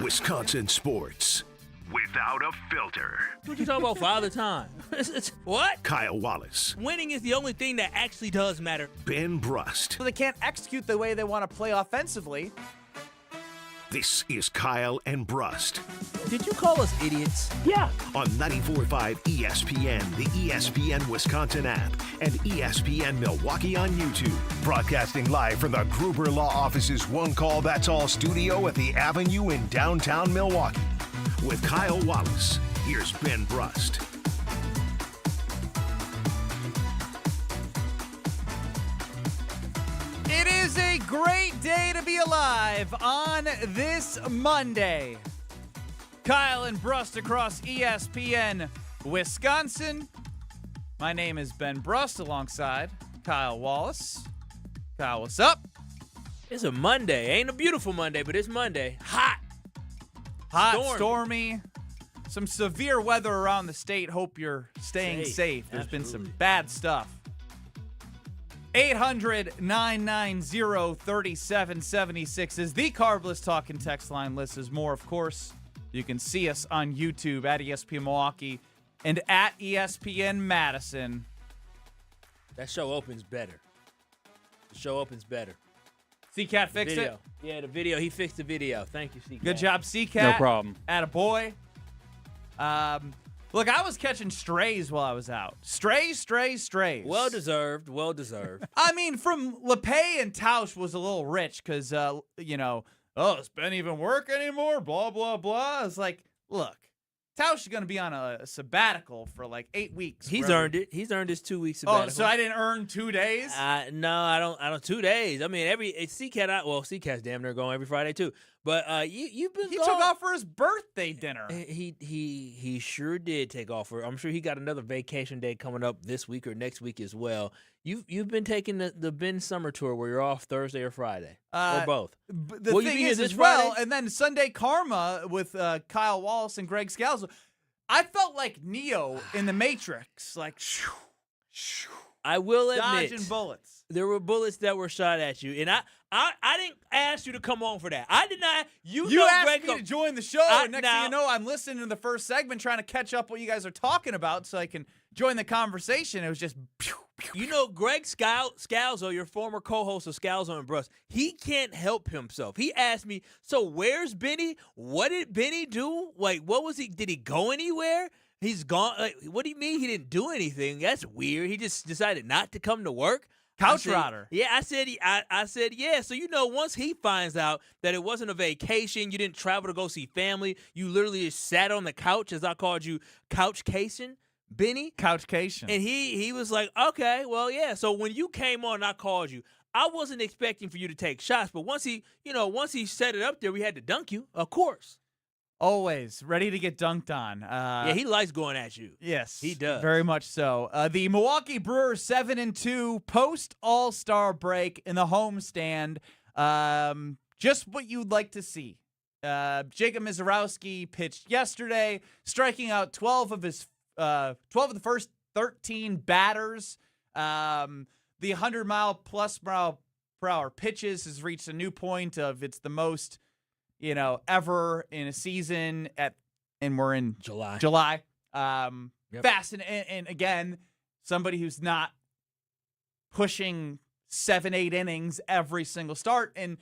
Wisconsin sports without a filter. What you talking about Father Time? What? Kyle Wallace, Winning is the only thing that actually does matter. Ben Brust. So they can't execute the way they want to play offensively. This is Kyle and Brust Did you call us idiots? Yeah. on 94.5 ESPN, the ESPN Wisconsin app, and ESPN Milwaukee on YouTube. Broadcasting live from the Gruber Law Office's One Call That's All studio at the Avenue in downtown Milwaukee. With Kyle Wallace, here's Ben Brust. It is a great day to be alive on this Monday. Kyle and Brust across ESPN Wisconsin. My name is Ben Brust alongside Kyle Wallace. Kyle, what's up? It's a Monday. Ain't a beautiful Monday, but it's Monday. Hot. Stormy. Some severe weather around the state. Hope you're staying safe. There's been some bad stuff. 800-990-3776 is the Carbless Talking text line. List is more, of course. You can see us on YouTube at ESPN Milwaukee and at ESPN Madison. That show opens better. The show opens better. C-Cat fixed Video. it. Yeah, the video. He fixed the video. Thank you, C-Cat. Good job, C-Cat. No problem. Attaboy. Look, I was catching strays while I was out. Strays. Well deserved. Well deserved. I mean, from LePay and Tausch was a little rich because, does Ben even work anymore? Blah, blah, blah. It's like, look, Tausch is going to be on a sabbatical for like 8 weeks. He's earned it. He's earned his 2 weeks sabbatical. Oh, so I didn't earn 2 days? No, I don't. 2 days. I mean, C-Cat's damn near going every Friday too. But you've been. He going. took off for his birthday dinner. He sure did take off for. I'm sure he got another vacation day coming up this week or next week as well. You've been taking the Ben Summer Tour where you're off Thursday or Friday or both. The Will you thing be here is, this as well, Friday? and then Sunday Karma with Kyle Wallace and Greg Scalzo. I felt like Neo in the Matrix, like shoo, shoo, I will admit, dodging bullets. there were bullets that were shot at you, and I didn't ask you to come on for that. I did not. You know asked Greg me to join the show, and next thing now- you know, I'm listening to the first segment, trying to catch up what you guys are talking about, so I can join the conversation. It was just, pew, pew, You know, Greg Scalzo, your former co-host of Scalzo and Brust, he can't help himself. He asked me, so where's Benny? What did Benny do? Like, what was he? Did he go anywhere? He's gone. Like, what do you mean he didn't do anything? That's weird. He just decided not to come to work. Couch rotter. Yeah, I said yeah. So, once he finds out that it wasn't a vacation, you didn't travel to go see family, you literally just sat on the couch, as I called you, couch-cation, Benny. Couchcation. And he was like, okay, well, yeah. So when you came on and I called you, I wasn't expecting for you to take shots. But once he set it up there, we had to dunk you, of course. Always ready to get dunked on. Yeah, he likes going at you. Yes, he does. Very much so. The Milwaukee Brewers 7-2 post All-Star break in the homestand. Just what you'd like to see. Jacob Misiorowski pitched yesterday, striking out 12 of the first 13 batters. The 100-mile-plus per hour pitches has reached a new point of it's the most, ever in a season and we're in July. Yep. Fast and again, somebody who's not pushing 7-8 innings every single start. And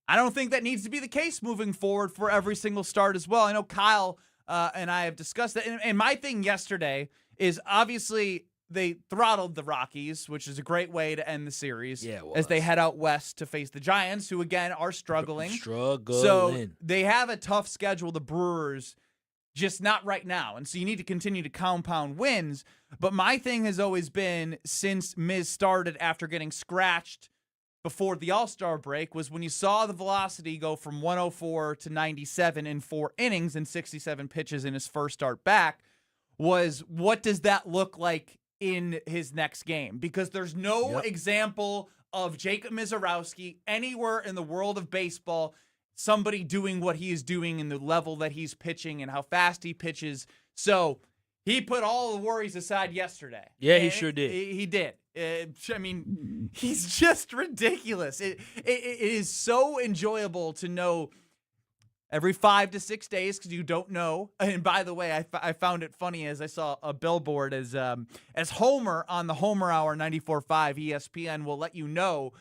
I don't think that needs to be the case moving forward for every single start as well. I know Kyle and I have discussed that. And my thing yesterday is obviously they throttled the Rockies, which is a great way to end the series as they head out west to face the Giants, who, again, are struggling. So they have a tough schedule, the Brewers, just not right now. And so you need to continue to compound wins. But my thing has always been, since Miz started after getting scratched before the All-Star break, was when you saw the velocity go from 104 to 97 in 4 innings and 67 pitches in his first start back, was what does that look like in his next game? Because there's no example of Jacob Misiorowski anywhere in the world of baseball, somebody doing what he is doing in the level that he's pitching and how fast he pitches. So he put all the worries aside yesterday. Yeah, he sure did. He did. He's just ridiculous. It is so enjoyable to know every 5 to 6 days, because you don't know. And by the way, I found it funny as I saw a billboard as Homer on the Homer Hour 94.5 ESPN will let you know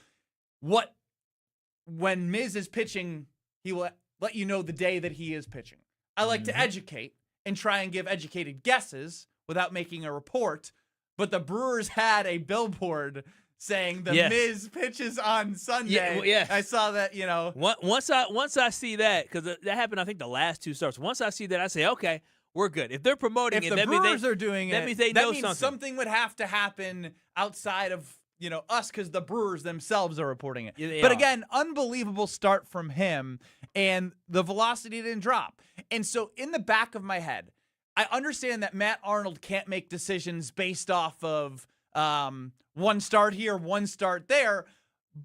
when Miz is pitching, he will let you know the day that he is pitching. I like to educate and try and give educated guesses without making a report, but the Brewers had a billboard saying the Miz pitches on Sunday. Yeah. I saw that, Once I see that, because that happened, I think, the last 2 starts. Once I see that, I say, okay, we're good. If they're promoting if it, the Brewers are doing that it, means they that know means something. something would have to happen outside of us, because the Brewers themselves are reporting it. Yeah, but again, unbelievable start from him, and the velocity didn't drop. And so in the back of my head, I understand that Matt Arnold can't make decisions based off of one start here, one start there,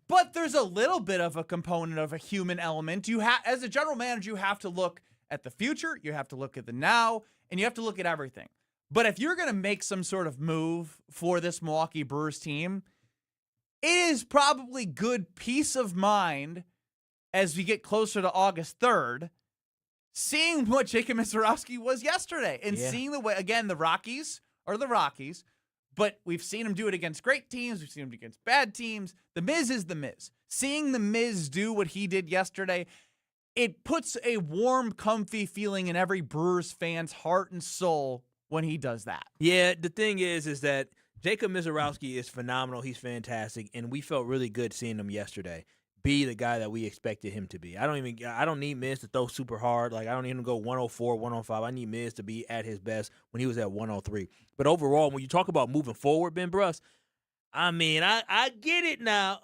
but there's a little bit of a component of a human element. As a general manager, you have to look at the future, you have to look at the now, and you have to look at everything. But if you're going to make some sort of move for this Milwaukee Brewers team, it is probably good peace of mind as we get closer to August 3rd, seeing what Jacob Misiorowski was yesterday and seeing the way, again, the Rockies are the Rockies, but we've seen him do it against great teams. We've seen him do it against bad teams. The Miz is the Miz. Seeing the Miz do what he did yesterday, it puts a warm, comfy feeling in every Brewers fan's heart and soul when he does that. Yeah, the thing is that Jacob Misiorowski is phenomenal. He's fantastic, and we felt really good seeing him yesterday be the guy that we expected him to be. I don't need Miz to throw super hard. Like, I don't need him to go 104, 105. I need Miz to be at his best when he was at 103. But overall, when you talk about moving forward, Ben Brust, I get it now.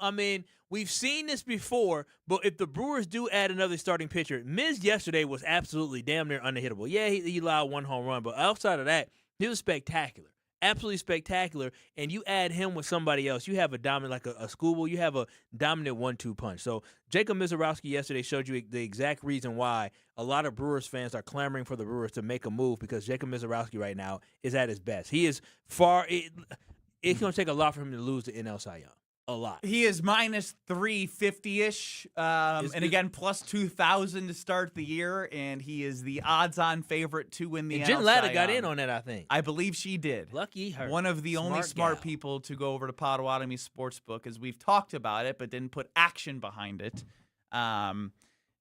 We've seen this before, but if the Brewers do add another starting pitcher, Miz yesterday was absolutely damn near unhittable. Yeah, he allowed 1 home run, but outside of that, he was spectacular. Absolutely spectacular, and you add him with somebody else, you have a dominant, like a schoolboy, you have a dominant 1-2 punch. So Jacob Misiorowski yesterday showed you the exact reason why a lot of Brewers fans are clamoring for the Brewers to make a move, because Jacob Misiorowski right now is at his best. He is it's going to take a lot for him to lose to NL Cy Young. A lot. He is minus 350-ish, and again, plus 2,000 to start the year, and he is the odds-on favorite to win the NL Cy Young. Jen Latta got in on that, I think. I believe she did. Lucky her. One of the only smart people to go over to Potawatomi Sportsbook, as we've talked about it, but didn't put action behind it. And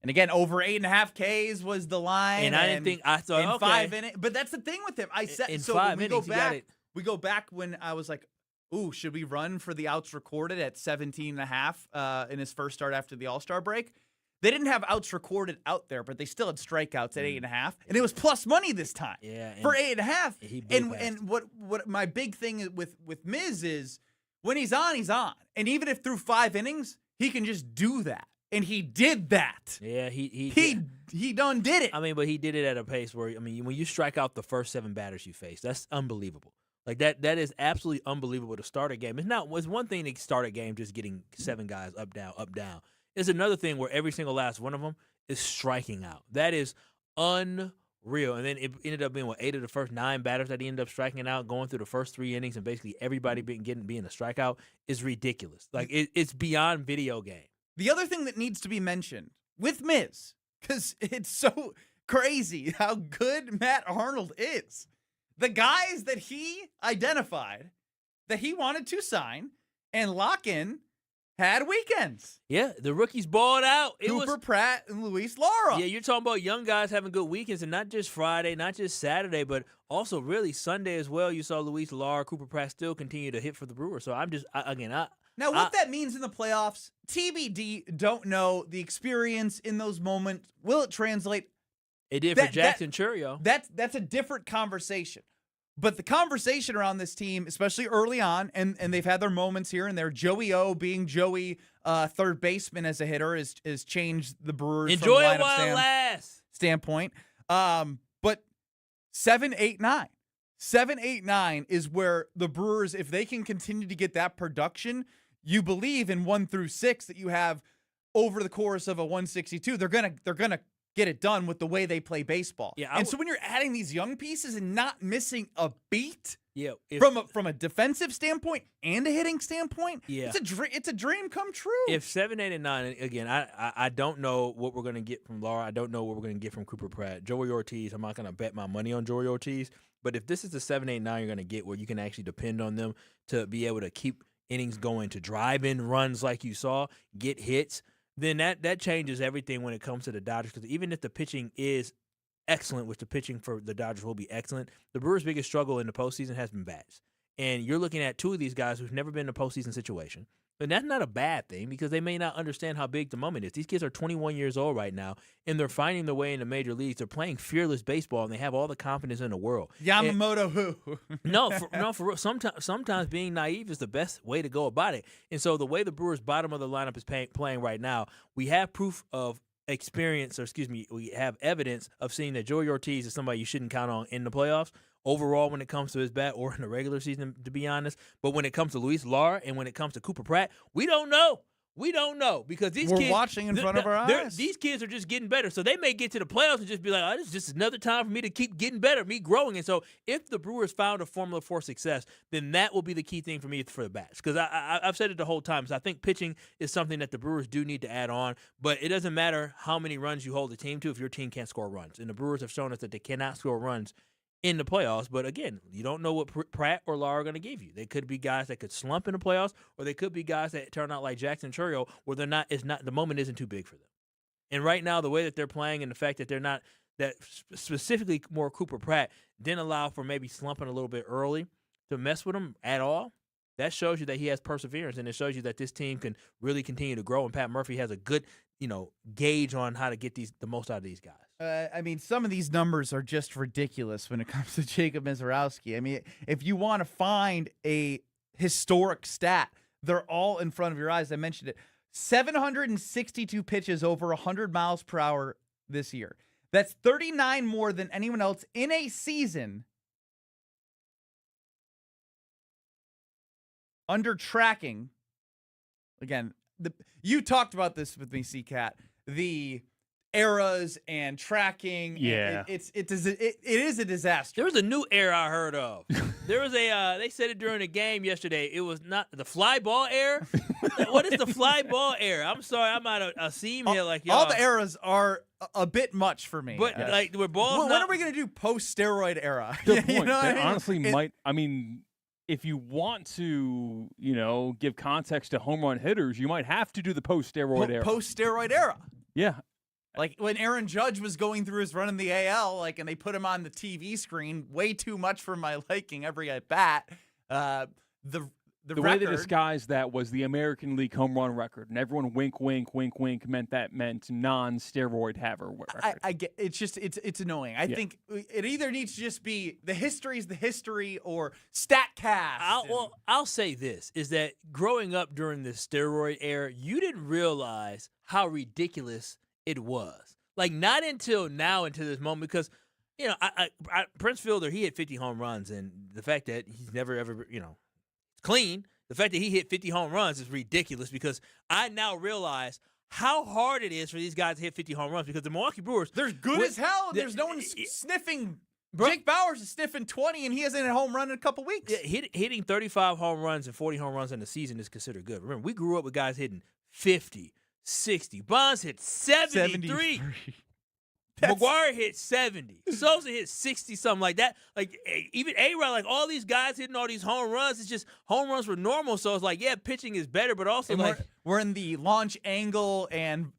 again, over 8.5 Ks was the line. And I didn't think, I thought, in okay. 5 innings. But that's the thing with him. I said, in so 5 we innings, go he got back. it. We go back when I was like, ooh, should we run for the outs recorded at 17.5 in his first start after the All-Star break? They didn't have outs recorded out there, but they still had strikeouts at 8.5, and it was plus money this time for 8.5. And what my big thing with Miz is when he's on, and even if through 5 innings he can just do that, and he did that. Yeah, he done did it. But he did it at a pace where when you strike out the first 7 batters you face, that's unbelievable. Like that is absolutely unbelievable to start a game. It's one thing to start a game just getting 7 guys up, down, up, down. It's another thing where every single last one of them is striking out. That is unreal. And then it ended up being 8 of the first 9 batters that he ended up striking out, going through the first 3 innings, and basically everybody being a strikeout is ridiculous. Like it's beyond video game. The other thing that needs to be mentioned with Miz, because it's so crazy how good Matt Arnold is. The guys that he identified that he wanted to sign and lock in had weekends. Yeah, the rookies balled out. Cooper Pratt and Luis Lara. Yeah, you're talking about young guys having good weekends, and not just Friday, not just Saturday, but also really Sunday as well. You saw Luis Lara, Cooper Pratt still continue to hit for the Brewers. So Now, what that means in the playoffs, TBD, don't know. The experience in those moments, will it translate? It did for Jackson Chourio. That's a different conversation. But the conversation around this team, especially early on, and they've had their moments here and there. Joey O being Joey, third baseman as a hitter, has changed the Brewers. Enjoy from it while it lasts. Standpoint. But 7, 8, 9. 7, 8, 9 is where the Brewers, if they can continue to get that production, you believe in 1 through 6 that you have over the course of a 162. They're gonna get it done with the way they play baseball. Yeah, so when you're adding these young pieces and not missing a beat, Yeah, from a defensive standpoint and a hitting standpoint, yeah, it's a dream come true. If 7, 8, and 9, and again, I don't know what we're gonna get from Lara. I don't know what we're gonna get from Cooper Pratt, Joey Ortiz. I'm not gonna bet my money on Joey Ortiz, but if this is the 7, 8, 9 you're gonna get, where you can actually depend on them to be able to keep innings going, to drive in runs like you saw, get hits, then that changes everything when it comes to the Dodgers. Because even if the pitching is excellent, which the pitching for the Dodgers will be excellent, the Brewers' biggest struggle in the postseason has been bats. And you're looking at two of these guys who've never been in a postseason situation. And that's not a bad thing, because they may not understand how big the moment is. These kids are 21 years old right now, and they're finding their way in the major leagues. They're playing fearless baseball, and they have all the confidence in the world. Yamamoto who? For real. Sometimes being naive is the best way to go about it. And so the way the Brewers' bottom of the lineup is playing right now, we have proof of we have evidence of seeing that Joey Ortiz is somebody you shouldn't count on in the playoffs overall when it comes to his bat, or in the regular season, to be honest. But when it comes to Luis Lara and when it comes to Cooper Pratt, we don't know. We don't know, because these kids, we're watching in front of our eyes. These kids are just getting better. So they may get to the playoffs and just be like, oh, this is just another time for me to keep getting better, me growing. And so if the Brewers found a formula for success, then that will be the key thing for me for the bats. Because I've said it the whole time. So I think pitching is something that the Brewers do need to add on. But it doesn't matter how many runs you hold the team to if your team can't score runs. And the Brewers have shown us that they cannot score runs in the playoffs. But again, you don't know what Pratt or Lara are going to give you. They could be guys that could slump in the playoffs, or they could be guys that turn out like Jackson Chourio, where the moment isn't too big for them. And right now, the way that they're playing, and the fact that they're not, that specifically more Cooper Pratt didn't allow for maybe slumping a little bit early to mess with him at all, that shows you that he has perseverance, and it shows you that this team can really continue to grow. And Pat Murphy has a good, gauge on how to get the most out of these guys. I mean, some of these numbers are just ridiculous when it comes to Jacob Misiorowski. I mean, if you want to find a historic stat, they're all in front of your eyes. I mentioned it. 762 pitches over 100 miles per hour this year. That's 39 more than anyone else in a season under tracking. Again, you talked about this with me, C-Cat. The eras and tracking. Yeah. It is a disaster. There was a new era I heard of. There was they said it during the game yesterday. It was not the fly ball era. What is the fly ball era? I'm sorry, I'm out of a seam here like y'all. All the eras are a bit much for me. But like, we're balls. When are we going to do post-steroid era? Good point. That honestly might, if you want to, give context to home run hitters, you might have to do the post-steroid era. Post-steroid era. Yeah. Like when Aaron Judge was going through his run in the AL, and they put him on the TV screen, way too much for my liking every at bat. The way they disguised that was the American League home run record, and everyone wink, wink, wink, wink meant non-steroid haver record. I get it's annoying. I think it either needs to just be the history is the history, or StatCast. I'll say this, is that growing up during the steroid era, you didn't realize how ridiculous it was. Like, not until now, into this moment, because Prince Fielder, he hit 50 home runs, and the fact that he's never ever clean, the fact that he hit 50 home runs is ridiculous, because I now realize how hard it is for these guys to hit 50 home runs, because the Milwaukee Brewers, they're good as hell. There's no one sniffing. Jake Bauers is sniffing 20, and he hasn't hit a home run in a couple weeks. Yeah, hitting 35 home runs and 40 home runs in the season is considered good. Remember, we grew up with guys hitting 50, 60. Bonds hit 73. McGuire hit 70. Sosa hit 60, something like that. Like, even A-Rod, like, all these guys hitting all these home runs, it's just home runs were normal. So it's like, yeah, pitching is better, but also, and we're in the launch angle and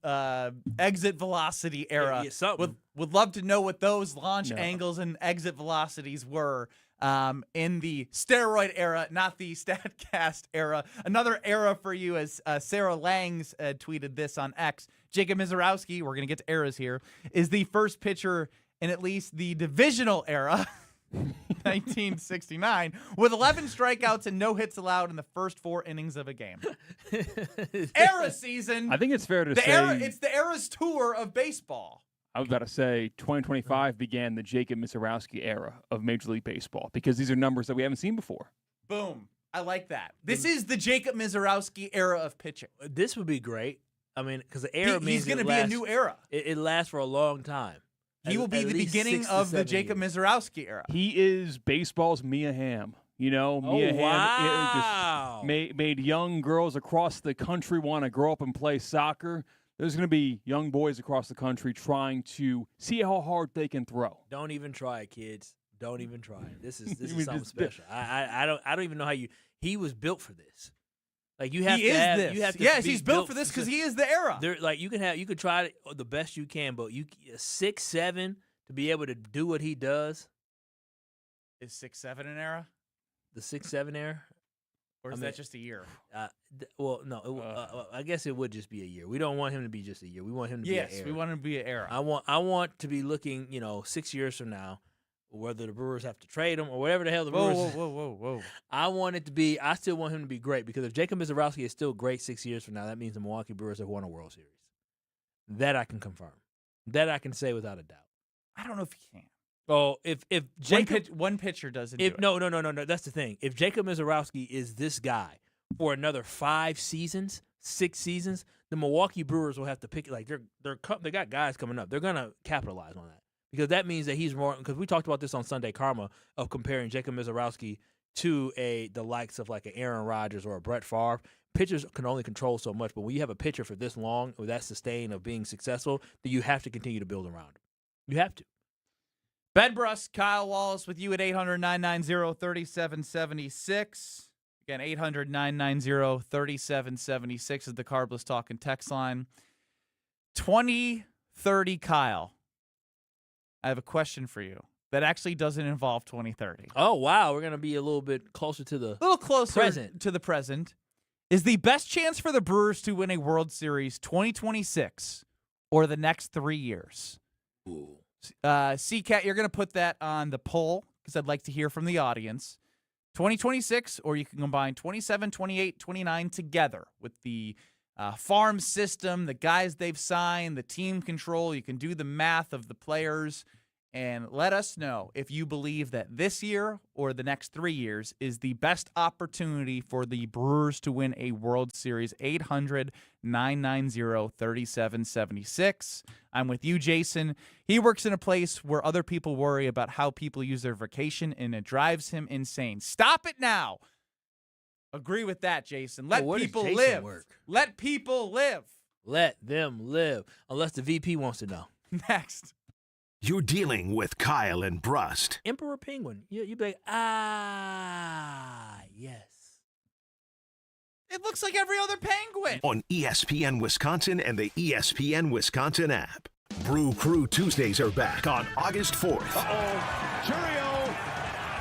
exit velocity era. Yeah, would love to know what those launch angles and exit velocities were in the steroid era, not the StatCast era. Another era for you, as Sarah Langs tweeted this on X. Jacob Misiorowski, we're going to get to eras here, is the first pitcher in at least the divisional era, 1969, with 11 strikeouts and no hits allowed in the first 4 innings of a game. Era season. I think it's fair to say it's the Eras tour of baseball. I was about to say 2025 began the Jacob Misiorowski era of Major League Baseball, because these are numbers that we haven't seen before. Boom. I like that. This is the Jacob Misiorowski era of pitching. This would be great. I mean, because the era means he's going to be a new era. It lasts for a long time. He will be the beginning of the Jacob Misiorowski era. He is baseball's Mia Hamm. You know, Oh, Mia wow. Hamm just made young girls across the country want to grow up and play soccer. There's going to be young boys across the country trying to see how hard they can throw. Don't even try it, kids. Don't even try it. This is something special. I don't even know how he was built for this. Like you have He to is have, this. You have to Yes, be he's built for this because he is the era. Like you could try it the best you can, but 6'7" to be able to do what he does. Is 6'7" an era? The 6'7" era. Or is that just a year? Well, no. I guess it would just be a year. We don't want him to be just a year. We want him to be an era. Yes, we want him to be an era. I want to be looking, 6 years from now, whether the Brewers have to trade him or whatever the hell the Brewers. Whoa. I still want him to be great because if Jacob Misiorowski is still great 6 years from now, that means the Milwaukee Brewers have won a World Series. That I can confirm. That I can say without a doubt. I don't know if he can. Oh, if Jacob One pitcher doesn't if do it. No, that's the thing. If Jacob Misiorowski is this guy for another 5 seasons, 6 seasons, the Milwaukee Brewers will have to pick. Like they got guys coming up. They're gonna capitalize on that because that means that he's more. Because we talked about this on Sunday Karma of comparing Jacob Misiorowski to the likes of like an Aaron Rodgers or a Brett Favre. Pitchers can only control so much, but when you have a pitcher for this long or that sustain of being successful, then you have to continue to build around him. You have to. Ben Brust, Kyle Wallace with you at 800-990-3776. Again, 800-990-3776 is the Carbless Talk and text line. 2030 Kyle. I have a question for you that actually doesn't involve 2030. Oh, wow. We're going to be a little bit closer to the A little closer present. to the present. Is the best chance for the Brewers to win a World Series 2026 or the next 3 years? Ooh. CCAT, you're going to put that on the poll because I'd like to hear from the audience. 2026, or you can combine 27, 28, 29 together with the farm system, the guys they've signed, the team control. You can do the math of the players and let us know if you believe that this year or the next 3 years is the best opportunity for the Brewers to win a World Series. 800-990-3776. I'm with you, Jason. He works in a place where other people worry about how people use their vacation, and it drives him insane. Stop it now. Agree with that, Jason. Let people live. Let people live. Let them live. Unless the VP wants to know. Next. You're dealing with Kyle and Brust. Emperor Penguin. You'd be like, yes. It looks like every other penguin. On ESPN Wisconsin and the ESPN Wisconsin app. Brew Crew Tuesdays are back on August 4th. Churio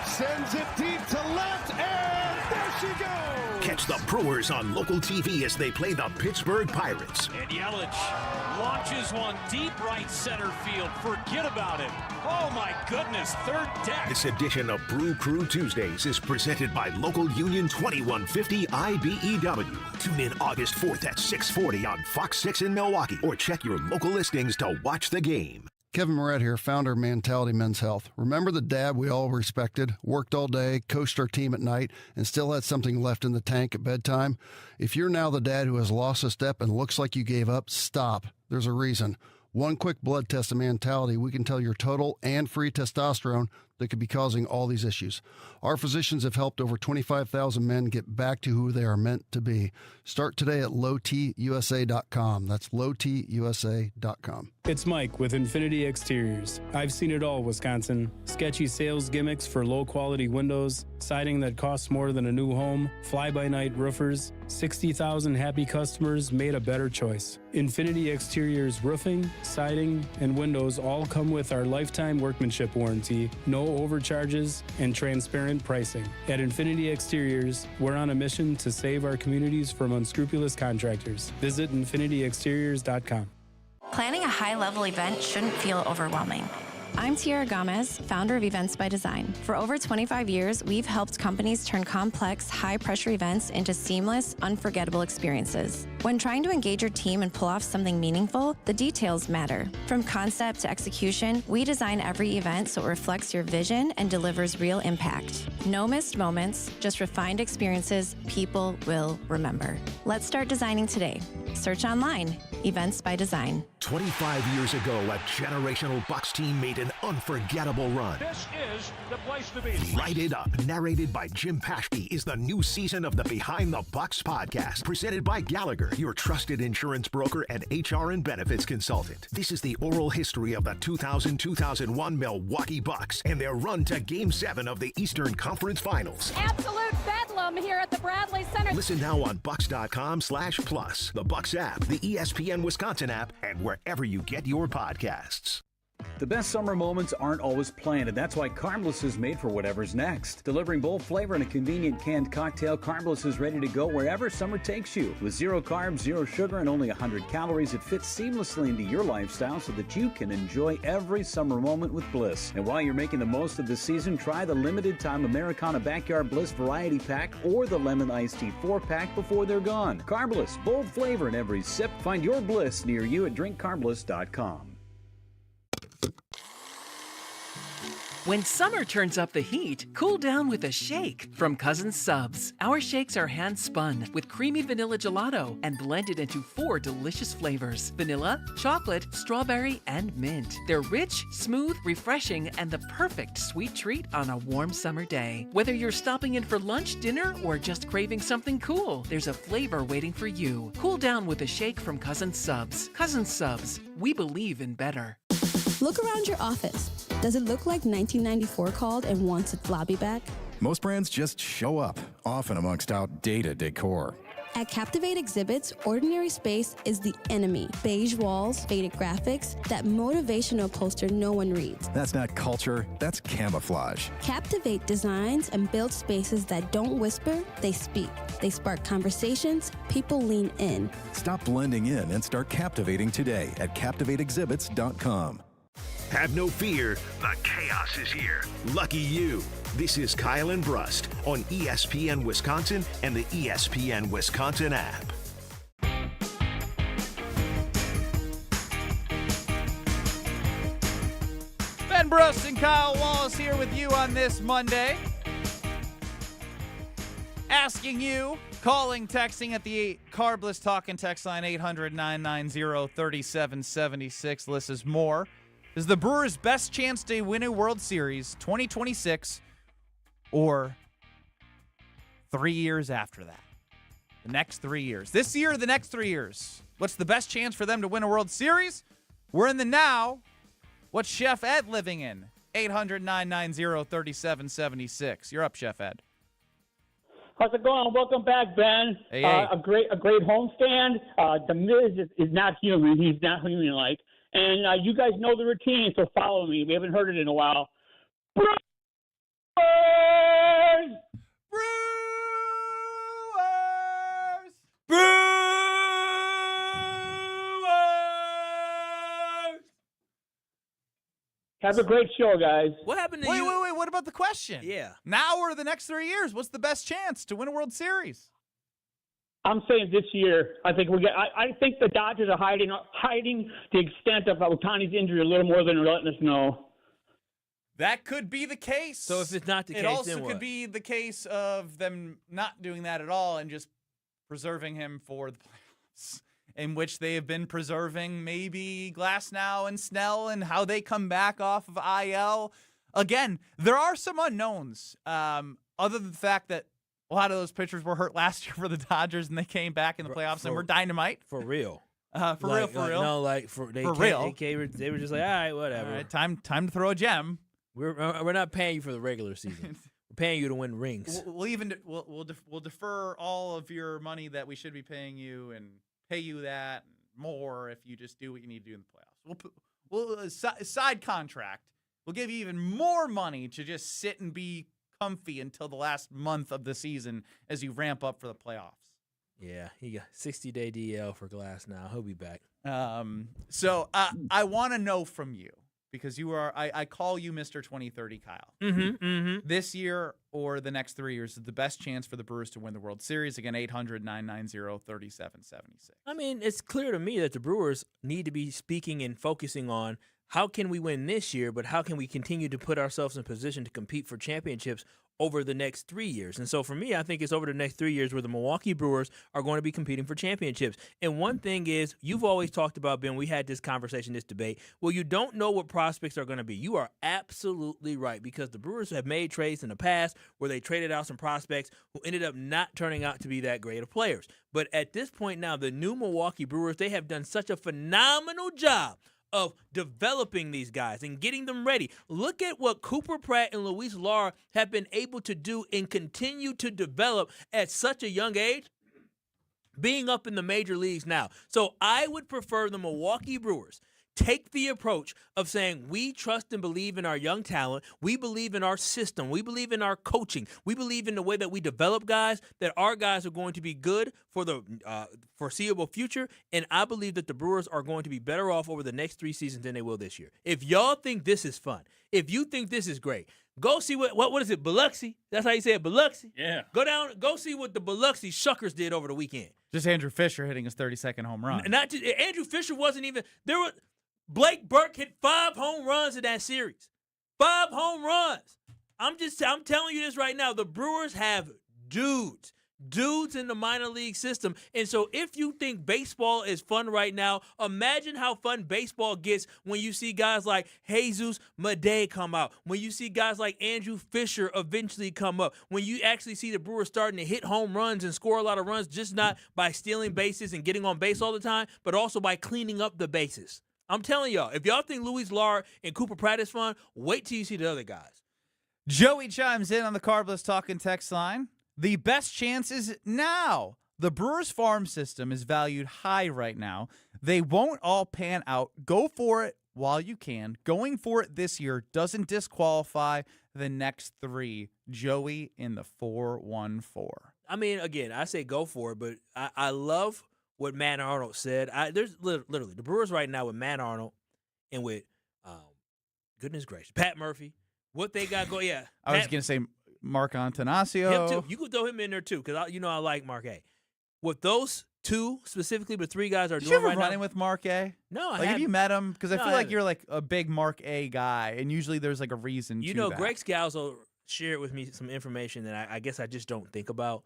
sends it deep to left, and there she goes. Catch the Brewers on local TV as they play the Pittsburgh Pirates. And Yelich launches one deep right center field. Forget about it. Oh, my goodness. Third deck. This edition of Brew Crew Tuesdays is presented by Local Union 2150 IBEW. Tune in August 4th at 6:40 on Fox 6 in Milwaukee or check your local listings to watch the game. Kevin Moret here, founder of Mentality Men's Health. Remember the dad we all respected, worked all day, coached our team at night, and still had something left in the tank at bedtime? If you're now the dad who has lost a step and looks like you gave up, stop. There's a reason. One quick blood test of Mentality, we can tell your total and free testosterone that could be causing all these issues. Our physicians have helped over 25,000 men get back to who they are meant to be. Start today at lowtusa.com. That's lowtusa.com. It's Mike with Infinity Exteriors. I've seen it all, Wisconsin. Sketchy sales gimmicks for low-quality windows, siding that costs more than a new home, fly-by-night roofers. 60,000 happy customers made a better choice. Infinity Exteriors roofing, siding, and windows all come with our lifetime workmanship warranty, no overcharges, and transparent pricing. At Infinity Exteriors, we're on a mission to save our communities from unscrupulous contractors. Visit infinityexteriors.com. Planning a high-level event shouldn't feel overwhelming. I'm Tiara Gomez, founder of Events by Design. For over 25 years, we've helped companies turn complex, high-pressure events into seamless, unforgettable experiences. When trying to engage your team and pull off something meaningful, the details matter. From concept to execution, we design every event so it reflects your vision and delivers real impact. No missed moments, just refined experiences people will remember. Let's start designing today. Search online. Events by Design. 25 years ago, a generational Bucks team made an unforgettable run. This is the place to be. Light It Up, narrated by Jim Paschke, is the new season of the Behind the Bucks podcast, presented by Gallagher, your trusted insurance broker and HR and benefits consultant. This is the oral history of the 2000-2001 Milwaukee Bucks and their run to Game 7 of the Eastern Conference Finals. Absolute bedlam here at the Bradley Center. Listen now on Bucks.com/plus, the Bucks app, the ESPN Wisconsin app, and wherever you get your podcasts. The best summer moments aren't always planned, and that's why Carbliss is made for whatever's next. Delivering bold flavor in a convenient canned cocktail, Carbliss is ready to go wherever summer takes you. With 0 carbs, 0 sugar, and only 100 calories, it fits seamlessly into your lifestyle so that you can enjoy every summer moment with Bliss. And while you're making the most of the season, try the limited-time Americana Backyard Bliss Variety Pack or the Lemon Iced Tea 4-pack before they're gone. Carbliss, bold flavor in every sip. Find your Bliss near you at drinkcarbliss.com. When summer turns up the heat, cool down with a shake from Cousin Subs. Our shakes are hand-spun with creamy vanilla gelato and blended into 4 delicious flavors: vanilla, chocolate, strawberry, and mint. They're rich, smooth, refreshing, and the perfect sweet treat on a warm summer day. Whether you're stopping in for lunch, dinner, or just craving something cool, there's a flavor waiting for you. Cool down with a shake from Cousin Subs. Cousin Subs, we believe in better. Look around your office. Does it look like 1994 called and wants its lobby back? Most brands just show up, often amongst outdated decor. At Captivate Exhibits, ordinary space is the enemy. Beige walls, faded graphics, that motivational poster no one reads. That's not culture, that's camouflage. Captivate designs and builds spaces that don't whisper, they speak. They spark conversations, people lean in. Stop blending in and start captivating today at CaptivateExhibits.com. Have no fear, the chaos is here. Lucky you. This is Kyle and Brust on ESPN Wisconsin and the ESPN Wisconsin app. Ben Brust and Kyle Wallace here with you on this Monday. Asking you, calling, texting at the Carbliss Talk and Text line 800-990-3776. This is more. Is the Brewers' best chance to win a World Series 2026 or 3 years after that? The next 3 years. This year or the next 3 years? What's the best chance for them to win a World Series? We're in the now. What's Chef Ed living in? 800-990-3776. You're up, Chef Ed. How's it going? Welcome back, Ben. Hey. A great homestand. The Miz is not human. He's not human-like. And you guys know the routine, so follow me. We haven't heard it in a while. Brewers! Have a great show, guys. What happened to Wait, you? wait. What about the question? Yeah. Now or the next 3 years? What's the best chance to win a World Series? I'm saying this year. I think I think the Dodgers are hiding the extent of Ohtani's injury a little more than they're letting us know. That could be the case. So if it's not the case, it also then what? could be the case of them not doing that at all and just preserving him for the playoffs, in which they have been preserving maybe Glasnow and Snell and how they come back off of IL. Again, there are some unknowns, other than the fact that a lot of those pitchers were hurt last year for the Dodgers, and they came back in the playoffs and were dynamite. For real. For real. No, like for real. They were just like, all right, whatever. All right, time to throw a gem. We're not paying you for the regular season. We're paying you to win rings. We'll defer all of your money that we should be paying you and pay you that more if you just do what you need to do in the playoffs. We'll side contract. We'll give you even more money to just sit and be comfy until the last month of the season as you ramp up for the playoffs. Yeah, he got 60-day DL for Glass now. He'll be back. So I want to know from you, because you are, I call you Mr. 2030 Kyle. This year or the next 3 years is the best chance for the Brewers to win the World Series. Again, 800-990-3776. I mean, it's clear to me that the Brewers need to be speaking and focusing on how can we win this year, but how can we continue to put ourselves in position to compete for championships over the next 3 years. And so for me, I think it's over the next 3 years where the Milwaukee Brewers are going to be competing for championships. And one thing is, you've always talked about, Ben, we had this conversation, this debate, well, you don't know what prospects are going to be. You are absolutely right, because the Brewers have made trades in the past where they traded out some prospects who ended up not turning out to be that great of players. But at this point now, the new Milwaukee Brewers, they have done such a phenomenal job of developing these guys and getting them ready. Look at what Cooper Pratt and Luis Lara have been able to do and continue to develop at such a young age, being up in the major leagues now. So I would prefer the Milwaukee Brewers take the approach of saying, we trust and believe in our young talent. We believe in our system. We believe in our coaching. We believe in the way that we develop guys, that our guys are going to be good for the foreseeable future. And I believe that the Brewers are going to be better off over the next 3 seasons than they will this year. If y'all think this is fun, if you think this is great, go see what is it, Biloxi? That's how you say it, Biloxi? Yeah. Go see what the Biloxi Shuckers did over the weekend. Just Andrew Fischer hitting his 32nd home run. Not just Andrew Fischer wasn't even there. Blake Burke hit 5 home runs in that series. 5 home runs. I'm telling you this right now. The Brewers have dudes in the minor league system. And so if you think baseball is fun right now, imagine how fun baseball gets when you see guys like Jesus Madej come out, when you see guys like Andrew Fischer eventually come up, when you actually see the Brewers starting to hit home runs and score a lot of runs, just not by stealing bases and getting on base all the time, but also by cleaning up the bases. I'm telling y'all, if y'all think Luis Lara and Cooper Pratt is fun, wait till you see the other guys. Joey chimes in on the Carbless Talking text line. The best chance is now. The Brewers farm system is valued high right now. They won't all pan out. Go for it while you can. Going for it this year doesn't disqualify the next 3. Joey in the 414. I mean, again, I say go for it, but I love what Matt Arnold said. There's literally the Brewers right now with Matt Arnold and with, goodness gracious, Pat Murphy. What they got going, yeah. I was going to say Mark Antanasio. Him too. You could throw him in there too, because I like Mark A. What those 2 specifically, but 3 guys are Did doing you ever right running now. with Mark A? No, I haven't. Have you met him? Because I feel like you're like a big Mark A guy, and usually there's like a reason to that. Greg Scalzo shared with me some information that I guess I just don't think about,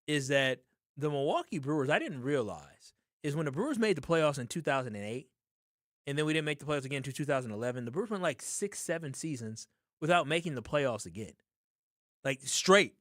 is that the Milwaukee Brewers, I didn't realize, is when the Brewers made the playoffs in 2008, and then we didn't make the playoffs again until 2011, the Brewers went like 6-7 seasons without making the playoffs again. Like, straight.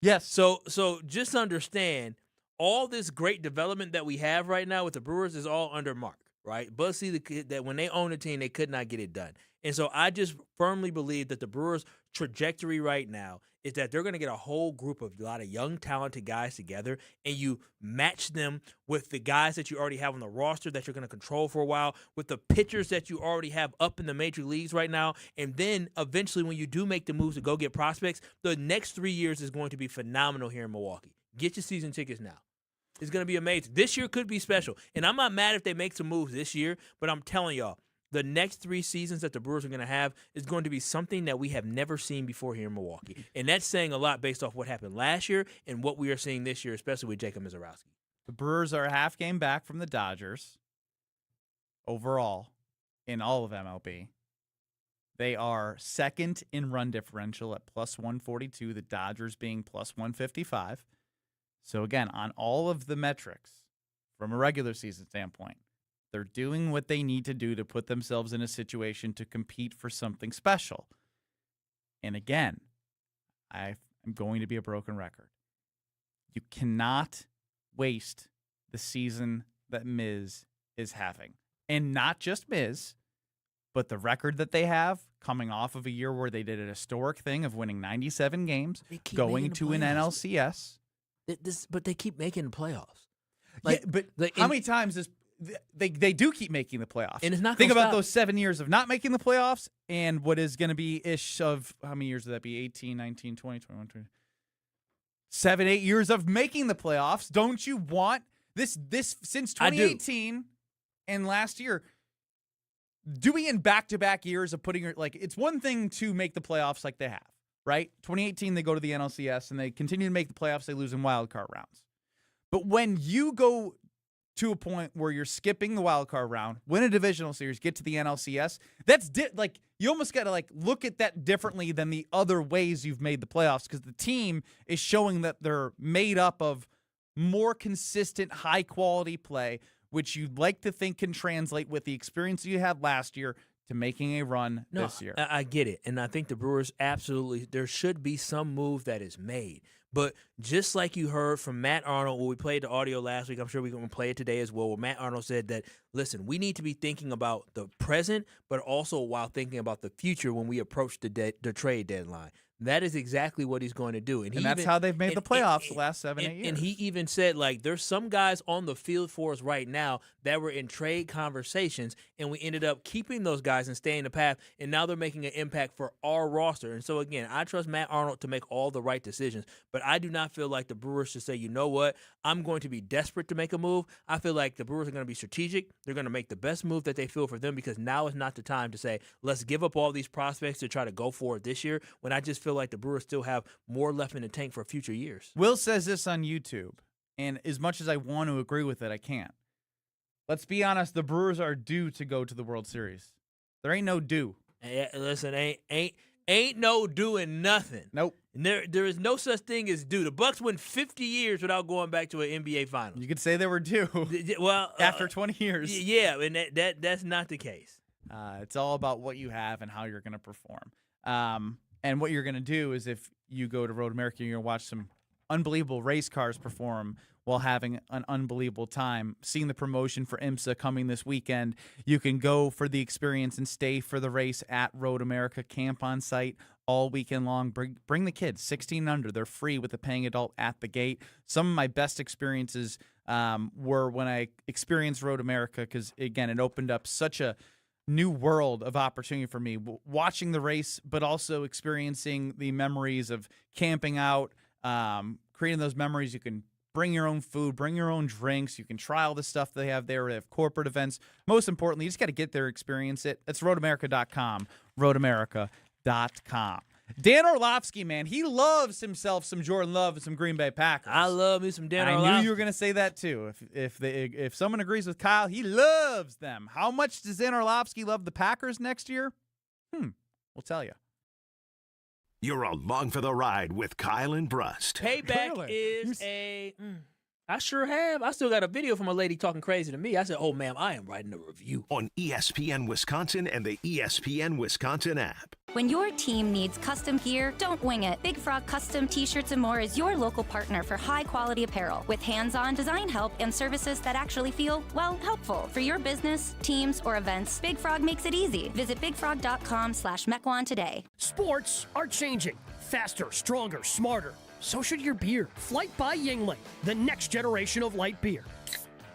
Yes. So just understand, all this great development that we have right now with the Brewers is all under Mark, right? Buzz Seeley, that when they owned the team, they could not get it done. And so I just firmly believe that the Brewers' trajectory right now is that they're going to get a whole group of a lot of young, talented guys together, and you match them with the guys that you already have on the roster that you're going to control for a while, with the pitchers that you already have up in the major leagues right now, and then eventually when you do make the moves to go get prospects, the next 3 years is going to be phenomenal here in Milwaukee. Get your season tickets now. It's going to be amazing. This year could be special, and I'm not mad if they make some moves this year, but I'm telling y'all, the next 3 seasons that the Brewers are going to have is going to be something that we have never seen before here in Milwaukee. And that's saying a lot based off what happened last year and what we are seeing this year, especially with Jacob Misiorowski. The Brewers are a half game back from the Dodgers overall in all of MLB. They are second in run differential at plus 142, the Dodgers being plus 155. So again, on all of the metrics from a regular season standpoint, they're doing what they need to do to put themselves in a situation to compete for something special. And again, I'm going to be a broken record. You cannot waste the season that Miz is having. And not just Miz, but the record that they have coming off of a year where they did an historic thing of winning 97 games, going to an NLCS. But they keep making the playoffs. Like, yeah, but how many times is they do keep making the playoffs? And it's not. Think about those 7 years of not making the playoffs, and what is going to be ish of how many years would that be? 18, 19, 20, 21, 22. 7, 8 years of making the playoffs. Don't you want this since 2018 and last year? Doing in back-to-back years of putting it's one thing to make the playoffs like they have, right? 2018 they go to the NLCS and they continue to make the playoffs. They lose in wild card rounds. But when you go to a point where you're skipping the wild card round, win a divisional series, get to the NLCS. That's you almost got to look at that differently than the other ways you've made the playoffs, because the team is showing that they're made up of more consistent, high quality play, which you'd like to think can translate with the experience you had last year to making a run this year. I get it. And I think the Brewers absolutely, there should be some move that is made. But just like you heard from Matt Arnold, when we played the audio last week, I'm sure we're going to play it today as well, where Matt Arnold said that, listen, we need to be thinking about the present, but also while thinking about the future when we approach the trade deadline. That is exactly what he's going to do. And that's how they've made the playoffs the last 7-8 years. And he even said, there's some guys on the field for us right now that were in trade conversations, and we ended up keeping those guys and staying the path, and now they're making an impact for our roster. And so, again, I trust Matt Arnold to make all the right decisions, but I do not feel like the Brewers should say, you know what, I'm going to be desperate to make a move. I feel like the Brewers are going to be strategic. They're going to make the best move that they feel for them, because now is not the time to say, let's give up all these prospects to try to go for it this year, when I just feel like the Brewers still have more left in the tank for future years. Will says this on YouTube, and as much as I want to agree with it, I can't. Let's be honest, the Brewers are due to go to the World Series. There ain't no due. Listen, ain't no doing nothing. Nope. There is no such thing as due. The Bucks went 50 years without going back to an NBA Finals. You could say they were due. Well, after 20 years. Yeah, and that's not the case. It's all about what you have and how you're going to perform. And what you're going to do is, if you go to Road America, you're going to watch some unbelievable race cars perform while having an unbelievable time. Seeing the promotion for IMSA coming this weekend, you can go for the experience and stay for the race at Road America. Camp on site all weekend long. Bring the kids, 16 and under. They're free with a paying adult at the gate. Some of my best experiences were when I experienced Road America, because, again, it opened up such a new world of opportunity for me, watching the race, but also experiencing the memories of camping out, creating those memories. You can bring your own food, bring your own drinks. You can try all the stuff they have there. They have corporate events. Most importantly, you just got to get there, experience it. That's roadamerica.com, roadamerica.com. Dan Orlovsky, man, he loves himself some Jordan Love and some Green Bay Packers. I love me some Dan Orlovsky. I knew you were going to say that too. If someone agrees with Kyle, he loves them. How much does Dan Orlovsky love the Packers next year? We'll tell you. You're along for the ride with Kyle and Brust. Payback is I sure have. I still got a video from a lady talking crazy to me. I said, oh, ma'am, I am writing a review. On ESPN Wisconsin and the ESPN Wisconsin app. When your team needs custom gear, don't wing it. Big Frog Custom T-Shirts and More is your local partner for high-quality apparel with hands-on design help and services that actually feel, well, helpful. For your business, teams, or events, Big Frog makes it easy. Visit bigfrog.com/Mequon today. Sports are changing. Faster, stronger, smarter. So should your beer. Flight by Yuengling, the next generation of light beer.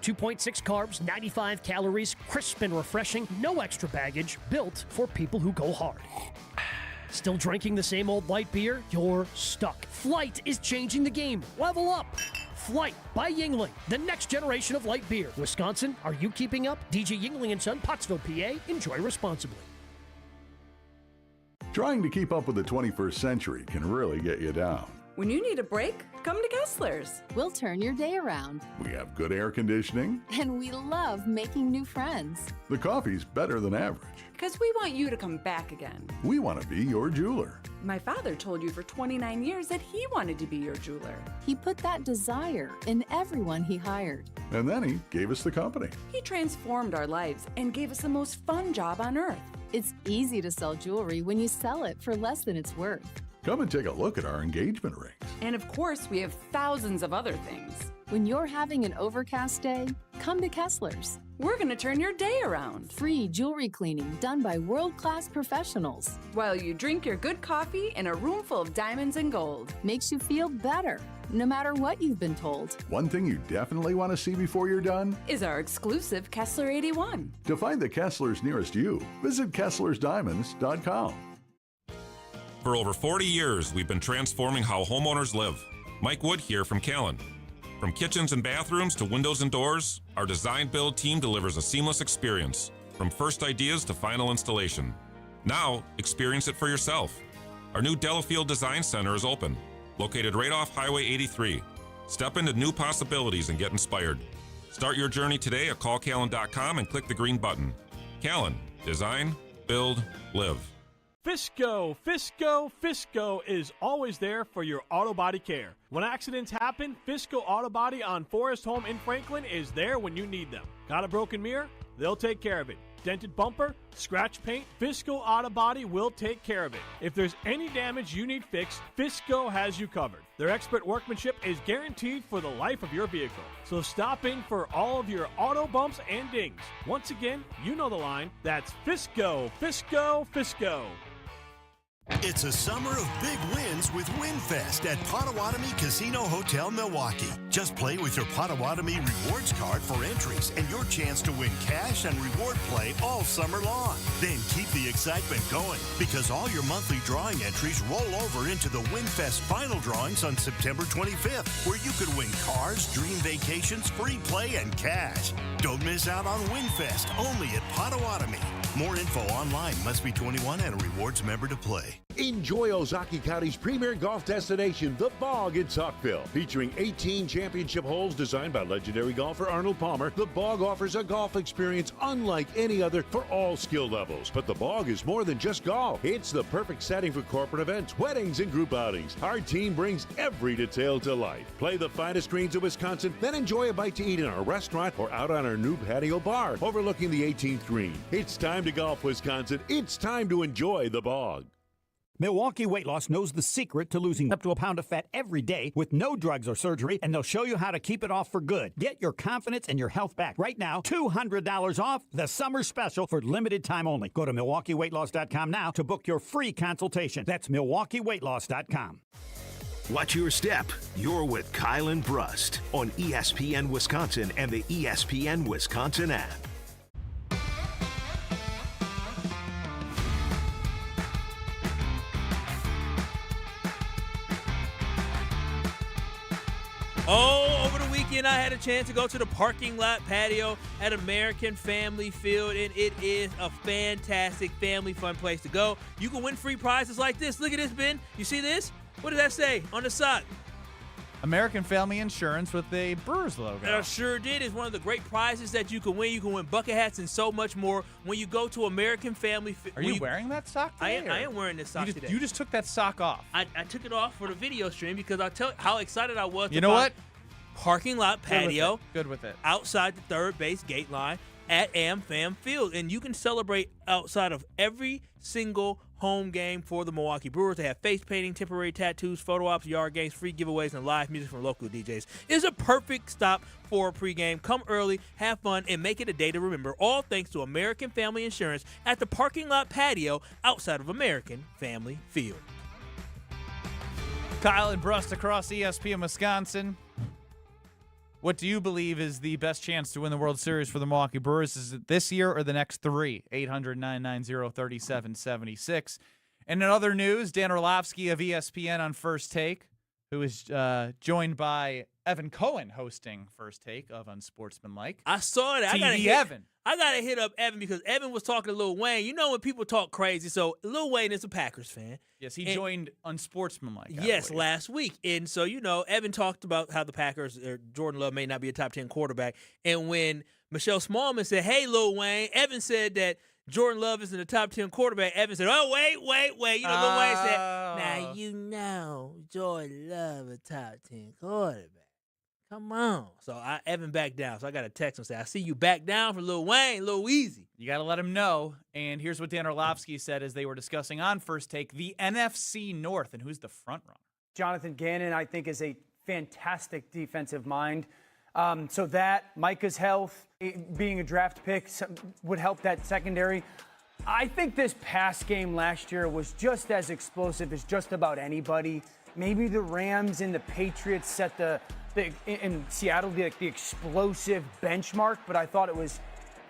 2.6 carbs, 95 calories, crisp and refreshing, no extra baggage, built for people who go hard. Still drinking the same old light beer? You're stuck. Flight is changing the game. Level up. Flight by Yuengling, the next generation of light beer. Wisconsin, are you keeping up? DJ Yuengling & Son, Pottsville, PA. Enjoy responsibly. Trying to keep up with the 21st century can really get you down. When you need a break, come to Kessler's. We'll turn your day around. We have good air conditioning. And we love making new friends. The coffee's better than average. Because we want you to come back again. We want to be your jeweler. My father told you for 29 years that he wanted to be your jeweler. He put that desire in everyone he hired. And then he gave us the company. He transformed our lives and gave us the most fun job on earth. It's easy to sell jewelry when you sell it for less than it's worth. Come and take a look at our engagement rings. And of course, we have thousands of other things. When you're having an overcast day, come to Kessler's. We're going to turn your day around. Free jewelry cleaning done by world-class professionals. While you drink your good coffee in a room full of diamonds and gold. Makes you feel better, no matter what you've been told. One thing you definitely want to see before you're done is our exclusive Kessler 81. To find the Kesslers nearest you, visit KesslersDiamonds.com. For over 40 years, we've been transforming how homeowners live. Mike Wood here from Callan. From kitchens and bathrooms to windows and doors, our design build team delivers a seamless experience, from first ideas to final installation. Now, experience it for yourself. Our new Delafield Design Center is open, located right off Highway 83. Step into new possibilities and get inspired. Start your journey today at callcallan.com and click the green button. Callan. Design, build, live. Fisco is always there for your auto body care. When accidents happen, Fisco Auto Body on Forest Home in Franklin is there when you need them. Got a broken mirror? They'll take care of it. Dented bumper? Scratch paint? Fisco Auto Body will take care of it. If there's any damage you need fixed, Fisco has you covered. Their expert workmanship is guaranteed for the life of your vehicle. So stop in for all of your auto bumps and dings. Once again, you know the line. That's Fisco. It's a summer of big wins with WinFest at Potawatomi Casino Hotel, Milwaukee. Just play with your Potawatomi Rewards card for entries and your chance to win cash and reward play all summer long. Then keep the excitement going because all your monthly drawing entries roll over into the WinFest final drawings on September 25th, where you could win cars, dream vacations, free play, and cash. Don't miss out on WinFest, only at Potawatomi. More info online. Must be 21 and a rewards member to play. Enjoy Ozaukee County's premier golf destination, The Bog in Saukville. Featuring 18 championship holes designed by legendary golfer Arnold Palmer, The Bog offers a golf experience unlike any other for all skill levels. But The Bog is more than just golf. It's the perfect setting for corporate events, weddings, and group outings. Our team brings every detail to life. Play the finest greens of Wisconsin, then enjoy a bite to eat in our restaurant or out on our new patio bar overlooking the 18th green. It's time to golf, Wisconsin. It's time to enjoy The Bog. Milwaukee Weight Loss knows the secret to losing up to a pound of fat every day with no drugs or surgery, and they'll show you how to keep it off for good. Get your confidence and your health back. Right now, $200 off the summer special for limited time only. Go to MilwaukeeWeightLoss.com now to book your free consultation. That's MilwaukeeWeightLoss.com. Watch your step. You're with Kyle and Brust on ESPN Wisconsin and the ESPN Wisconsin app. Oh, over the weekend, I had a chance to go to the parking lot patio at American Family Field, and it is a fantastic family fun place to go. You can win free prizes like this. Look at this, Ben. You see this? What does that say on the sock? American Family Insurance with a Brewers logo. I sure did. It's one of the great prizes that you can win. You can win bucket hats and so much more when you go to American Family Field. Are you wearing that sock today? I am wearing this sock today. You just took that sock off. I took it off for the video stream because I'll tell you how excited I was. You know what? Parking lot patio. Good with it. Outside the third base gate line at AmFam Field. And you can celebrate outside of every single home game for the Milwaukee Brewers. They have face painting, temporary tattoos, photo ops, yard games, free giveaways, and live music from local DJs. It's a perfect stop for a pregame. Come early, have fun, and make it a day to remember. All thanks to American Family Insurance at the parking lot patio outside of American Family Field. Kyle and Brust across ESPN Wisconsin. What do you believe is the best chance to win the World Series for the Milwaukee Brewers? Is it this year or the next three? 800-990-3776. And in other news, Dan Orlovsky of ESPN on First Take, who is joined by Evan Cohen hosting First Take of Unsportsmanlike. I saw that. I gotta hit up Evan because Evan was talking to Lil Wayne. You know when people talk crazy, so Lil Wayne is a Packers fan. Yes, he joined Unsportsmanlike. Yes, last week. And so, Evan talked about how the Packers, or Jordan Love may not be a top 10 quarterback. And when Michelle Smallman said, hey, Lil Wayne, Evan said that Jordan Love isn't a top 10 quarterback. Evan said, oh, wait. Lil Wayne said, now Jordan Love a top 10 quarterback. Come on. So Evan backed down. So I got to text him and say, I see you back down for Lil Wayne, Lil Weezy. You got to let him know. And here's what Dan Orlovsky said as they were discussing on First Take, the NFC North, and who's the front runner. Jonathan Gannon, I think, is a fantastic defensive mind. So that, Micah's health, being a draft pick would help that secondary. I think this pass game last year was just as explosive as just about anybody. Maybe the Rams and the Patriots set in Seattle, the explosive benchmark, but I thought it was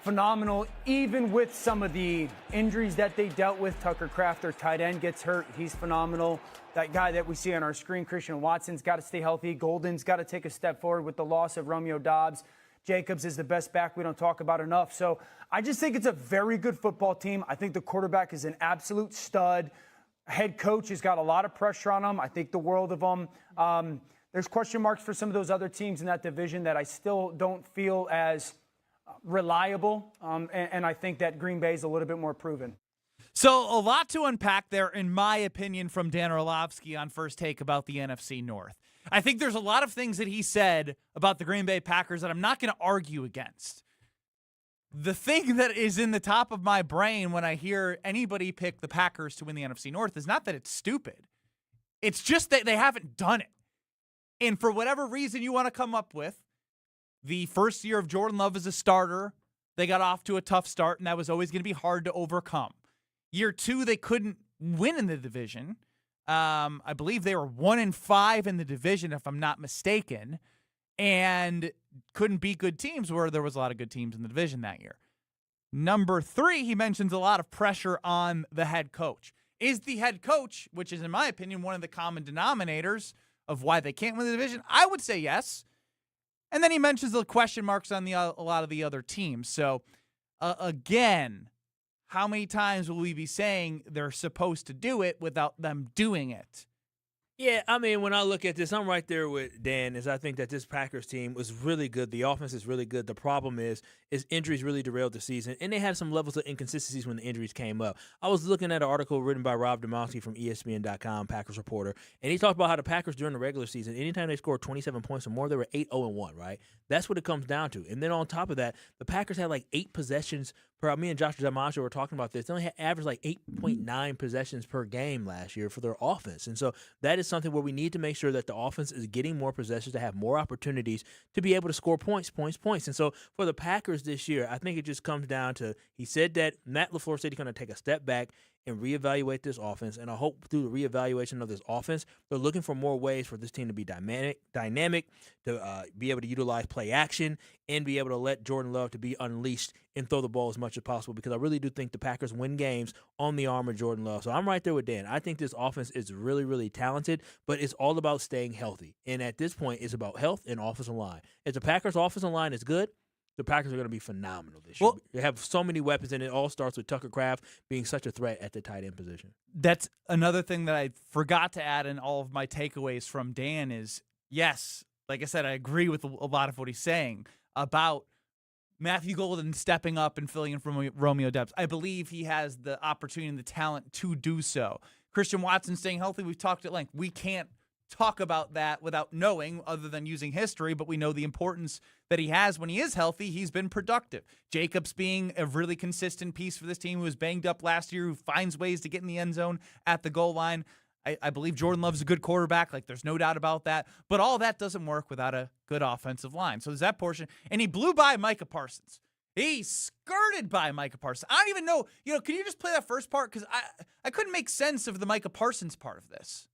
phenomenal, even with some of the injuries that they dealt with. Tucker Kraft, their tight end, gets hurt. He's phenomenal. That guy that we see on our screen, Christian Watson's got to stay healthy. Golden's got to take a step forward with the loss of Romeo Doubs. Jacobs is the best back we don't talk about enough. So I just think it's a very good football team. I think the quarterback is an absolute stud. Head coach has got a lot of pressure on him. I think the world of him. There's question marks for some of those other teams in that division that I still don't feel as reliable, and I think that Green Bay is a little bit more proven. So a lot to unpack there, in my opinion, from Dan Orlovsky on First Take about the NFC North. I think there's a lot of things that he said about the Green Bay Packers that I'm not going to argue against. The thing that is in the top of my brain when I hear anybody pick the Packers to win the NFC North is not that it's stupid. It's just that they haven't done it. And for whatever reason you want to come up with, the first year of Jordan Love as a starter, they got off to a tough start, and that was always going to be hard to overcome. Year 2, they couldn't win in the division. I believe they were 1-5 in the division, if I'm not mistaken, and couldn't beat good teams where there was a lot of good teams in the division that year. Number 3, he mentions a lot of pressure on the head coach. Is the head coach, which is, in my opinion, one of the common denominators of why they can't win the division? I would say yes. And then he mentions the question marks on a lot of the other teams. So, again, how many times will we be saying they're supposed to do it without them doing it? Yeah, I mean, when I look at this, I'm right there with Dan, is I think that this Packers team was really good. The offense is really good. The problem is injuries really derailed the season, and they had some levels of inconsistencies when the injuries came up. I was looking at an article written by Rob Domowski from ESPN.com, Packers reporter, and he talked about how the Packers during the regular season, anytime they scored 27 points or more, they were 8-0-1, right? That's what it comes down to. And then on top of that, the Packers had like 8 possessions per. Me and Josh Damasio were talking about this. They only had averaged like 8.9 possessions per game last year for their offense. And so that is something where we need to make sure that the offense is getting more possessions to have more opportunities to be able to score points. And so for the Packers this year, I think it just comes down to, he said that Matt LaFleur said he's going to take a step back and reevaluate this offense. And I hope through the reevaluation of this offense, they're looking for more ways for this team to be dynamic, to be able to utilize play action and be able to let Jordan Love to be unleashed and throw the ball as much as possible, because I really do think the Packers win games on the arm of Jordan Love. So I'm right there with Dan. I think this offense is really, really talented, but it's all about staying healthy. And at this point, it's about health and offensive line. If the Packers' offensive line is good, the Packers are going to be phenomenal this year. They have so many weapons, and it all starts with Tucker Kraft being such a threat at the tight end position. That's another thing that I forgot to add in all of my takeaways from Dan is, yes, like I said, I agree with a lot of what he's saying about Matthew Golden stepping up and filling in for Romeo Doubs. I believe he has the opportunity and the talent to do so. Christian Watson staying healthy, we've talked at length. We can't talk about that without knowing, other than using history, but we know the importance that he has when he is healthy. He's been productive. Jacobs being a really consistent piece for this team, who was banged up last year, who finds ways to get in the end zone at the goal line. I believe Jordan Love's a good quarterback. Like, there's no doubt about that. But all that doesn't work without a good offensive line. So there's that portion. And he blew by Micah Parsons. He skirted by Micah Parsons. I don't even know. Can you just play that first part? Because I couldn't make sense of the Micah Parsons part of this.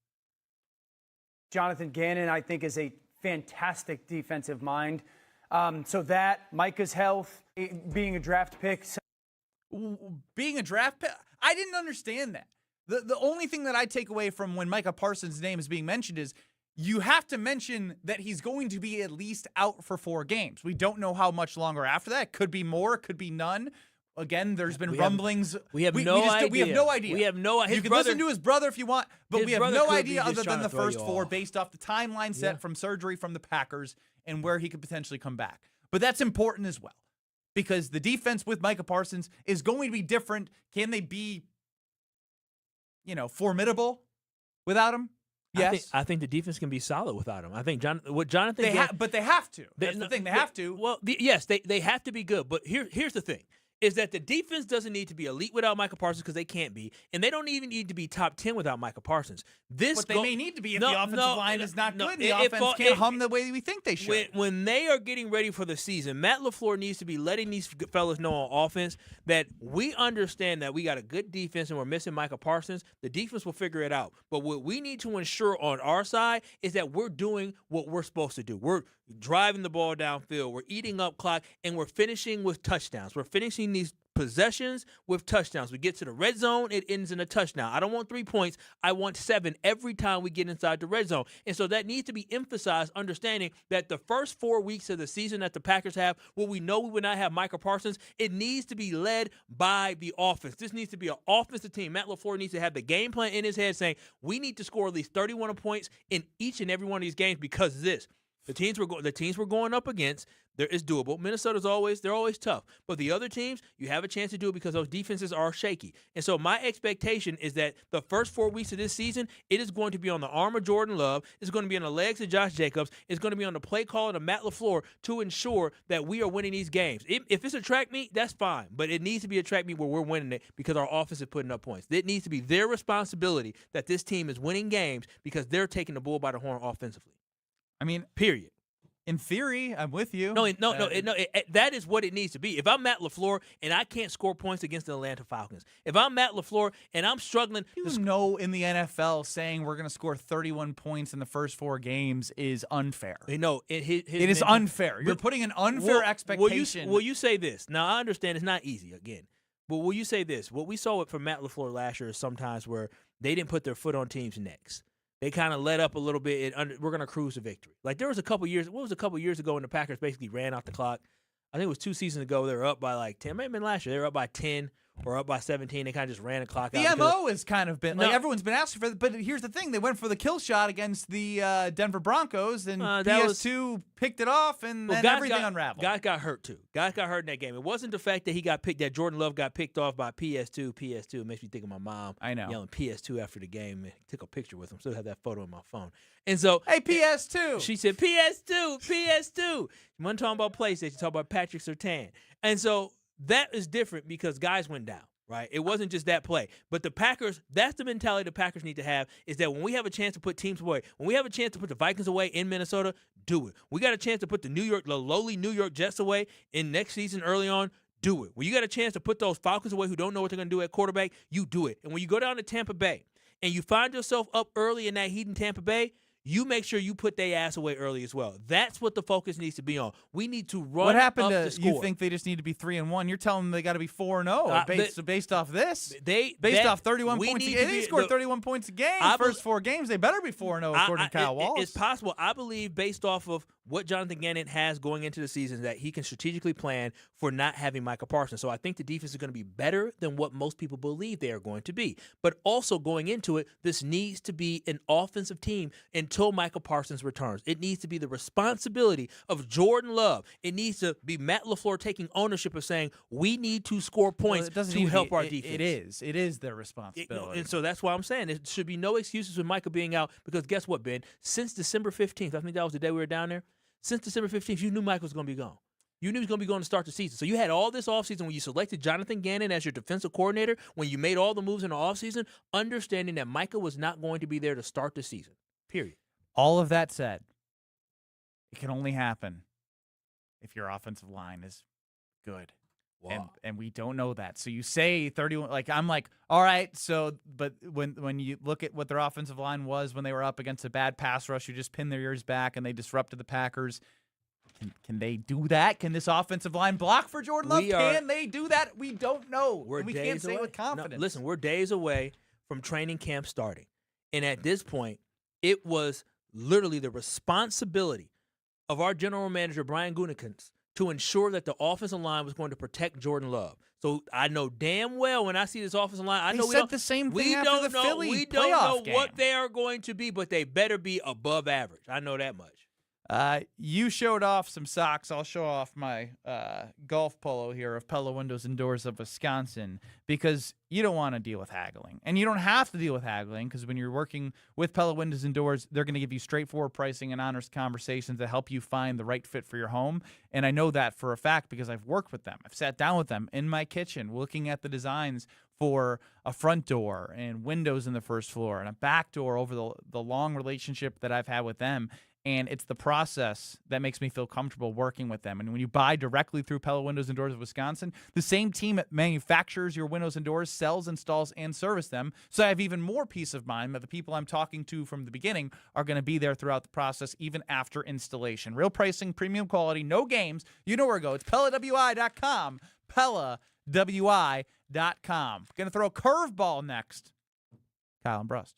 Jonathan Gannon, I think, is a fantastic defensive mind. So that, Micah's health, being a draft pick. Being a draft pick? I didn't understand that. The only thing that I take away from when Micah Parsons' name is being mentioned is you have to mention that he's going to be at least out for 4 games. We don't know how much longer after that. Could be more, could be none. Again, there's been rumblings. We have no idea. We have no idea. We have no idea. You can listen to his brother if you want, but we have no idea other than the first 4 based off the timeline set from surgery from the Packers and where he could potentially come back. But that's important as well, because the defense with Micah Parsons is going to be different. Can they be, formidable without him? Yes. I think the defense can be solid without him. I think Jonathan. But they have to. That's the thing. They have to. Well, yes, they have to be good. But here's the thing. Is that the defense doesn't need to be elite without Micah Parsons, because they can't be, and they don't even need to be top 10 without Micah Parsons. But they may need to be if the offensive line is not good. The offense can't hum the way we think they should. When they are getting ready for the season, Matt LaFleur needs to be letting these fellas know on offense that we understand that we got a good defense and we're missing Micah Parsons. The defense will figure it out. But what we need to ensure on our side is that we're doing what we're supposed to do. We're driving the ball downfield. We're eating up clock, and we're finishing with touchdowns. We're finishing these possessions with touchdowns. We get to the red zone, it ends in a touchdown. I don't want 3 points. I want 7 every time we get inside the red zone. And so that needs to be emphasized, understanding that the first 4 weeks of the season that the Packers have, where we know we would not have Micah Parsons, it needs to be led by the offense. This needs to be an offensive team. Matt LaFleur needs to have the game plan in his head saying, we need to score at least 31 points in each and every one of these games because this. The teams we're going up against, there is doable. Minnesota's they're always tough. But the other teams, you have a chance to do it because those defenses are shaky. And so my expectation is that the first 4 weeks of this season, it is going to be on the arm of Jordan Love. It's going to be on the legs of Josh Jacobs. It's going to be on the play calling of Matt LaFleur to ensure that we are winning these games. If it's a track meet, that's fine. But it needs to be a track meet where we're winning it because our offense is putting up points. It needs to be their responsibility that this team is winning games because they're taking the bull by the horn offensively. I mean, period. In theory, I'm with you. No, that is what it needs to be. If I'm Matt LaFleur and I can't score points against the Atlanta Falcons, if I'm Matt LaFleur and I'm struggling, in the NFL saying we're going to score 31 points in the first 4 games is unfair. It is unfair. You're putting an unfair expectation. Will you say this? Now, I understand it's not easy, again, but will you say this? What we saw from Matt LaFleur last year is sometimes where they didn't put their foot on teams' necks. They kind of let up a little bit, and we're going to cruise to victory. Like, there was a couple years ago when the Packers basically ran out the clock? I think it was 2 seasons ago. They were up by like 10. Maybe been last year. They were up by 10 or up by 17. They kind of just ran the clock out. The MO has kind of been, everyone's been asking for it, but here's the thing. They went for the kill shot against the Denver Broncos, and PS2 picked it off, and then everything unraveled. Guys got hurt, too. Guys got hurt in that game. It wasn't the fact that Jordan Love got picked off by PS2. PS2 makes me think of my mom. I know. Yelling PS2 after the game. I took a picture with him. Still have that photo on my phone. And so, hey, PS2. She said, PS2. You wasn't talking about PlayStation, talking about Patrick Surtain. And so that is different because guys went down, right? It wasn't just that play. But the Packers, that's the mentality the Packers need to have, is that when we have a chance to put teams away, when we have a chance to put the Vikings away in Minnesota, do it. We got a chance to put the lowly New York Jets away in next season early on, do it. When you got a chance to put those Falcons away who don't know what they're going to do at quarterback, you do it. And when you go down to Tampa Bay and you find yourself up early in that heat in Tampa Bay, you make sure you put their ass away early as well. That's what the focus needs to be on. We need to run What happened up to the score. You think they just need to be 3-1? You're telling them they got to be 4-0 based off this? Based off 31 points. They scored 31 points a game. First 4 games, they better be 4-0 according to Kyle Wallace. It's possible. I believe based off of what Jonathan Gannon has going into the season that he can strategically plan for not having Micah Parsons. So I think the defense is going to be better than what most people believe they are going to be. But also going into it, this needs to be an offensive team until Micah Parsons returns. It needs to be the responsibility of Jordan Love. It needs to be Matt LaFleur taking ownership of saying we need to score points to help our defense. It is their responsibility. And so that's why I'm saying there should be no excuses with Micah being out because guess what, Ben? Since December 15th, I think that was the day we were down there, since December 15th, you knew Mike was going to be gone. You knew he was going to be going to start the season. So you had all this offseason when you selected Jonathan Gannon as your defensive coordinator, when you made all the moves in the offseason, understanding that Micah was not going to be there to start the season, period. All of that said, it can only happen if your offensive line is good. Wow. And we don't know that. So you say 31, I'm like, all right, but when you look at what their offensive line was when they were up against a bad pass rush, you just pinned their ears back and they disrupted the Packers. Can they do that? Can this offensive line block for Jordan Love? Can they do that? We don't know. We can't say it with confidence. No, listen, we're days away from training camp starting. And at this point, it was literally the responsibility of our general manager, Brian Gutekunst, to ensure that the offensive line was going to protect Jordan Love. So I know damn well when I see this offensive line, I know we the same thing after the Philly we playoff don't know game. what they are going to be, but they better be above average. I know that much. You showed off some socks. I'll show off my golf polo here of Pella Windows and Doors of Wisconsin because you don't want to deal with haggling. And you don't have to deal with haggling because when you're working with Pella Windows and Doors, they're going to give you straightforward pricing and honest conversations that help you find the right fit for your home. And I know that for a fact because I've worked with them. I've sat down with them in my kitchen looking at the designs for a front door and windows in the first floor and a back door over the long relationship that I've had with them. And it's the process that makes me feel comfortable working with them. And when you buy directly through Pella Windows and Doors of Wisconsin, the same team that manufactures your windows and doors sells, installs, and service them. So I have even more peace of mind that the people I'm talking to from the beginning are going to be there throughout the process, even after installation. Real pricing, premium quality, no games. You know where to go. It's PellaWI.com. Pella wi.com. Going to throw a curveball next. Kyle and Brust.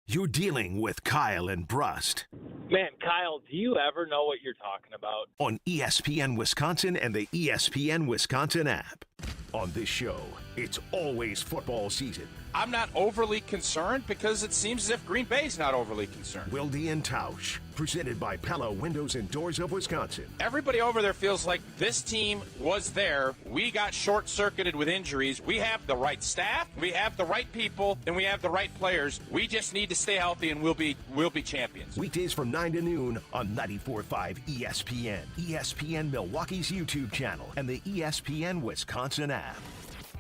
You're dealing with Kyle and Brust Man, Kyle, do you ever know what you're talking about? on ESPN Wisconsin and the ESPN Wisconsin app. On this show, it's always football season. I'm not overly concerned because it seems as if Green Bay's not overly concerned. Wilde and Tausch, presented by Pella Windows and Doors of Wisconsin. Everybody over there feels like this team was there. We got short-circuited with injuries. We have the right staff, we have the right people, and we have the right players. We just need to stay healthy, and we'll be champions. Weekdays from 9 to noon on 94.5 ESPN, ESPN Milwaukee's YouTube channel, and the ESPN Wisconsin app.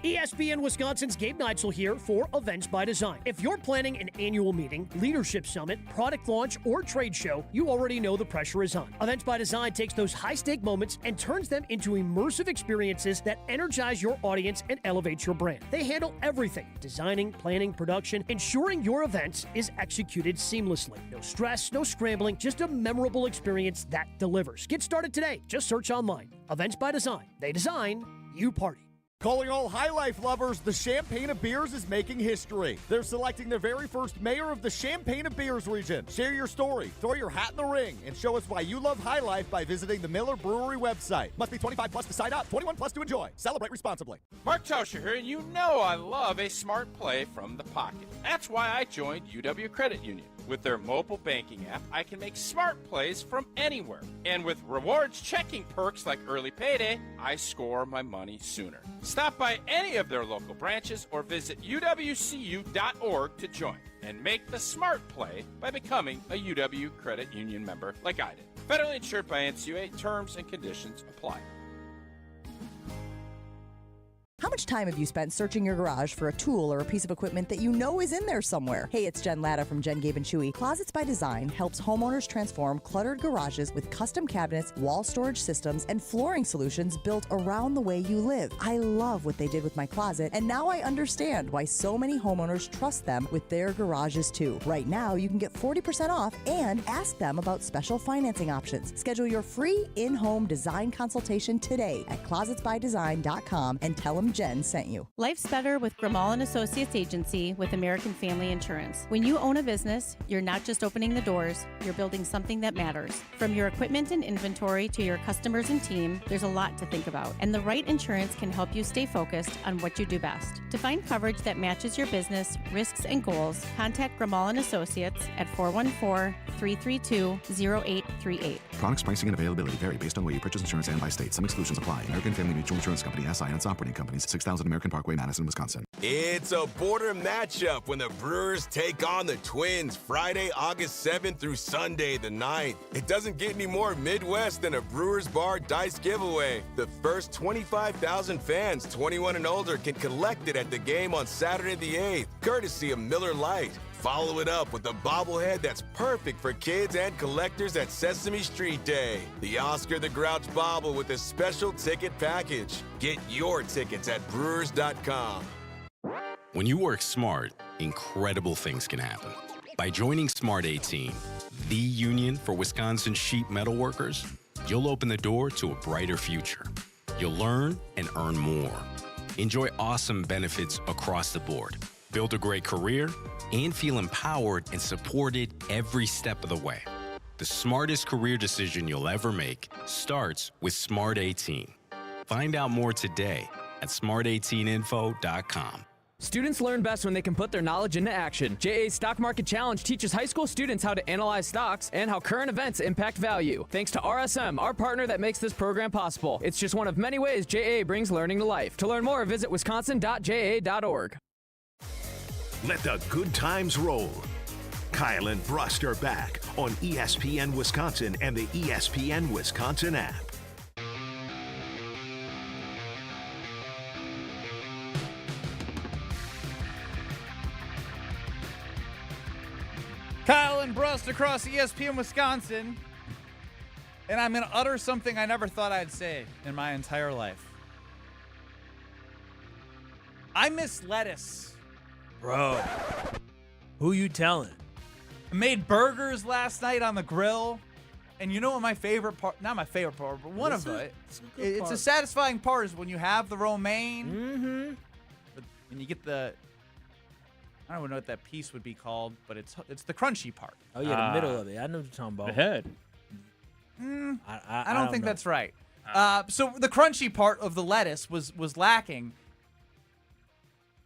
ESPN Wisconsin's Gabe Neitzel here for Events by Design. If you're planning an annual meeting, leadership summit, product launch, or trade show, you already know the pressure is on. Events by Design takes those high-stake moments and turns them into immersive experiences that energize your audience and elevate your brand. They handle everything: designing, planning, production, ensuring your event is executed seamlessly. No stress, no scrambling, just a memorable experience that delivers. Get started today. Just search online. Events by Design. They design, you party. Calling all High Life lovers, the Champaign of Beers is making history. They're selecting their very first mayor of the Champaign of Beers region. Share your story, throw your hat in the ring, and show us why you love High Life by visiting the Miller Brewery website. Must be 25 plus to sign up, 21 plus to enjoy. Celebrate responsibly. Mark Tauscher here, and you know I love a smart play from the pocket. That's why I joined UW Credit Union. With their mobile banking app, I can make smart plays from anywhere. And with rewards checking perks like early payday, I score my money sooner. Stop by any of their local branches or visit uwcu.org to join and make the smart play by becoming a UW Credit Union member like I did. Federally insured by NCUA. Terms and conditions apply. How much time have you spent searching your garage for a tool or a piece of equipment that you know is in there somewhere? Hey, it's Jen Latta from Jen, Gabe & Chewy. Closets by Design helps homeowners transform cluttered garages with custom cabinets, wall storage systems, and flooring solutions built around the way you live. I love what they did with my closet, and now I understand why so many homeowners trust them with their garages too. Right now, you can get 40% off and ask them about special financing options. Schedule your free in-home design consultation today at closetsbydesign.com and tell them Jen sent you. Life's better with Grimal & Associates Agency with American Family Insurance. When you own a business, you're not just opening the doors, you're building something that matters. From your equipment and inventory to your customers and team, there's a lot to think about. And the right insurance can help you stay focused on what you do best. To find coverage that matches your business, risks, and goals, contact Grimal & Associates at 414-332-0838. Products, pricing, and availability vary based on where you purchase insurance and by state. Some exclusions apply. American Family Mutual Insurance Company, SI, and its operating companies, 6000 American Parkway, Madison, Wisconsin. It's a border matchup when the Brewers take on the Twins Friday, August 7th through Sunday, the 9th. It doesn't get any more Midwest than a Brewers Bar dice giveaway. The first 25,000 fans 21 and older can collect it at the game on Saturday the 8th, courtesy of Miller Lite. Follow it up with a bobblehead that's perfect for kids and collectors at Sesame Street Day. The Oscar the Grouch bobble with a special ticket package. Get your tickets at Brewers.com. When you work smart, incredible things can happen. By joining Smart 18, the union for Wisconsin sheet metal workers, you'll open the door to a brighter future. You'll learn and earn more. Enjoy awesome benefits across the board. Build a great career and feel empowered and supported every step of the way. The smartest career decision you'll ever make starts with Smart 18. Find out more today at smart18info.com. Students learn best when they can put their knowledge into action. JA's Stock Market Challenge teaches high school students how to analyze stocks and how current events impact value. Thanks to RSM, our partner that makes this program possible. It's just one of many ways JA brings learning to life. To learn more, visit wisconsin.ja.org. Let the good times roll. Kyle and Brust are back on ESPN Wisconsin and the ESPN Wisconsin app. Kyle and Brust across ESPN Wisconsin. And I'm going to utter something I never thought I'd say in my entire life. I miss lettuce. Bro, who you telling? I made burgers last night on the grill. And you know what my favorite part, not my favorite part, but one of it, it's a part. satisfying part is when you have the romaine, and you get the, I don't even know what that piece would be called, but it's the crunchy part. Oh, yeah, the middle of it. I know what you're talking about. The head. I don't think that's right. So the crunchy part of the lettuce was lacking.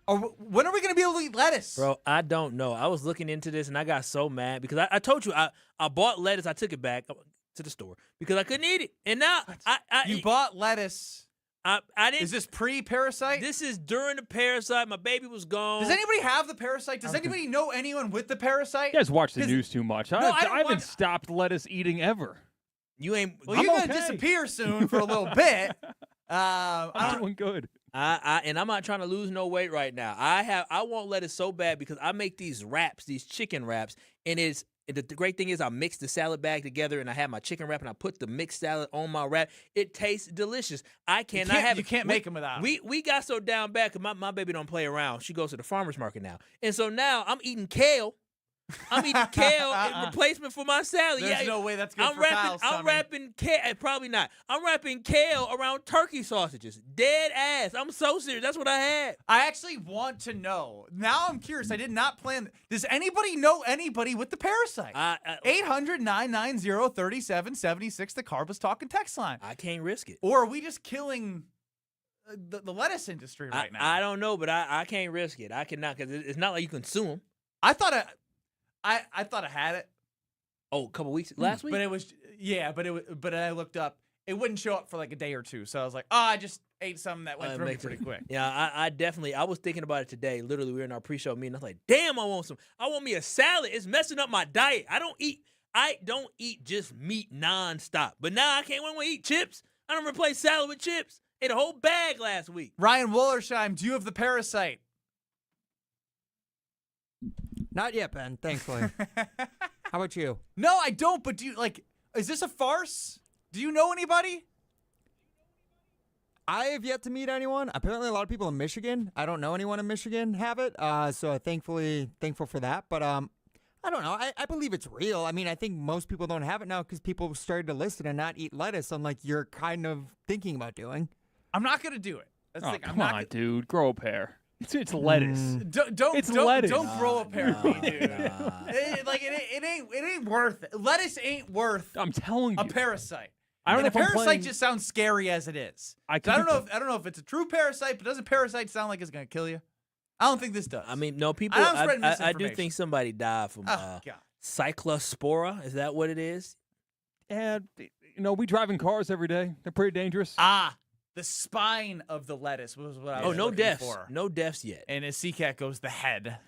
When are we going to be able to eat lettuce? Bro, I don't know. I was looking into this, and I got so mad because I told you I bought lettuce. I took it back to the store because I couldn't eat it. And now you bought lettuce. I didn't. Is this pre-parasite? This is during the parasite. My baby was gone. Does anybody have the parasite? Does anybody know anyone with the parasite? You guys watch the news too much. I haven't stopped lettuce eating ever. You ain't. Well, you're going to disappear soon for a little bit. I'm doing good. And I'm not trying to lose no weight right now. I want lettuce so bad because I make these wraps, these chicken wraps, and the great thing is I mix the salad bag together and I have my chicken wrap and I put the mixed salad on my wrap. It tastes delicious. You can't make them without. We got so down bad because my baby don't play around. She goes to the farmer's market now, and so now I'm eating kale. I'm eating kale in replacement for my salad. There's no way that's good for Kyle's tummy. I'm wrapping kale. Probably not. I'm wrapping kale around turkey sausages. Dead ass. I'm so serious. That's what I had. I actually want to know. Now I'm curious. I did not plan. Does anybody know anybody with the parasite? 800-990-3776, the Carb was Talking text line. I can't risk it. Or are we just killing the lettuce industry right now? I don't know, but I can't risk it. I cannot because it's not like you can sue them. I thought I had it. Oh, a couple weeks last week. But it was But I looked up. It wouldn't show up for like a day or two. So I was like, I just ate something that went through me pretty quick. Yeah, I definitely. I was thinking about it today. Literally, we were in our pre-show meeting. I was like, damn, I want me a salad. It's messing up my diet. I don't eat just meat nonstop. But now I can't want to eat chips. I don't replace salad with chips. Ate a whole bag last week. Ryan Wollersheim, do you have the parasite? Not yet, Ben, thankfully. How about you? No, I don't, but do you, is this a farce? Do you know anybody? I have yet to meet anyone. Apparently, a lot of people in Michigan. I don't know anyone in Michigan have it, so thankful for that. But I don't know. I believe it's real. I mean, I think most people don't have it now because people started to listen and not eat lettuce, unlike you're kind of thinking about doing. I'm not going to do it. Come on, dude. Grow a pair. It's lettuce. Lettuce. Don't grow a pair of me, dude. It ain't worth it. Lettuce ain't worth. I'm telling you, a parasite. I don't know. A parasite just sounds scary as it is. I don't know if it's a true parasite, but does a parasite sound like it's gonna kill you? I don't think this does. I mean, no people. I do think somebody died from cyclospora. Is that what it is? And we drive in cars every day. They're pretty dangerous. The spine of the lettuce was what I was no looking deaths. for. No deaths yet. And as CCAT goes, the head.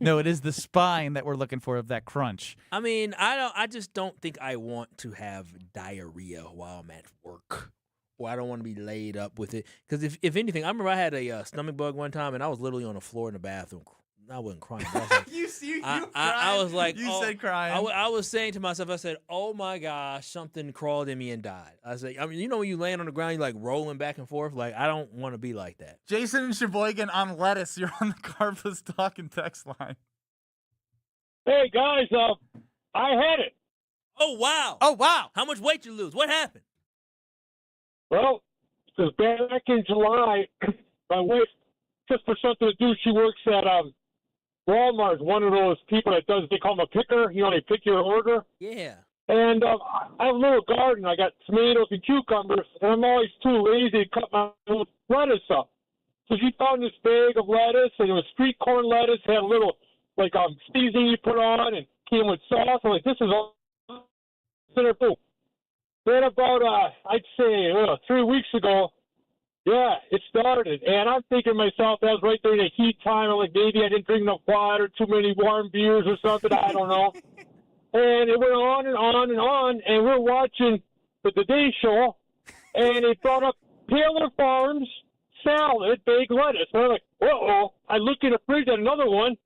No, it is the spine that we're looking for of that crunch. I mean, I just don't think I want to have diarrhea while I'm at work. Or I don't want to be laid up with it. Because if anything, I remember I had a stomach bug one time, and I was literally on the floor in the bathroom. I wasn't crying. I was like, I was like, you said crying. I was saying to myself, I said, oh my gosh, something crawled in me and died. I said, when you land on the ground, you're like rolling back and forth. Like, I don't want to be like that. Jason and Sheboygan on lettuce. You're on the Carb was Talking text line. Hey guys, I had it. Oh wow. How much weight you lose? What happened? Well, because back in July, my wife, just for something to do, she works at Walmart, one of those people that they call them a picker. They pick your order. Yeah. And I have a little garden. I got tomatoes and cucumbers, and I'm always too lazy to cut my own lettuce up. So she found this bag of lettuce, and it was street corn lettuce. It had a little, seasoning you put on, and came with sauce. I'm like, this is all center food. Then about, I'd say 3 weeks ago, yeah, it started, and I'm thinking to myself, that was right during the heat time. I'm like, maybe I didn't drink enough water, too many warm beers or something. I don't know. And it went on and on and on, and we're watching the Today Show, and it brought up Taylor Farms salad, baked lettuce. And I'm like, uh-oh. I look in the fridge at another one.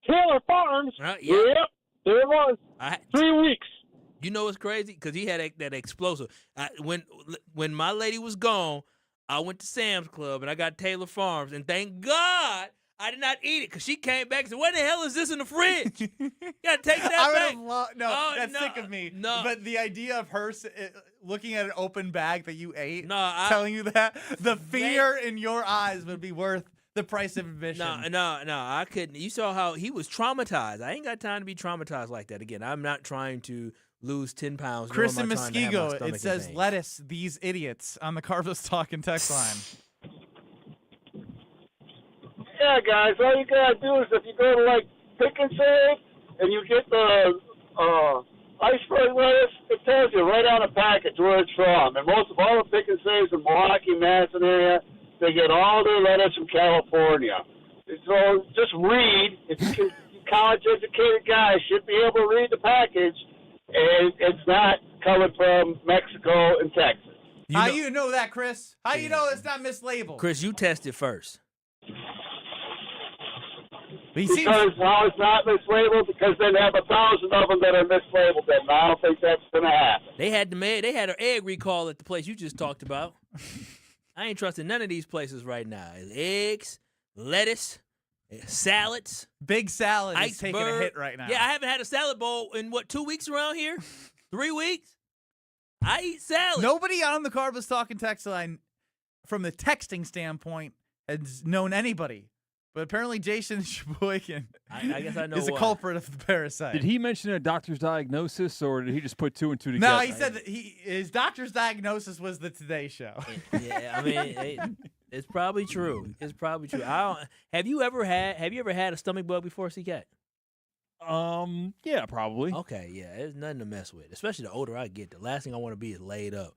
Taylor Farms. Yeah. Yep, there it was. 3 weeks. You know what's crazy? Because he had that explosive. When my lady was gone, I went to Sam's Club, and I got Taylor Farms, and thank God I did not eat it because she came back and said, "What the hell is this in the fridge? You gotta take that back." That's sick of me. No. But the idea of her looking at an open bag that you ate, telling you that, the fear in your eyes would be worth the price of admission. No, I couldn't. You saw how he was traumatized. I ain't got time to be traumatized like that again. I'm not trying to lose 10 pounds. Chris and Muskego, it says lettuce, these idiots on the Carlos Talking text line. Yeah, guys, all you gotta do is if you go to like Pick and Save and you get the iceberg lettuce, it tells you right on the package where it's from. And most of all the Pick and Saves in Milwaukee, Madison area, they get all their lettuce from California. So just read. If you can, college-educated guys should be able to read the package, and it's not coming from Mexico and Texas. How you know that, Chris? How you know it's not mislabeled? Chris, you tested first. Because now it's not mislabeled, because they have 1,000 of them that are mislabeled, and I don't think that's going to happen. They had an egg recall at the place you just talked about. I ain't trusting none of these places right now. It's eggs, lettuce, salads. Big salad is taking a hit right now. Yeah, I haven't had a salad bowl in, 2 weeks around here? 3 weeks? I eat salad. Nobody on the Carlos Talking text line, from the texting standpoint, has known anybody. But apparently Jason Sheboygan I guess I know is a culprit of the parasite. Did he mention a doctor's diagnosis, or did he just put 2 and 2 together? No, he said that his doctor's diagnosis was the Today Show. Yeah, I mean, it's probably true. It's probably true. Have you ever had a stomach bug before, CCat? Yeah, probably. Okay, yeah, it's nothing to mess with. Especially the older I get, the last thing I want to be is laid up.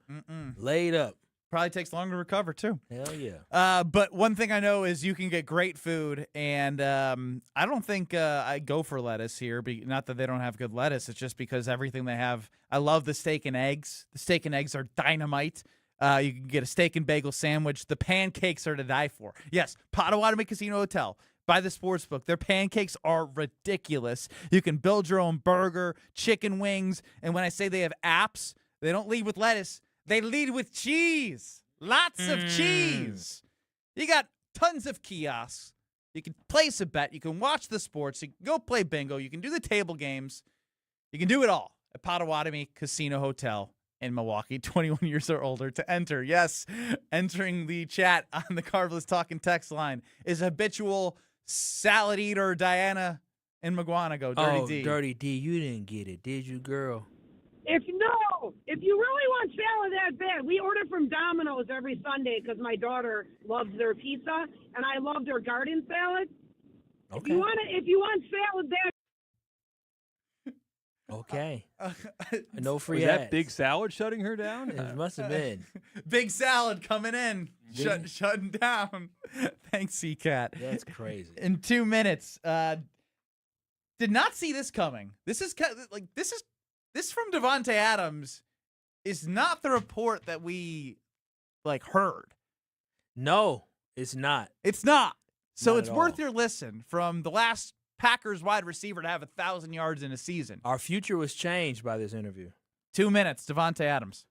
Laid up. Probably takes longer to recover, too. Hell yeah. But one thing I know is you can get great food, and I don't think I go for lettuce here. Not that they don't have good lettuce. It's just because everything they have. I love the steak and eggs. The steak and eggs are dynamite. You can get a steak and bagel sandwich. The pancakes are to die for. Yes, Potawatomi Casino Hotel. By the Sportsbook. Their pancakes are ridiculous. You can build your own burger, chicken wings, and when I say they have apps, they don't lead with lettuce. They lead with cheese. Lots of cheese. You got tons of kiosks. You can place a bet. You can watch the sports. You can go play bingo. You can do the table games. You can do it all at Potawatomi Casino Hotel in Milwaukee. 21 years or older to enter. Yes, entering the chat on the Carlos Talking text line is habitual salad eater Diana in Maguanago. Dirty D. Dirty D, you didn't get it, did you, girl? If you really want salad that bad, we order from Domino's every Sunday because my daughter loves their pizza, and I love their garden salad. Okay. If you want salad that. Okay. No free Was ads. that Big Salad shutting her down? It must have been. Big Salad coming in, shutting down. Thanks, CCat. That's crazy. In 2 minutes, did not see this coming. This from Davante Adams is not the report that we heard. No, it's not. It's not. So Not it's at worth all. your listen from the last Packers wide receiver to have 1,000 yards in a season. Our future was changed by this interview. 2 minutes, Davante Adams.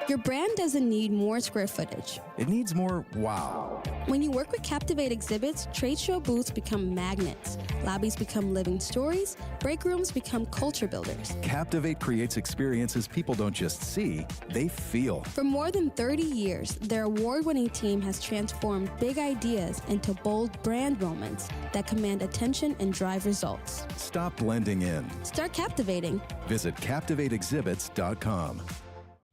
Your brand doesn't need more square footage. It needs more wow. When you work with Captivate exhibits, trade show booths become magnets, lobbies become living stories, break rooms become culture builders. Captivate creates experiences people don't just see, they feel. For more than 30 years, their award-winning team has transformed big ideas into bold brand moments that command attention and drive results. Stop blending in. Start captivating. Visit CaptivateExhibits.com.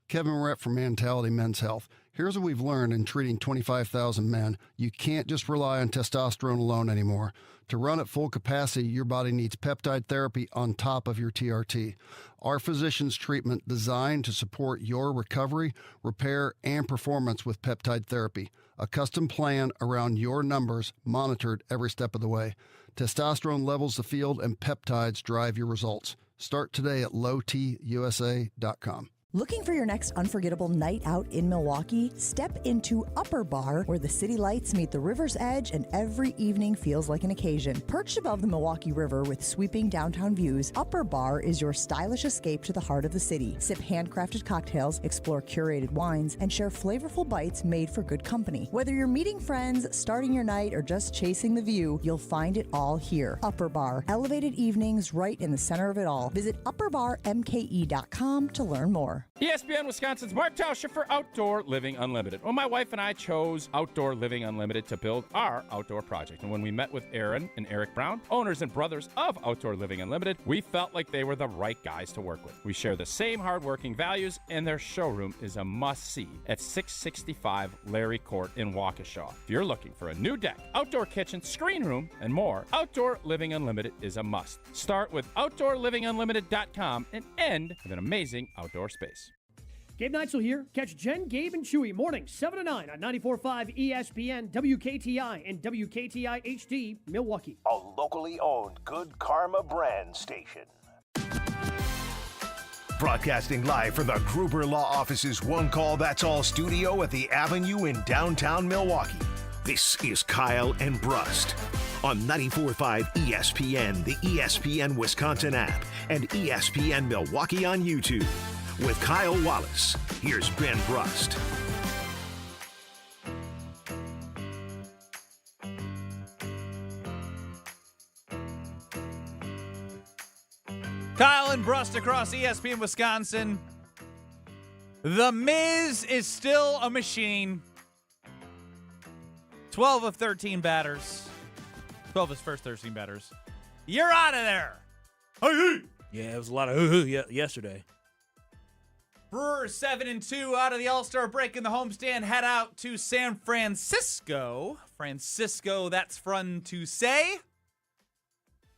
Kevin Rett from Mentality Men's Health. Here's what we've learned in treating 25,000 men. You can't just rely on testosterone alone anymore. To run at full capacity, your body needs peptide therapy on top of your TRT. Our physician's treatment designed to support your recovery, repair, and performance with peptide therapy. A custom plan around your numbers, monitored every step of the way. Testosterone levels the field and peptides drive your results. Start today at lowtusa.com. Looking for your next unforgettable night out in Milwaukee? Step into Upper Bar, where the city lights meet the river's edge and every evening feels like an occasion. Perched above the Milwaukee River with sweeping downtown views, Upper Bar is your stylish escape to the heart of the city. Sip handcrafted cocktails, explore curated wines, and share flavorful bites made for good company. Whether you're meeting friends, starting your night, or just chasing the view, you'll find it all here. Upper Bar. Elevated evenings right in the center of it all. Visit upperbarmke.com to learn more. ESPN Wisconsin's Mark Tauscher for Outdoor Living Unlimited. Well, my wife and I chose Outdoor Living Unlimited to build our outdoor project. And when we met with Aaron and Eric Brown, owners and brothers of Outdoor Living Unlimited, we felt like they were the right guys to work with. We share the same hardworking values, and their showroom is a must-see at 665 Larry Court in Waukesha. If you're looking for a new deck, outdoor kitchen, screen room, and more, Outdoor Living Unlimited is a must. Start with OutdoorLivingUnlimited.com and end with an amazing outdoor space. Gabe Neitzel here. Catch Jen, Gabe, and Chewy mornings 7 to 9 on 94.5 ESPN, WKTI, and WKTI HD, Milwaukee. A locally owned Good Karma brand station. Broadcasting live from the Gruber Law Office's One Call That's All studio at the Avenue in downtown Milwaukee. This is Kyle and Brust on 94.5 ESPN, the ESPN Wisconsin app, and ESPN Milwaukee on YouTube. With Kyle Wallace, here's Ben Brust. Kyle and Brust across ESPN Wisconsin. The Miz is still a machine. 12 of 13 batters. 12 of his first 13 batters. You're out of there. Yeah, it was a lot of yesterday. Brewers 7-2 out of the All-Star break in the homestand. Head out to San Francisco. Francisco, that's fun to say.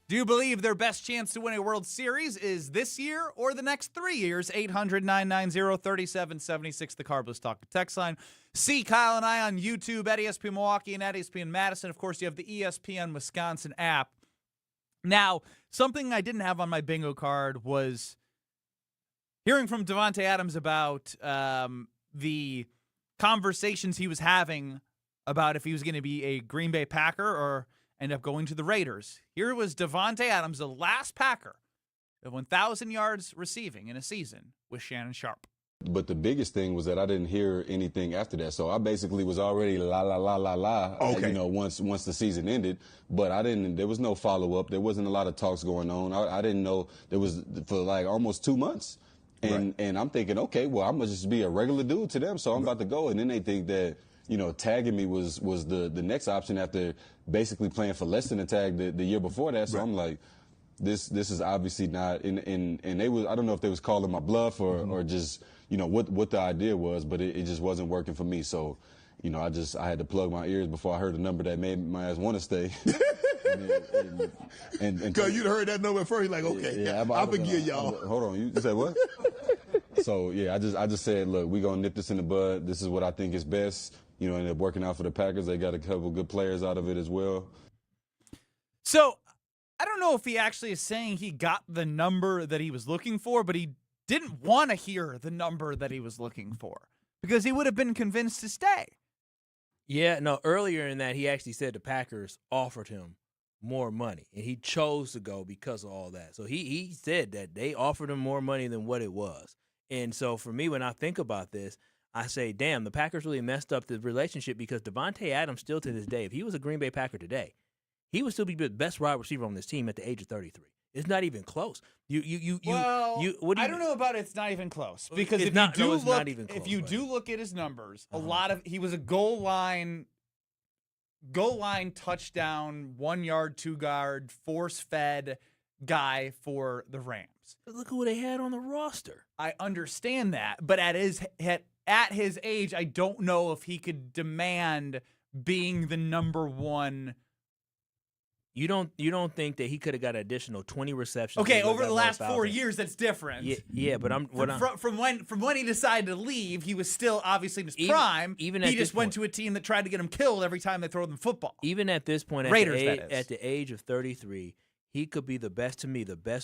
Do you believe their best chance to win a World Series is this year or the next 3 years? 800-990-3776, the Carbless Talk text line. See Kyle and I on YouTube at ESPN Milwaukee and at ESPN Madison. Of course, you have the ESPN Wisconsin app. Now, something I didn't have on my bingo card was hearing from Davante Adams about the conversations he was having about if he was going to be a Green Bay Packer or end up going to the Raiders. Here was Davante Adams, the last Packer of 1,000 yards receiving in a season with Shannon Sharp. But the biggest thing was that I didn't hear anything after that. So I basically was already Okay. Once the season ended. But there was no follow-up. There wasn't a lot of talks going on. I didn't know there was for like almost 2 months. And I'm thinking, okay, well, I'm going to just be a regular dude to them, so I'm about to go. And then they think that, tagging me was the next option after basically playing for less than a tag the year before that. So I'm like, this is obviously not. And they was, I don't know if they was calling my bluff or just, what the idea was, but it just wasn't working for me. So, I had to plug my ears before I heard a number that made my ass want to stay. Because you'd heard that number first, like, okay, I forgive y'all. Hold on, you said what? So yeah, I just said, look, we're gonna nip this in the bud. This is what I think is best. Ended up working out for the Packers. They got a couple good players out of it as well. So I don't know if he actually is saying he got the number that he was looking for, but he didn't want to hear the number that he was looking for because he would have been convinced to stay. Yeah, no, earlier in that, he actually said the Packers offered him more money, and he chose to go because of all that. So he said that they offered him more money than what it was. And so for me, when I think about this, I say, damn, the Packers really messed up the relationship because Davante Adams still to this day, if he was a Green Bay Packer today, he would still be the best wide receiver on this team at the age of 33. It's not even close. I don't know about it's not even close because if you do look at his numbers, he was a goal line touchdown, 1 yard, 2 yard, force fed guy for the Rams. But look who they had on the roster. I understand that, but at his age, I don't know if he could demand being the number one. You don't think that he could have got an additional 20 receptions? Okay, over the last 4 years, that's different. Yeah, but from when he decided to leave, he was still obviously in his prime. Even he just went to a team that tried to get him killed every time they throw them football. Even at this point, Raiders, at the age of 33, he could be the best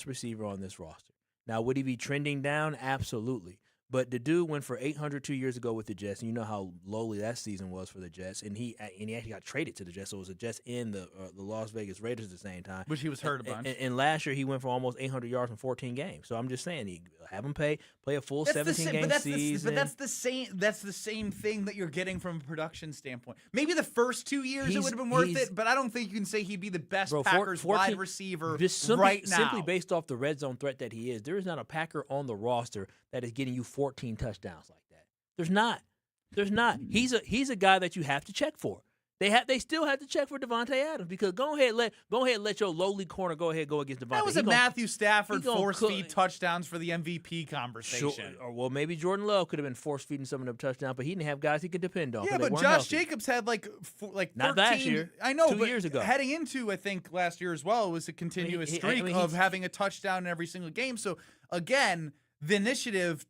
receiver on this roster. Now, would he be trending down? Absolutely. But the dude went for 800 2 years ago with the Jets, and you know how lowly that season was for the Jets. And he actually got traded to the Jets, so it was the Jets and the Las Vegas Raiders at the same time. Which he was hurt a bunch. And last year he went for almost 800 yards in 14 games. So I'm just saying, have him play a full 17-game season. But that's the same. That's the same thing that you're getting from a production standpoint. Maybe the first 2 years it would have been worth it, but I don't think you can say he'd be the best Packers wide receiver right now. Simply based off the red zone threat that he is, there is not a Packer on the roster that is getting you 14 touchdowns like that. There's not. He's a guy that you have to check for. They still have to check for Davante Adams because go ahead let your lowly corner go against Davante. That was Matthew Stafford force feed touchdowns for the MVP conversation. Sure. Or well, maybe Jordan Love could have been force feeding some of them touchdowns, but he didn't have guys he could depend on. Yeah, but Josh Jacobs had like 13, not last year. I know, 2 years ago. Heading into I think last year as well was a continuous streak of having a touchdown in every single game. So again, the initiative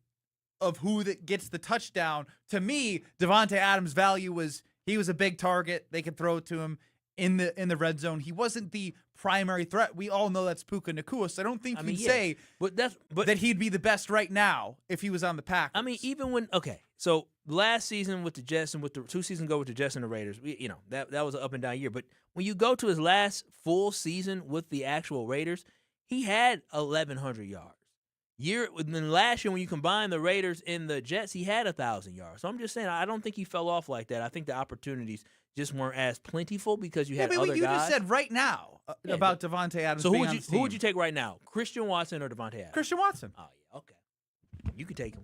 of who that gets the touchdown, to me, Davante Adams' value was he was a big target. They could throw it to him in the red zone. He wasn't the primary threat. We all know that's Puka Nacua, so I don't think you can say that he'd be the best right now if he was on the Packers. I mean, even when so last season with the Jets and with the 2 seasons ago with the Jets and the Raiders, that was an up and down year. But when you go to his last full season with the actual Raiders, he had 1,100 yards. Then last year, when you combine the Raiders and the Jets, he had 1,000 yards. So I'm just saying, I don't think he fell off like that. I think the opportunities just weren't as plentiful because you had other guys. You just said right now about Davante Adams. So who would you take right now? Christian Watson or Davante Adams? Christian Watson. Oh yeah, okay. You can take him.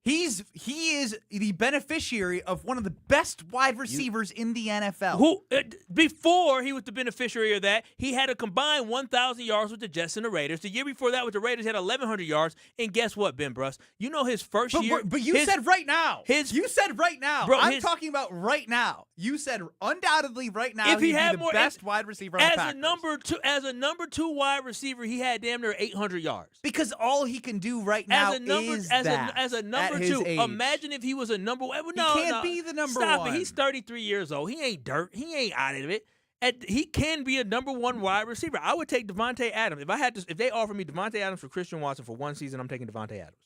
He is the beneficiary of one of the best wide receivers in the NFL. Who before he was the beneficiary of that, he had a combined 1,000 yards with the Jets and the Raiders. The year before that with the Raiders, he had 1,100 yards. And guess what, Ben Brust? You know his first year. But you said right now. You said right now. Bro, I'm talking about right now. You said undoubtedly right now. If he had the best wide receiver on the Packers. As a number 2 wide receiver, he had damn near 800 yards. Because all he can do right now is that. As a number 2. Imagine if he was a number 1. He can't be the number 1. Stop it. He's 33 years old. He ain't dirt. He ain't out of it. He can be a number 1 wide receiver. I would take Davante Adams. If they offer me Davante Adams for Christian Watson for 1 season, I'm taking Davante Adams.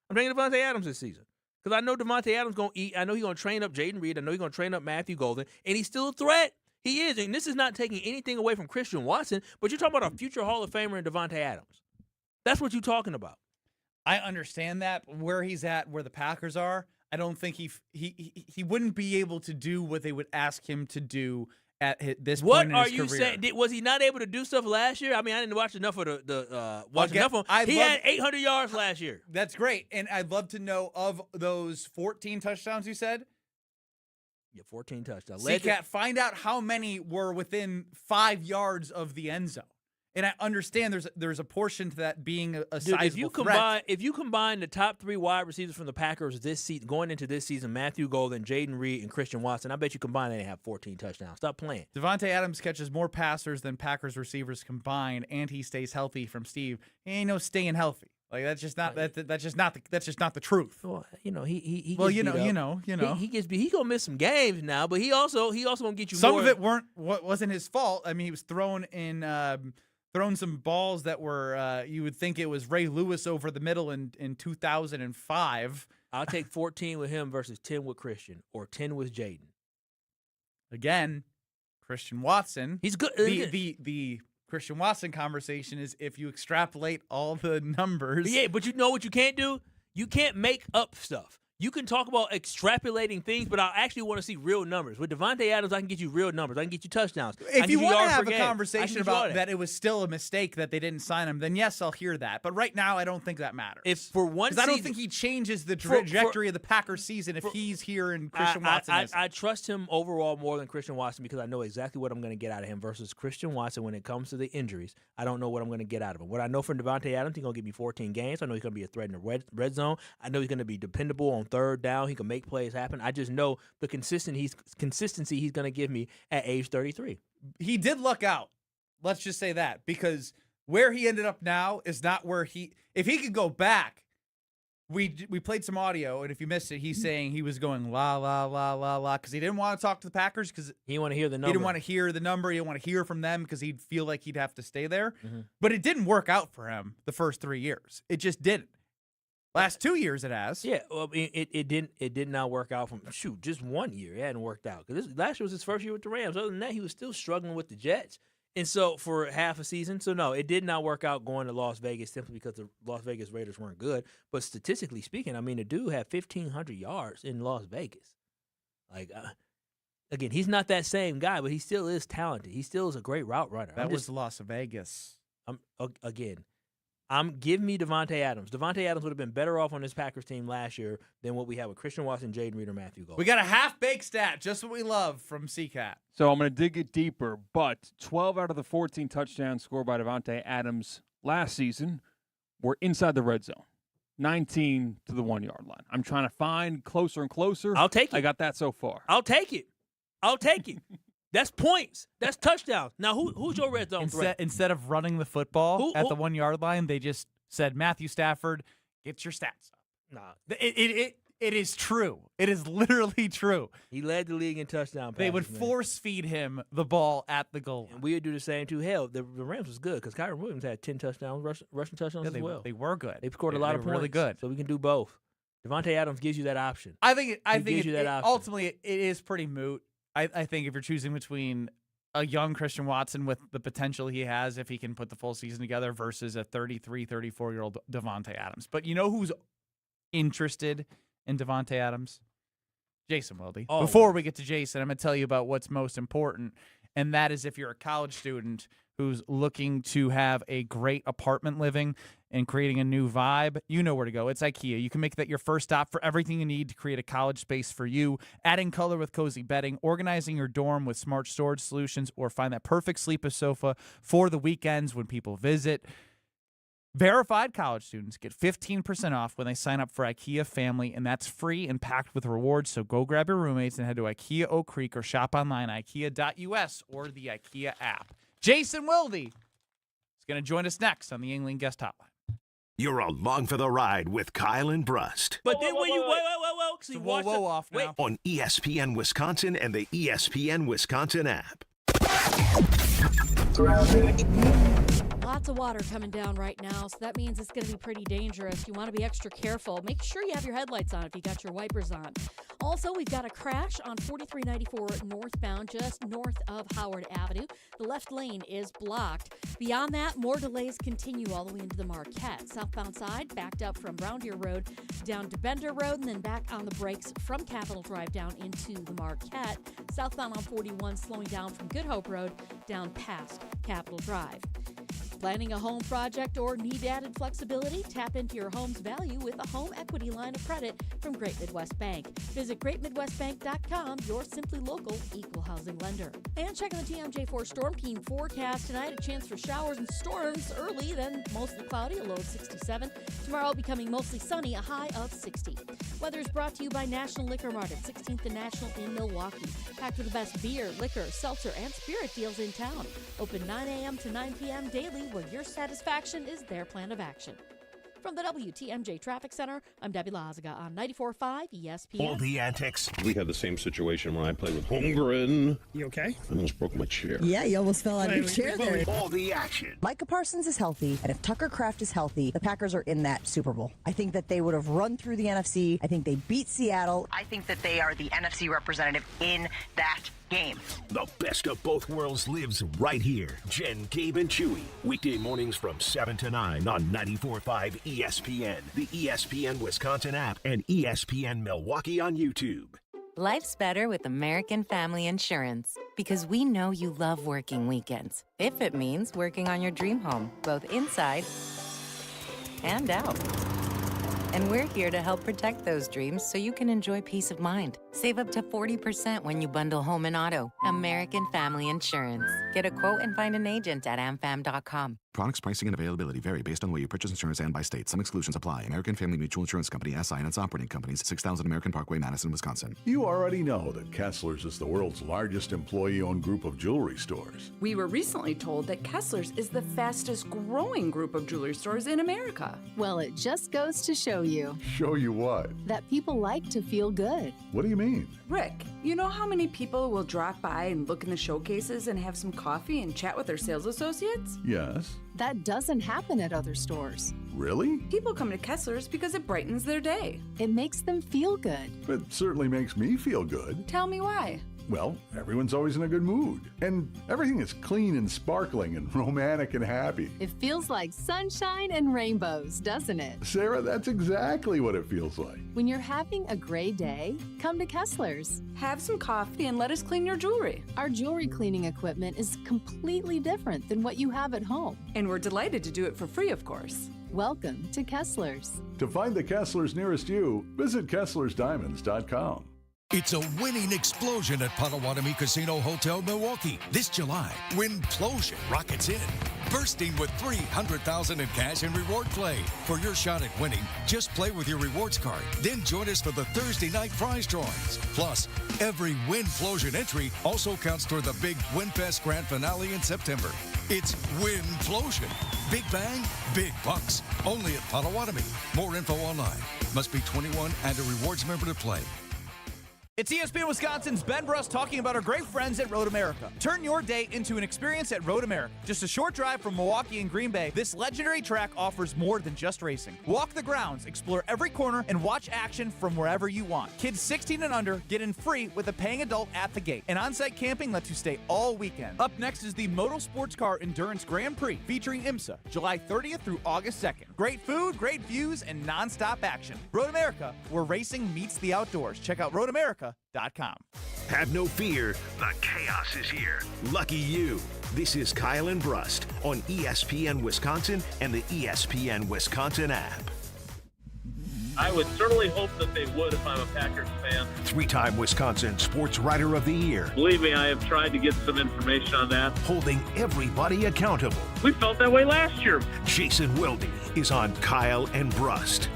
I'm taking Davante Adams this season. Because I know Davante Adams going to eat. I know he's going to train up Jaden Reed. I know he's going to train up Matthew Golden. And he's still a threat. He is. And this is not taking anything away from Christian Watson, but you're talking about a future Hall of Famer in Davante Adams. That's what you're talking about. I understand that. Where he's at, where the Packers are, I don't think he wouldn't be able to do what they would ask him to do at this point in his career. What are you saying? Was he not able to do stuff last year? I mean, I didn't watch enough of He had 800 yards last year. That's great, and I'd love to know of those 14 touchdowns you said. Yeah, 14 touchdowns. CCAT, find out how many were within 5 yards of the end zone. And I understand there's a portion to that being a sizable threat. If you combine the top 3 wide receivers from the Packers this season, going into this season, Matthew Golden, Jaden Reed, and Christian Watson, I bet you combine they have 14 touchdowns. Stop playing. Davante Adams catches more passers than Packers receivers combined, and he stays healthy from Steve. He ain't no staying healthy. Like that's just not the truth. Well, he gets beat. He gonna miss some games now, but he also gonna get you. Some of it wasn't his fault. I mean, he was throwing some balls that were, you would think it was Ray Lewis over the middle in 2005. I'll take 14 with him versus 10 with Christian or 10 with Jaden. Again, Christian Watson. He's good. The Christian Watson conversation is if you extrapolate all the numbers. Yeah, but you know what you can't do? You can't make up stuff. You can talk about extrapolating things, but I actually want to see real numbers. With Davante Adams, I can get you real numbers. I can get you touchdowns. If you want to have a conversation about that it was still a mistake that they didn't sign him, then yes, I'll hear that. But right now, I don't think that matters. If for one season, I don't think he changes the trajectory of the Packers season if he's here and Christian Watson isn't. I trust him overall more than Christian Watson because I know exactly what I'm going to get out of him versus Christian Watson when it comes to the injuries. I don't know what I'm going to get out of him. What I know from Davante Adams, he's going to give me 14 games. I know he's going to be a threat in the red zone. I know he's going to be dependable on third down. He can make plays happen. I just know the consistency he's going to give me at age 33. He did luck out. Let's just say that because where he ended up now is not where if he could go back, we played some audio, and if you missed it, he's saying he was going la, la, la, la, la, because he didn't want to talk to the Packers because he didn't want to hear the number. He didn't want to hear the number. He didn't want to hear from them because he'd feel like he'd have to stay there. Mm-hmm. But it didn't work out for him the first 3 years. It just didn't. Last 2 years it has. Yeah, well, it did not work out from just 1 year. It hadn't worked out because last year was his first year with the Rams. Other than that, he was still struggling with the Jets, and so for half a season. So no, it did not work out going to Las Vegas simply because the Las Vegas Raiders weren't good. But statistically speaking, I mean, the dude had 1,500 yards in Las Vegas. Like, again, he's not that same guy, but he still is talented. He still is a great route runner. That was Las Vegas. Give me Davante Adams. Davante Adams would have been better off on this Packers team last year than what we have with Christian Watson, Jaden Reed, or Matthew Gold. We got a half-baked stat, just what we love from CCAT. So I'm going to dig it deeper, but 12 out of the 14 touchdowns scored by Davante Adams last season were inside the red zone. 19 to the 1 yard line. I'm trying to find closer and closer. I'll take it. I got that so far. I'll take it. That's points. That's touchdowns. Now, who's your red zone threat? Instead of running the football at the 1 yard line, they just said, Matthew Stafford, get your stats up. Nah. It is true. It is literally true. He led the league in touchdown passes. They would force feed him the ball at the goal line. And we would do the same too. Hell, the Rams was good because Kyron Williams had 10 touchdowns, rushing touchdowns as well. They were good. They scored a lot of points. Really good. So we can do both. Davante Adams gives you that option. I think ultimately it is pretty moot. I think if you're choosing between a young Christian Watson with the potential he has if he can put the full season together versus a 33, 34-year-old Davante Adams. But you know who's interested in Davante Adams? Jason Wilde. Oh. Before we get to Jason, I'm going to tell you about what's most important, and that is if you're a college student who's looking to have a great apartment living and creating a new vibe, you know where to go. It's IKEA. You can make that your first stop for everything you need to create a college space for you, adding color with cozy bedding, organizing your dorm with smart storage solutions, or find that perfect sleeper sofa for the weekends when people visit. Verified college students get 15% off when they sign up for IKEA Family, and that's free and packed with rewards. So go grab your roommates and head to IKEA Oak Creek or shop online, IKEA.us, or the IKEA app. Jason Wilde is going to join us next on the Yingling Guest Hotline. You're along for the ride with Kyle and Brust. But then when you wait. So whoa off now. On ESPN Wisconsin and the ESPN Wisconsin app. Lots of water coming down right now, so that means it's going to be pretty dangerous. You want to be extra careful. Make sure you have your headlights on if you got your wipers on. Also, we've got a crash on 4394 northbound, just north of Howard Avenue. The left lane is blocked. Beyond that, more delays continue all the way into the Marquette. Southbound side, backed up from Brown Deer Road down to Bender Road, and then back on the brakes from Capitol Drive down into the Marquette. Southbound on 41, slowing down from Good Hope Road down past Capitol Drive. Planning a home project or need added flexibility? Tap into your home's value with a home equity line of credit from Great Midwest Bank. Visit greatmidwestbank.com, your simply local equal housing lender. And checking the TMJ4 Storm Team forecast tonight, a chance for showers and storms early, then mostly cloudy, a low of 67. Tomorrow becoming mostly sunny, a high of 60. Weather is brought to you by National Liquor Mart at 16th and National in Milwaukee. Packed with the best beer, liquor, seltzer, and spirit deals in town. Open 9 a.m. to 9 p.m. daily, where your satisfaction is their plan of action. From the WTMJ Traffic Center, I'm Debbie Lazaga on 94.5 ESPN. All the antics. We had the same situation when I played with Holmgren. You okay? I almost broke my chair. Yeah, you almost fell out of your chair there. All the action. Micah Parsons is healthy, and if Tucker Kraft is healthy, the Packers are in that Super Bowl. I think that they would have run through the NFC. I think they beat Seattle. I think that they are the NFC representative in that game. The best of both worlds lives right here. Jen, Gabe, and Chewy. Weekday mornings from 7 to 9 on 94.5 ESPN, the ESPN Wisconsin app, and ESPN Milwaukee on YouTube. Life's better with American Family Insurance because we know you love working weekends. If it means working on your dream home, both inside and out. And we're here to help protect those dreams so you can enjoy peace of mind. Save up to 40% when you bundle home and auto. American Family Insurance. Get a quote and find an agent at amfam.com. Products, pricing, and availability vary based on where you purchase insurance and by state. Some exclusions apply. American Family Mutual Insurance Company, SI, and its operating companies, 6000 American Parkway, Madison, Wisconsin. You already know that Kessler's is the world's largest employee-owned group of jewelry stores. We were recently told that Kessler's is the fastest growing group of jewelry stores in America. Well, it just goes to show you. Show you what? That people like to feel good. What do you mean? mean? Rick, you know how many people will drop by and look in the showcases and have some coffee and chat with their sales associates? Yes. That doesn't happen at other stores. Really? People come to Kessler's because it brightens their day. It makes them feel good. It certainly makes me feel good. Tell me why. Well, everyone's always in a good mood. And everything is clean and sparkling and romantic and happy. It feels like sunshine and rainbows, doesn't it? Sarah, that's exactly what it feels like. When you're having a great day, come to Kessler's. Have some coffee and let us clean your jewelry. Our jewelry cleaning equipment is completely different than what you have at home. And we're delighted to do it for free, of course. Welcome to Kessler's. To find the Kesslers nearest you, visit KesslersDiamonds.com. It's a winning explosion at Potawatomi Casino Hotel Milwaukee. This July, Winplosion rockets in, bursting with $300,000 in cash and reward play. For your shot at winning, just play with your rewards card. Then join us for the Thursday night prize drawings. Plus, every Winplosion entry also counts toward the big WinFest Grand Finale in September. It's Winplosion. Big bang, big bucks. Only at Potawatomi. More info online. Must be 21 and a rewards member to play. It's ESPN Wisconsin's Ben Brust talking about our great friends at Road America. Turn your day into an experience at Road America. Just a short drive from Milwaukee and Green Bay, this legendary track offers more than just racing. Walk the grounds, explore every corner, and watch action from wherever you want. Kids 16 and under get in free with a paying adult at the gate. And on-site camping lets you stay all weekend. Up next is the Moto Sports Car Endurance Grand Prix featuring IMSA, July 30th through August 2nd. Great food, great views, and non-stop action. Road America, where racing meets the outdoors. Check out roadamerica.com. Have no fear, the chaos is here. Lucky you. This is Kyle and Brust on ESPN Wisconsin and the ESPN Wisconsin app. I would certainly hope that they would if I'm a Packers fan. Three-time Wisconsin Sports Writer of the Year. Believe me, I have tried to get some information on that. Holding everybody accountable. We felt that way last year. Jason Wilde is on Kyle and Brust.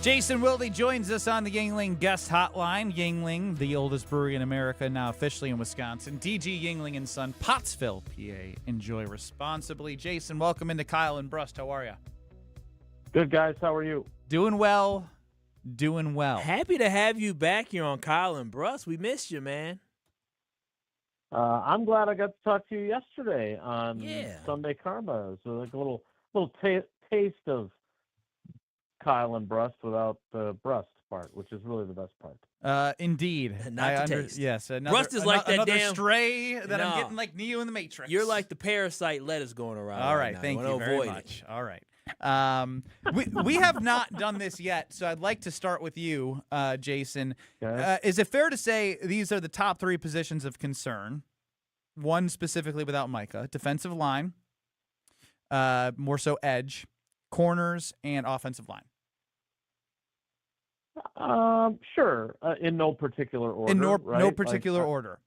Jason Wilde joins us on the Yuengling guest hotline. Yuengling, the oldest brewery in America, now officially in Wisconsin. DG Yuengling & Son, Pottsville, PA. Enjoy responsibly. Jason, welcome into Kyle and Brust. How are you? Good, guys. How are you? Doing well. Doing well. Happy to have you back here on Kyle and Brust. We missed you, man. I'm glad I got to talk to you yesterday on Sunday Karma. So like a little taste of Kyle and Brust without the Brust part, which is really the best part. Indeed. Not to taste. Yes. Brust is like that another damn stray that I'm getting like Neo in the Matrix. You're like the parasite lettuce going around. All right. Now. Thank you very much. It. All right. We have not done this yet, so I'd like to start with you, Jason. Is it fair to say these are the top three positions of concern? One specifically without Micah. Defensive line, more so edge, corners, and offensive line. Sure. In no particular order. In no right? particular order.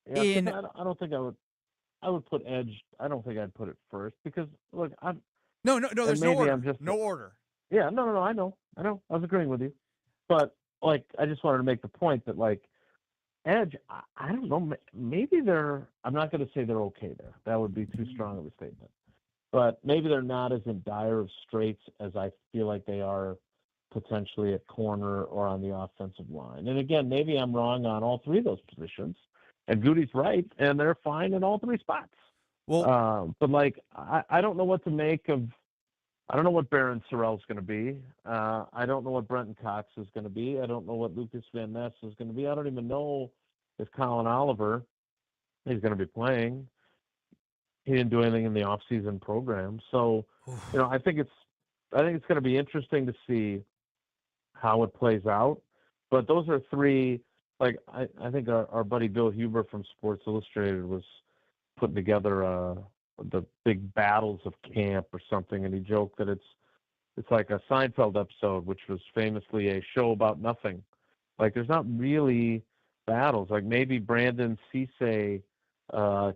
Yeah, I don't think I would put edge. I don't think I'd put it first because look, No. There's no order. No order. Yeah. No. I know. I was agreeing with you, but like I just wanted to make the point that like edge. I don't know. Maybe they're. I'm not going to say they're okay there. That would be too strong of a statement. But maybe they're not as in dire of straits as I feel like they are potentially at corner or on the offensive line. And again, maybe I'm wrong on all three of those positions, and Goody's right, and they're fine in all three spots. Well, but like I don't know what to make of. I don't know what Barron Sorrell's going to be. I don't know what Brenton Cox is going to be. I don't know what Lucas Van Ness is going to be. I don't even know if Colin Oliver is going to be playing. He didn't do anything in the offseason program, so I think it's going to be interesting to see how it plays out. But those are three. Like I think our buddy Bill Huber from Sports Illustrated was putting together the big battles of camp or something, and he joked that it's like a Seinfeld episode, which was famously a show about nothing. Like there's not really battles. Like maybe Brandon Cisse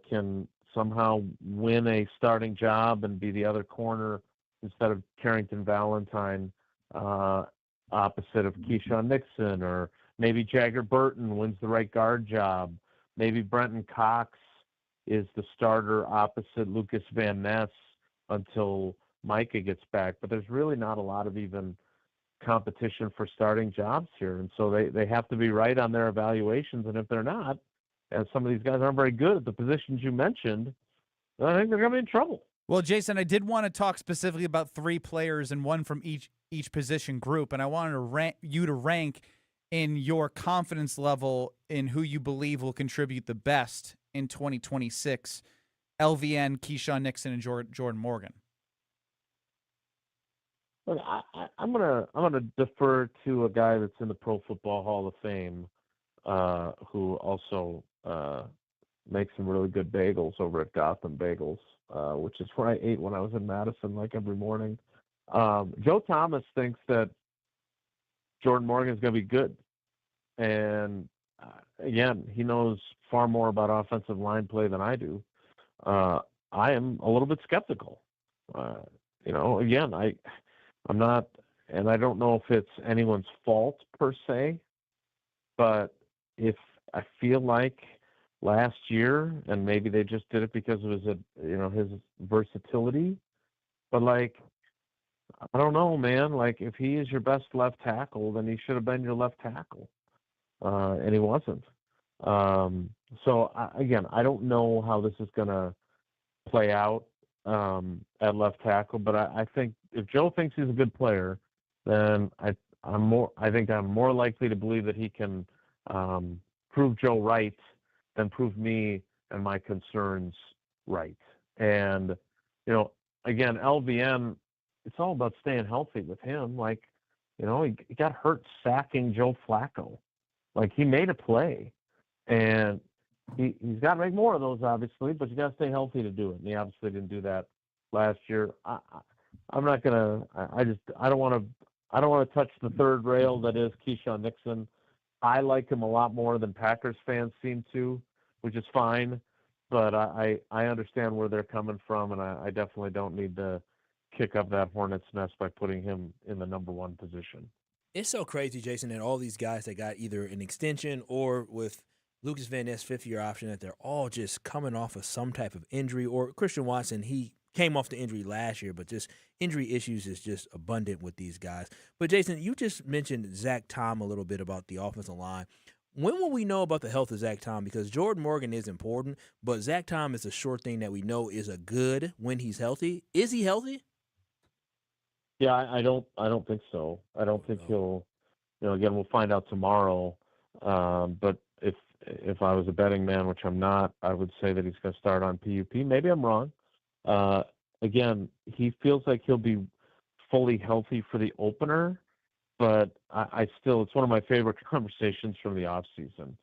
can somehow win a starting job and be the other corner instead of Carrington Valentine opposite of Keyshawn Nixon, or maybe Jagger Burton wins the right guard job. Maybe Brenton Cox is the starter opposite Lucas Van Ness until Micah gets back. But there's really not a lot of even competition for starting jobs here. And so they have to be right on their evaluations. And if they're not, and some of these guys aren't very good at the positions you mentioned, I think they're going to be in trouble. Well, Jason, I did want to talk specifically about 3 players and one from each position group, and I wanted you to rank in your confidence level in who you believe will contribute the best in 2026. LVN, Keyshawn Nixon, and Jordan Morgan. Look, I'm gonna defer to a guy that's in the Pro Football Hall of Fame, who also makes some really good bagels over at Gotham Bagels, which is where I ate when I was in Madison, like every morning. Joe Thomas thinks that Jordan Morgan is going to be good, and again, he knows far more about offensive line play than I do. I am a little bit skeptical. Again, I'm not, and I don't know if it's anyone's fault per se, but if I feel like last year, and maybe they just did it because it was his versatility, but like, I don't know, man. Like, if he is your best left tackle, then he should have been your left tackle, and he wasn't. Again, I don't know how this is going to play out at left tackle, but I think if Joe thinks he's a good player, then I think I'm more likely to believe that he can prove Joe right than prove me and my concerns right. And again, LVN, it's all about staying healthy with him. Like, he got hurt sacking Joe Flacco. Like, he made a play, and he's got to make more of those, obviously, but you got to stay healthy to do it. And he obviously didn't do that last year. I'm not gonna. I don't want to touch the third rail that is Keyshawn Nixon. I like him a lot more than Packers fans seem to, which is fine. But I understand where they're coming from, and I definitely don't need to kick up that hornet's nest by putting him in the number 1 position. It's so crazy, Jason, that all these guys that got either an extension or with Lucas Van Ness 5th-year option, that they're all just coming off of some type of injury. Or Christian Watson, he came off the injury last year, but just injury issues is just abundant with these guys. But, Jason, you just mentioned Zach Tom a little bit about the offensive line. When will we know about the health of Zach Tom? Because Jordan Morgan is important, but Zach Tom is a sure thing that we know is a good when he's healthy. Is he healthy? Yeah, I don't think so. I don't think he'll. Again, we'll find out tomorrow. But if I was a betting man, which I'm not, I would say that he's going to start on PUP. Maybe I'm wrong. Again, he feels like he'll be fully healthy for the opener, but I still, it's one of my favorite conversations from the off season,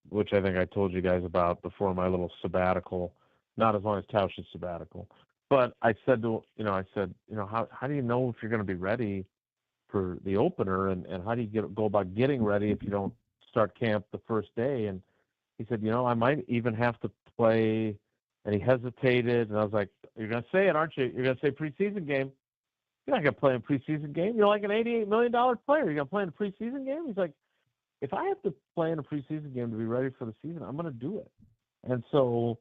which I think I told you guys about before my little sabbatical, not as long as Tausch's sabbatical. But I said how do you know if you're going to be ready for the opener, and how do you go about getting ready if you don't start camp the first day? And he said, I might even have to play. And he hesitated, and I was like, "You're going to say it, aren't you? You're going to say preseason game. You're not going to play in a preseason game. You're like an $88 million player. You're going to play in a preseason game?" He's like, "If I have to play in a preseason game to be ready for the season, I'm going to do it." And so,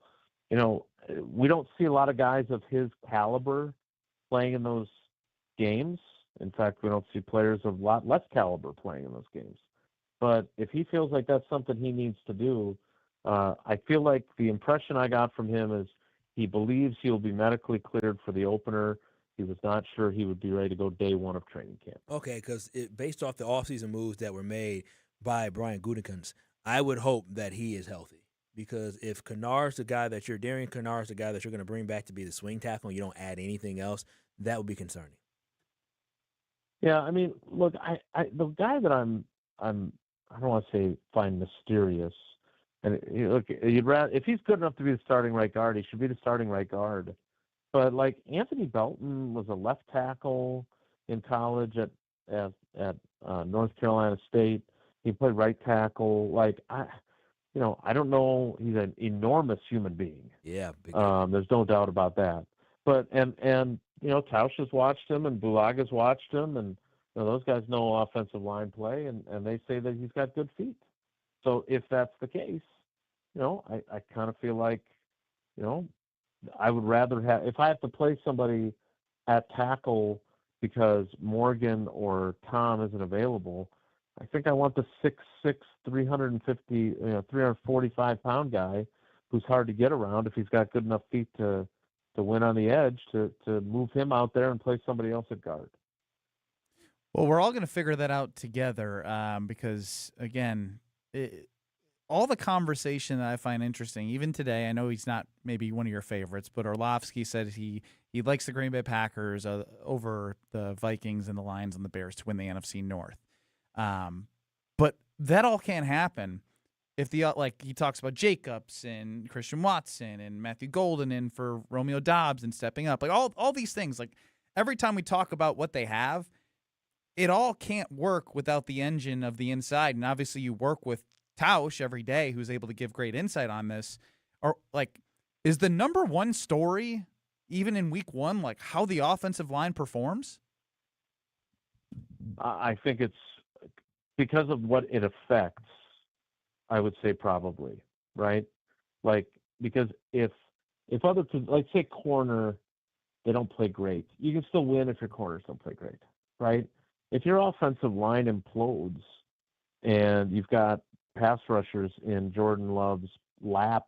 we don't see a lot of guys of his caliber playing in those games. In fact, we don't see players of a lot less caliber playing in those games. But if he feels like that's something he needs to do, I feel like the impression I got from him is he believes he'll be medically cleared for the opener. He was not sure he would be ready to go day 1 of training camp. Okay, because based off the offseason moves that were made by Brian Gutekunst, I would hope that he is healthy. Because if Darian Kinnard's the guy that you're going to bring back to be the swing tackle and you don't add anything else, that would be concerning. Yeah, I mean, look, the guy that I don't want to say find mysterious. And look, if he's good enough to be the starting right guard, he should be the starting right guard. But like Anthony Belton was a left tackle in college at North Carolina State. He played right tackle. Like I don't know. He's an enormous human being. Yeah, there's no doubt about that. But and Tausch has watched him, and Bulaga's watched him, and those guys know offensive line play, and they say that he's got good feet. So if that's the case, I kind of feel like, I would rather have, if I have to play somebody at tackle because Morgan or Tom isn't available. I think I want the 6'6", 345-pound guy who's hard to get around if he's got good enough feet to win on the edge, to move him out there and play somebody else at guard. Well, we're all going to figure that out together because, again, all the conversation that I find interesting, even today, I know he's not maybe one of your favorites, but Orlovsky said he likes the Green Bay Packers over the Vikings and the Lions and the Bears to win the NFC North. But that all can't happen if like he talks about Jacobs and Christian Watson and Matthew Golden and for Romeo Dobbs and stepping up, like all these things. Like every time we talk about what they have, it all can't work without the engine of the inside. And obviously you work with Tausch every day, who's able to give great insight on this. Or like, is the number one story even in week one, like how the offensive line performs? I think it's because of what it affects. I would say probably, right? Like, because if other, like say corner, they don't play great, you can still win if your corners don't play great, right? If your offensive line implodes and you've got pass rushers in Jordan Love's lap,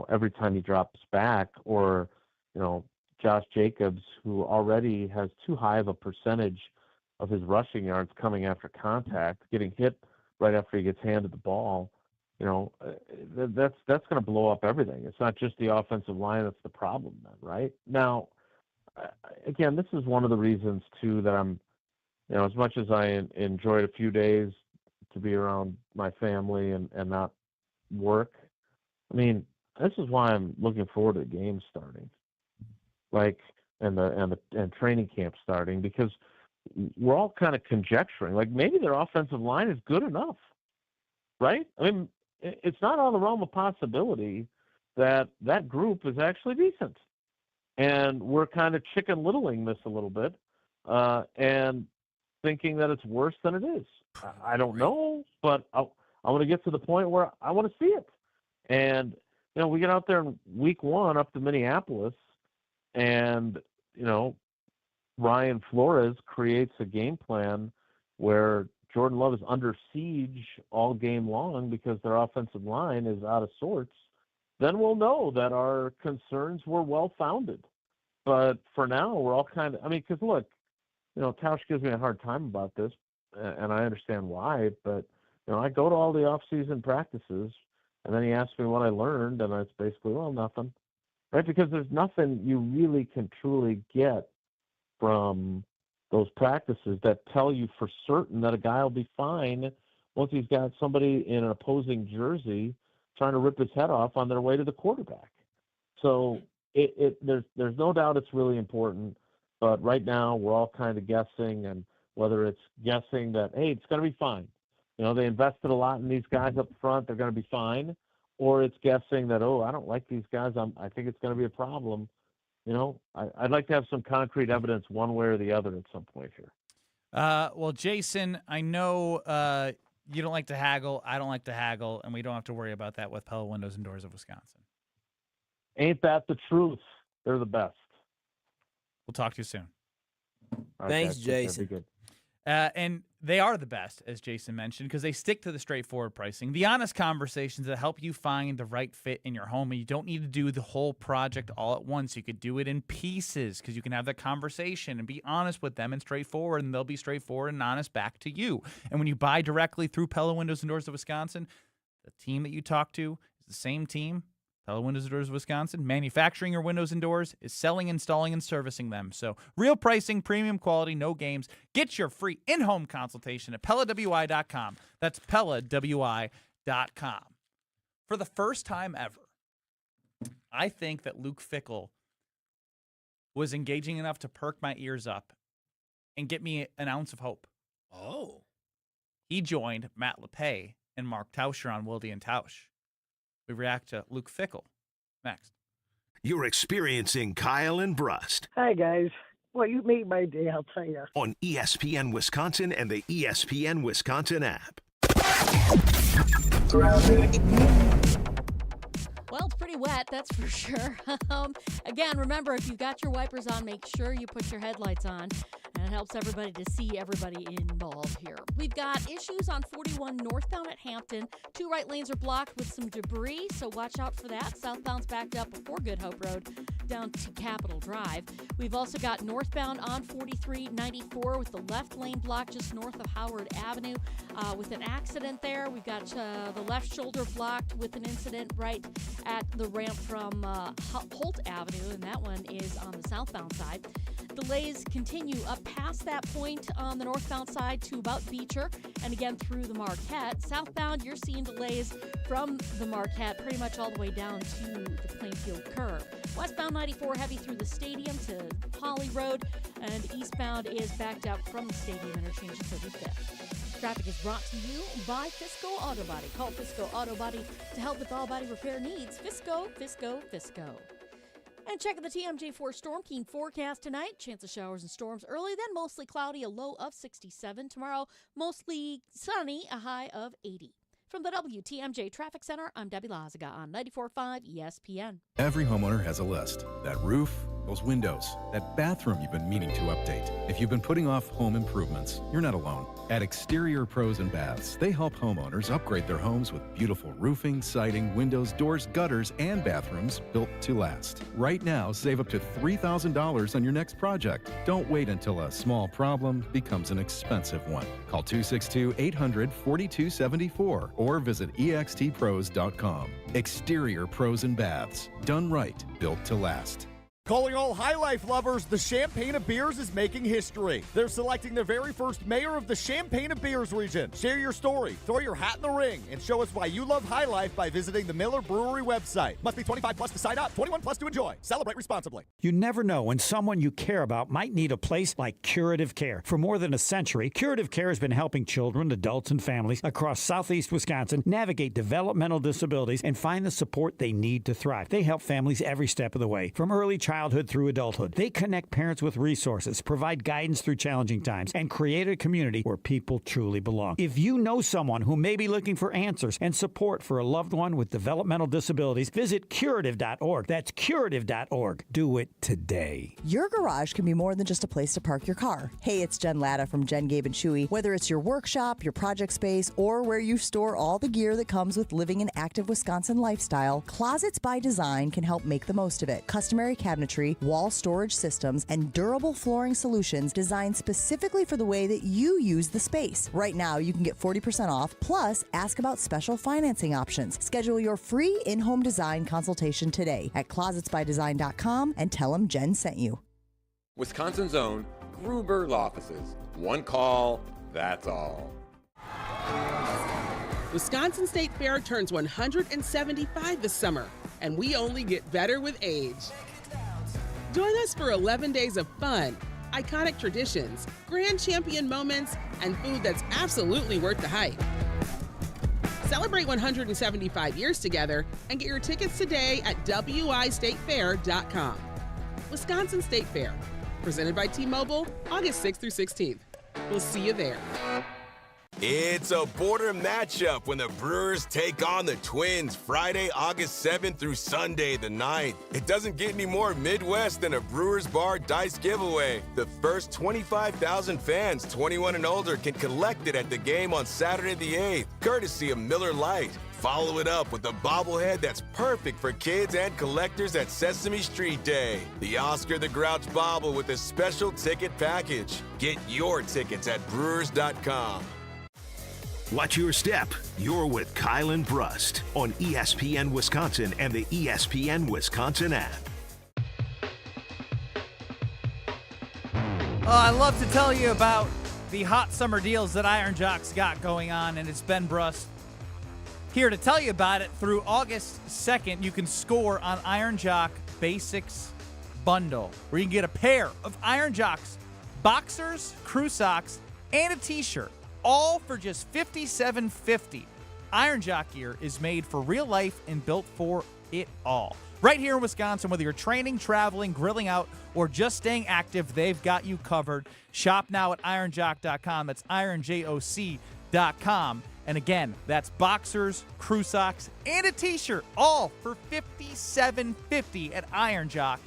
every time he drops back, or, Josh Jacobs, who already has too high of a percentage of his rushing yards coming after contact, getting hit right after he gets handed the ball, that's going to blow up everything. It's not just the offensive line that's the problem then, right? Now, again, this is one of the reasons, too, that I'm, as much as I enjoyed a few days to be around my family and not work, I mean, this is why I'm looking forward to the games starting, like, and training camp starting, because we're all kind of conjecturing, like maybe their offensive line is good enough, right? I mean, it's not out of the realm of possibility that group is actually decent. And we're kind of chicken littling this a little bit and thinking that it's worse than it is. I don't know, but I want to get to the point where I want to see it. And, we get out there in week one up to Minneapolis and, Ryan Flores creates a game plan where Jordan Love is under siege all game long because their offensive line is out of sorts, then we'll know that our concerns were well-founded. But for now, we're all kind of, because look, Tausch gives me a hard time about this, and I understand why, but, I go to all the off-season practices, and then he asks me what I learned, and it's basically, well, nothing, right? Because there's nothing you really can truly get from those practices that tell you for certain that a guy will be fine once he's got somebody in an opposing jersey trying to rip his head off on their way to the quarterback. So there's no doubt it's really important, but right now we're all kind of guessing, and whether it's guessing that, hey, it's going to be fine. They invested a lot in these guys up front, they're going to be fine, or it's guessing that, oh, I don't like these guys, I think it's going to be a problem. I'd like to have some concrete evidence one way or the other at some point here. Well, Jason, I know you don't like to haggle. I don't like to haggle, and we don't have to worry about that with Pella Windows and Doors of Wisconsin. Ain't that the truth? They're the best. We'll talk to you soon. Right, Thanks, guys. Jason. Be good. And they are the best, as Jason mentioned, because they stick to the straightforward pricing, the honest conversations that help you find the right fit in your home. And you don't need to do the whole project all at once. You could do it in pieces because you can have that conversation and be honest with them and straightforward, and they'll be straightforward and honest back to you. And when you buy directly through Pella Windows and Doors of Wisconsin, the team that you talk to is the same team. Pella Windows and Doors of Wisconsin, manufacturing your windows and doors, is selling, installing, and servicing them. So real pricing, premium quality, no games. Get your free in-home consultation at PellaWI.com. That's PellaWI.com. For the first time ever, I think that Luke Fickell was engaging enough to perk my ears up and get me an ounce of hope. Oh. He joined Matt LePay and Mark Tauscher on Wilde and Tausch. We react to Luke Fickell next. You're experiencing Kyle and Brust Hi, guys. Well, you made my day, I'll tell you. on ESPN Wisconsin and the ESPN Wisconsin app. Well, it's pretty wet, that's for sure. Again, remember, if you've got your wipers on, make sure you put your headlights on. And it helps everybody to see everybody involved here. We've got issues on 41 northbound at Hampton. 2 right lanes are blocked with some debris, so watch out for that. Southbound's backed up before Good Hope Road down to Capitol Drive. We've also got northbound on 4394 with the left lane blocked just north of Howard Avenue with an accident there. We've got the left shoulder blocked with an incident right at the ramp from Holt Avenue, and that one is on the southbound side. Delays continue up past that point on the northbound side to about Beecher and again through the Marquette. Southbound, you're seeing delays from the Marquette pretty much all the way down to the Plainfield curve. Westbound 94 heavy through the stadium to Holly Road, and eastbound is backed up from the stadium interchange to 35th. Traffic is brought to you by Fisco Auto Body. Call Fisco Auto Body to help with all body repair needs. Fisco, Fisco, Fisco. And check the TMJ4 Storm King forecast tonight. Chance of showers and storms early, then mostly cloudy, a low of 67. Tomorrow, mostly sunny, a high of 80. From the WTMJ Traffic Center, I'm Debbie Lazaga on 94.5 ESPN. Every homeowner has a list. That roof, those windows, that bathroom you've been meaning to update. If you've been putting off home improvements, you're not alone. At Exterior Pros and Baths, they help homeowners upgrade their homes with beautiful roofing, siding, windows, doors, gutters, and bathrooms built to last. Right now, save up to $3,000 on your next project. Don't wait until a small problem becomes an expensive one. Call 262-800-4274 or visit extpros.com. Exterior Pros and Baths. Done right, built to last. Calling all High Life lovers, the Champagne of Beers is making history. They're selecting their very first mayor of the Champagne of Beers region. Share your story, throw your hat in the ring, and show us why you love High Life by visiting the Miller Brewery website. Must be 25 plus to sign up, 21 plus to enjoy. Celebrate responsibly. You never know when someone you care about might need a place like Curative Care. For more than a century, Curative Care has been helping children, adults, and families across southeast Wisconsin navigate developmental disabilities and find the support they need to thrive. They help families every step of the way, from early childhood through adulthood. They connect parents with resources, provide guidance through challenging times, and create a community where people truly belong. If you know someone who may be looking for answers and support for a loved one with developmental disabilities, visit curative.org. That's curative.org. Do it today. Your garage can be more than just a place to park your car. Hey, it's Jen Latta from Jen, Gabe & Chewy. Whether it's your workshop, your project space, or where you store all the gear that comes with living an active Wisconsin lifestyle, Closets by Design can help make the most of it. Customary cabinetry, wall storage systems, and durable flooring solutions designed specifically for the way that you use the space. Right now, you can get 40% off, plus ask about special financing options. Schedule your free in-home design consultation today at closetsbydesign.com and tell them Jen sent you. Wisconsin's own Gruber Law Offices. One call, that's all. Wisconsin State Fair turns 175 this summer, and we only get better with age. Join us for 11 days of fun, iconic traditions, grand champion moments, and food that's absolutely worth the hype. Celebrate 175 years together and get your tickets today at wistatefair.com. Wisconsin State Fair, presented by T-Mobile, August 6th through 16th. We'll see you there. It's a border matchup when the Brewers take on the Twins Friday, August 7th through Sunday the 9th. It doesn't get any more Midwest than a Brewers Bar dice giveaway. The first 25,000 fans 21 and older can collect it at the game on Saturday the 8th, courtesy of Miller Lite. Follow it up with a bobblehead that's perfect for kids and collectors at Sesame Street Day. The Oscar the Grouch bobble with a special ticket package. Get your tickets at Brewers.com. Watch your step. You're with Kyle and Brust on ESPN Wisconsin and the ESPN Wisconsin app. I love to tell you about the hot summer deals that Iron Jock's got going on, and it's Ben Brust here to tell you about it. Through August 2nd, you can score on Iron Jock Basics Bundle, where you can get a pair of Iron Jock's boxers, crew socks, and a t-shirt, all for just $57.50. Iron Jock gear is made for real life and built for it all. Right here in Wisconsin, whether you're training, traveling, grilling out, or just staying active, they've got you covered. Shop now at ironjock.com. That's ironjoc.com. And again, that's boxers, crew socks, and a t-shirt, all for $57.50 at ironjoc.com.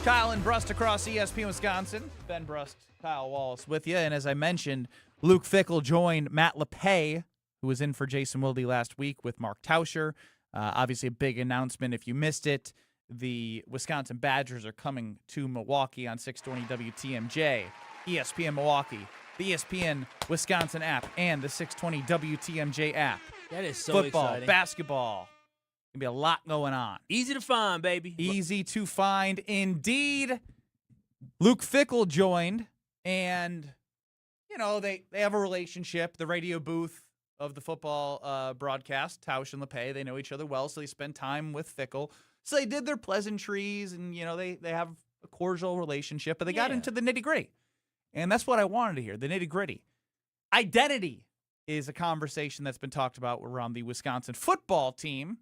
Kyle and Brust across ESPN Wisconsin. Ben Brust, Kyle Wallace with you. And as I mentioned, Luke Fickell joined Matt LePay, who was in for Jason Wilde last week with Mark Tauscher. Obviously a big announcement if you missed it. The Wisconsin Badgers are coming to Milwaukee on 620 WTMJ, ESPN Milwaukee, the ESPN Wisconsin app, and the 620 WTMJ app. That is so Football, exciting. basketball. Gonna be a lot going on. Easy to find, baby. Easy to find indeed. Luke Fickell joined, and they have a relationship. The radio booth of the football broadcast, Tausch and LePay, they know each other well, so they spend time with Fickell. So they did their pleasantries, and they have a cordial relationship, but they got into the nitty-gritty. And that's what I wanted to hear, the nitty-gritty. Identity is a conversation that's been talked about around the Wisconsin football team.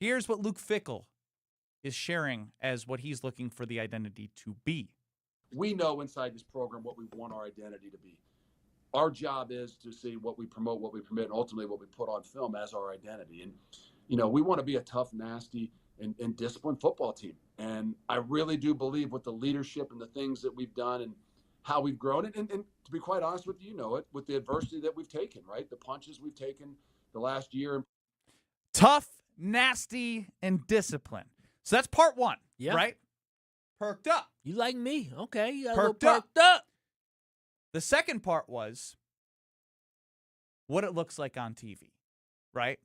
Here's what Luke Fickell is sharing as what he's looking for the identity to be. We know inside this program what we want our identity to be. Our job is to see what we promote, what we permit, and ultimately what we put on film as our identity. And, we want to be a tough, nasty, and disciplined football team. And I really do believe with the leadership and the things that we've done and how we've grown, and to be quite honest with you, with the adversity that we've taken, right? The punches we've taken the last year. Tough, nasty, and disciplined. So that's part one, right? Perked up. You like me. Okay. You got Perked a little perked up. The second part was what it looks like on TV, right?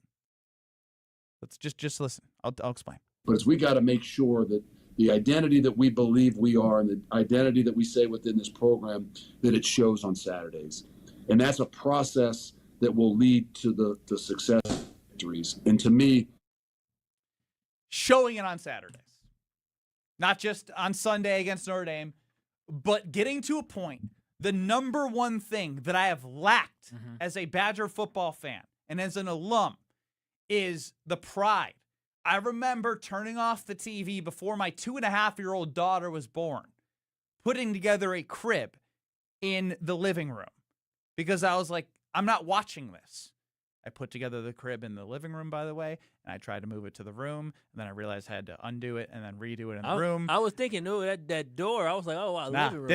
Let's just listen. I'll explain. But we got to make sure that the identity that we believe we are and the identity that we say within this program, that it shows on Saturdays. And that's a process that will lead to the success victories. And to me, showing it on Saturdays, not just on Sunday against Notre Dame, but getting to a point, the number one thing that I have lacked as a Badger football fan and as an alum is the pride. I remember turning off the TV before my 2.5-year-old daughter was born, putting together a crib in the living room because I was like, I'm not watching this. I put together the crib in the living room, by the way, and I tried to move it to the room, and then I realized I had to undo it and then redo it in the room. I was thinking, that door, I was like, oh, wow, living room.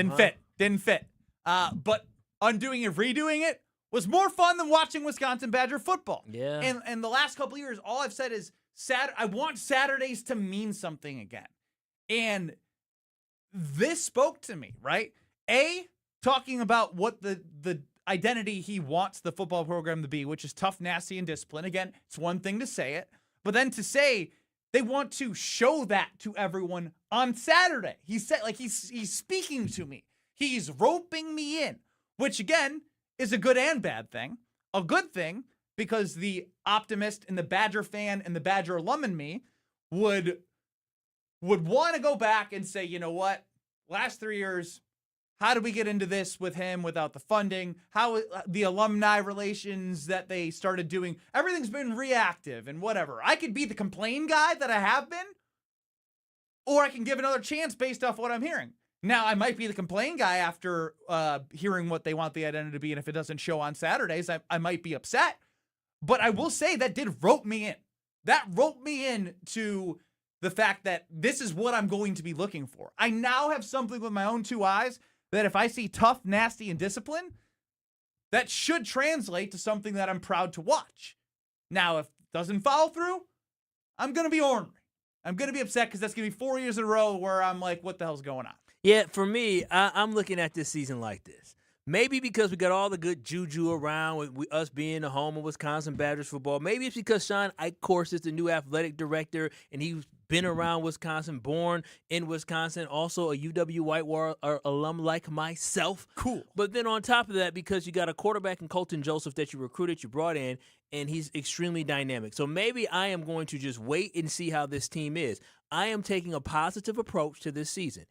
Didn't fit. But undoing and redoing it was more fun than watching Wisconsin Badger football. Yeah. And the last couple of years, all I've said is I want Saturdays to mean something again. And this spoke to me, right? Talking about what the identity he wants the football program to be, which is tough, nasty, and disciplined. Again, it's one thing to say it, but then to say they want to show that to everyone on Saturday. He said, he's speaking to me. He's roping me in, which again is a good and bad thing. A good thing because the optimist and the Badger fan and the Badger alum in me would want to go back and say, you know what, last 3 years, how did we get into this with him without the funding? How the alumni relations that they started doing, everything's been reactive and whatever. I could be the complain guy that I have been, or I can give another chance based off what I'm hearing. Now, I might be the complain guy after hearing what they want the identity to be, and if it doesn't show on Saturdays, I might be upset. But I will say that did rope me in. That roped me in to the fact that this is what I'm going to be looking for. I now have something with my own two eyes that if I see tough, nasty, and discipline, that should translate to something that I'm proud to watch. Now, if it doesn't follow through, I'm going to be ornery. I'm going to be upset because that's going to be 4 years in a row where I'm like, what the hell's going on? Yeah, for me, I'm looking at this season like this. Maybe because we got all the good juju around with us being the home of Wisconsin Badgers football. Maybe it's because Sean Eichhorst is the new athletic director, and he's been around Wisconsin, born in Wisconsin, also a UW Whitewater alum like myself. Cool. But then on top of that, because you got a quarterback in Colton Joseph that you recruited, you brought in, and he's extremely dynamic. So maybe I am going to just wait and see how this team is. I am taking a positive approach to this season.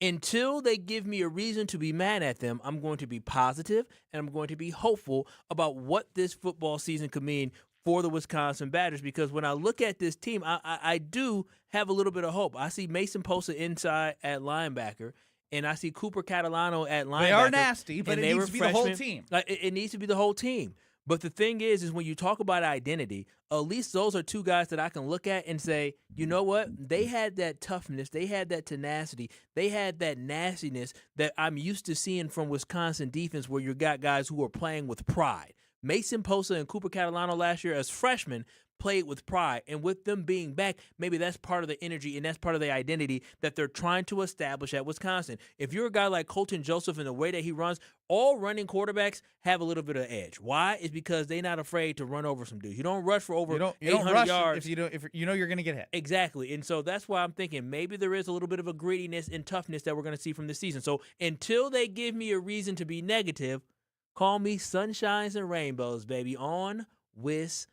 Until they give me a reason to be mad at them, I'm going to be positive and I'm going to be hopeful about what this football season could mean for the Wisconsin Badgers. Because when I look at this team, I do have a little bit of hope. I see Mason Posa inside at linebacker, and I see Cooper Catalano at linebacker. They are nasty, but it needs to be the whole team. It needs to be the whole team. But the thing is when you talk about identity, at least those are two guys that I can look at and say, you know what? They had that toughness. They had that tenacity. They had that nastiness that I'm used to seeing from Wisconsin defense where you got guys who are playing with pride. Mason Posa and Cooper Catalano last year as freshmen played with pride. And with them being back, maybe that's part of the energy and that's part of the identity that they're trying to establish at Wisconsin. If you're a guy like Colton Joseph and the way that he runs, all running quarterbacks have a little bit of edge. Why? It's because they're not afraid to run over some dudes. You don't rush for over 800 yards. If you know you're going to get hit. Exactly. And so that's why I'm thinking maybe there is a little bit of a grittiness and toughness that we're going to see from this season. So until they give me a reason to be negative, call me sunshines and rainbows, baby, on Wisconsin.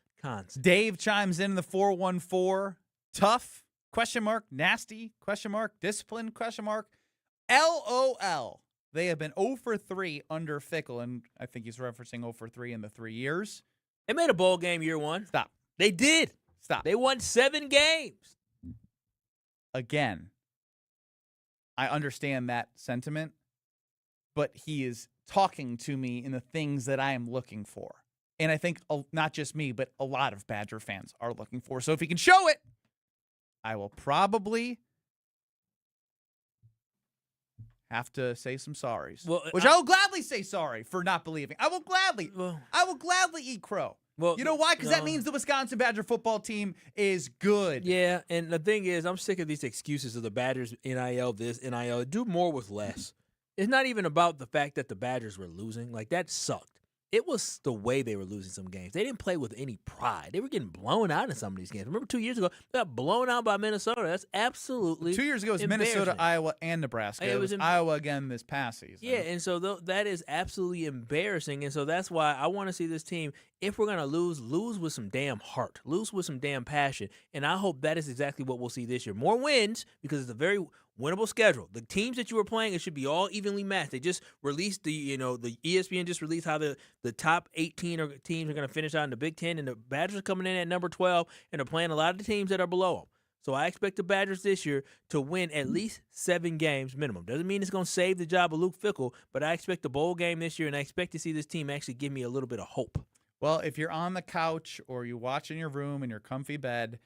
Dave chimes in the 414. Tough? Question mark. Nasty? Question mark. Discipline? Question mark. LOL. They have been 0 for 3 under Fickell, and I think he's referencing 0 for 3 in the 3 years. They made a bowl game year one. Stop. They did. Stop. They won 7 games. Again, I understand that sentiment, but he is talking to me in the things that I am looking for. And I think not just me, but a lot of Badger fans are looking for. So if he can show it, I will probably have to say some sorries. Which I will gladly say sorry for not believing. I will gladly eat crow. Well, you know why? Because that means the Wisconsin Badger football team is good. Yeah, and the thing is, I'm sick of these excuses of the Badgers, NIL this, NIL. Do more with less. It's not even about the fact that the Badgers were losing. Like, that sucked. It was the way they were losing some games. They didn't play with any pride. They were getting blown out in some of these games. Remember 2 years ago, they got blown out by Minnesota. That's absolutely 2 years ago, it was Minnesota, Iowa, and Nebraska. It was Iowa again this past season. Yeah, and so that is absolutely embarrassing. And so that's why I want to see this team, if we're going to lose with some damn heart, lose with some damn passion. And I hope that is exactly what we'll see this year. More wins, because it's a very winnable schedule. The teams that you were playing, it should be all evenly matched. They just released the ESPN just released how the top 18 teams are going to finish out in the Big Ten, and the Badgers are coming in at number 12, and they're playing a lot of the teams that are below them. So I expect the Badgers this year to win at least 7 games minimum. Doesn't mean it's going to save the job of Luke Fickell, but I expect a bowl game this year, and I expect to see this team actually give me a little bit of hope. Well, if you're on the couch or you watch in your room in your comfy bed,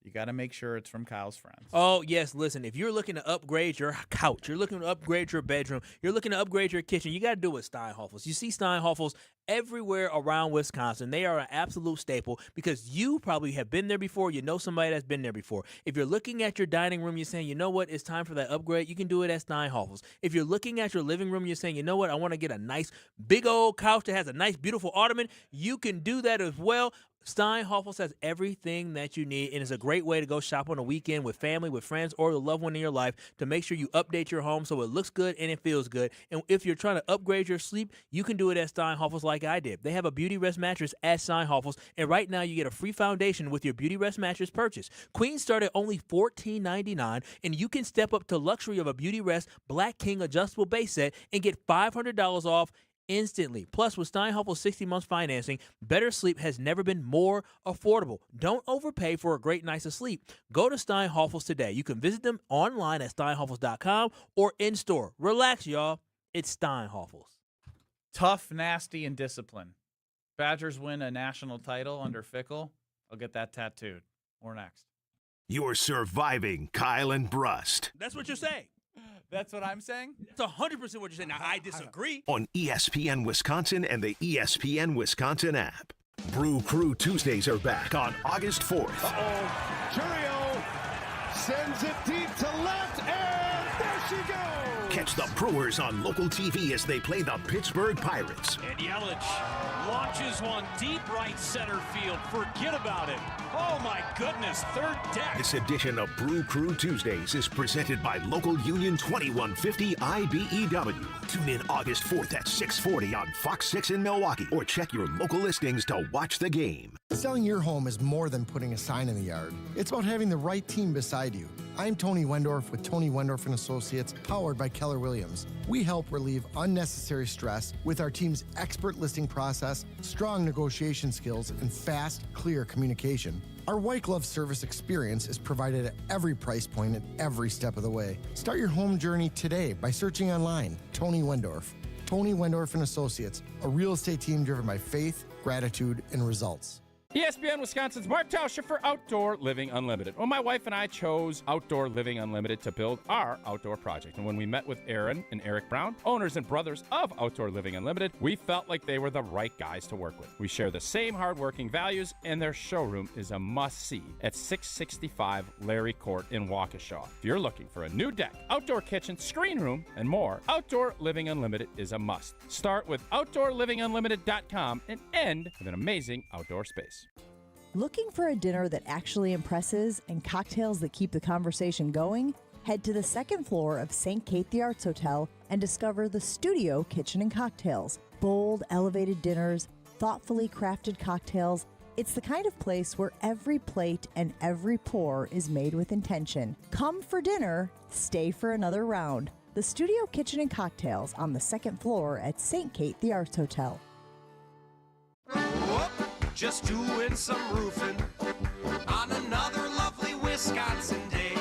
you got to make sure it's from Kyle's Friends. Oh, yes. Listen, if you're looking to upgrade your couch, you're looking to upgrade your bedroom, you're looking to upgrade your kitchen, you got to do it with Steinhoffels. You see Steinhoffels everywhere around Wisconsin. They are an absolute staple because you probably have been there before. You know somebody that's been there before. If you're looking at your dining room, you're saying, you know what, it's time for that upgrade, you can do it at Steinhoffels. If you're looking at your living room, you're saying, you know what, I want to get a nice big old couch that has a nice, beautiful ottoman, you can do that as well. Steinhoffels has everything that you need, and it's a great way to go shop on a weekend with family, with friends, or the loved one in your life to make sure you update your home so it looks good and it feels good. And if you're trying to upgrade your sleep, you can do it at Steinhoffels like I did. They have a Beauty Rest mattress at Steinhoffels, and right now you get a free foundation with your Beauty Rest mattress purchase. Queens start at only $14.99, and you can step up to luxury of a Beauty Rest Black King adjustable base set and get $500 off instantly. Plus, with Steinhoffels 60 months financing, better sleep has never been more affordable. Don't overpay for a great night's of sleep. Go to Steinhoffels today. You can visit them online at steinhoffels.com or in store. Relax, y'all. It's Steinhoffels. Tough, nasty, and discipline. Badgers win a national title under Fickell. I'll get that tattooed. Or next. You're surviving Kyle and Brust. That's what you're saying. That's what I'm saying? That's 100% what you're saying. Now, I disagree. On ESPN Wisconsin and the ESPN Wisconsin app. Brew Crew Tuesdays are back on August 4th. Churio sends it deep to left, and there she goes. Catch the Brewers on local TV as they play the Pittsburgh Pirates. And Yelich launches one deep right center field. Forget about it. Oh, my goodness. Third deck. This edition of Brew Crew Tuesdays is presented by Local Union 2150 IBEW. Tune in August 4th at 6:40 on Fox 6 in Milwaukee, or check your local listings to watch the game. Selling your home is more than putting a sign in the yard. It's about having the right team beside you. I'm Tony Wendorf with Tony Wendorf & Associates, powered by Keller Williams. We help relieve unnecessary stress with our team's expert listing process, strong negotiation skills, and fast, clear communication. Our white glove service experience is provided at every price point and every step of the way. Start your home journey today by searching online, Tony Wendorf. Tony Wendorf & Associates, a real estate team driven by faith, gratitude, and results. ESPN Wisconsin's Mark Tauscher for Outdoor Living Unlimited. Well, my wife and I chose Outdoor Living Unlimited to build our outdoor project. And when we met with Aaron and Eric Brown, owners and brothers of Outdoor Living Unlimited, we felt like they were the right guys to work with. We share the same hardworking values, and their showroom is a must-see at 665 Larry Court in Waukesha. If you're looking for a new deck, outdoor kitchen, screen room, and more, Outdoor Living Unlimited is a must. Start with OutdoorLivingUnlimited.com and end with an amazing outdoor space. Looking for a dinner that actually impresses and cocktails that keep the conversation going? Head to the second floor of St. Kate the Arts Hotel and discover the Studio Kitchen and Cocktails. Bold, elevated dinners, thoughtfully crafted cocktails. It's the kind of place where every plate and every pour is made with intention. Come for dinner, stay for another round. The Studio Kitchen and Cocktails on the second floor at St. Kate the Arts Hotel. Just doing some roofing on another lovely Wisconsin day.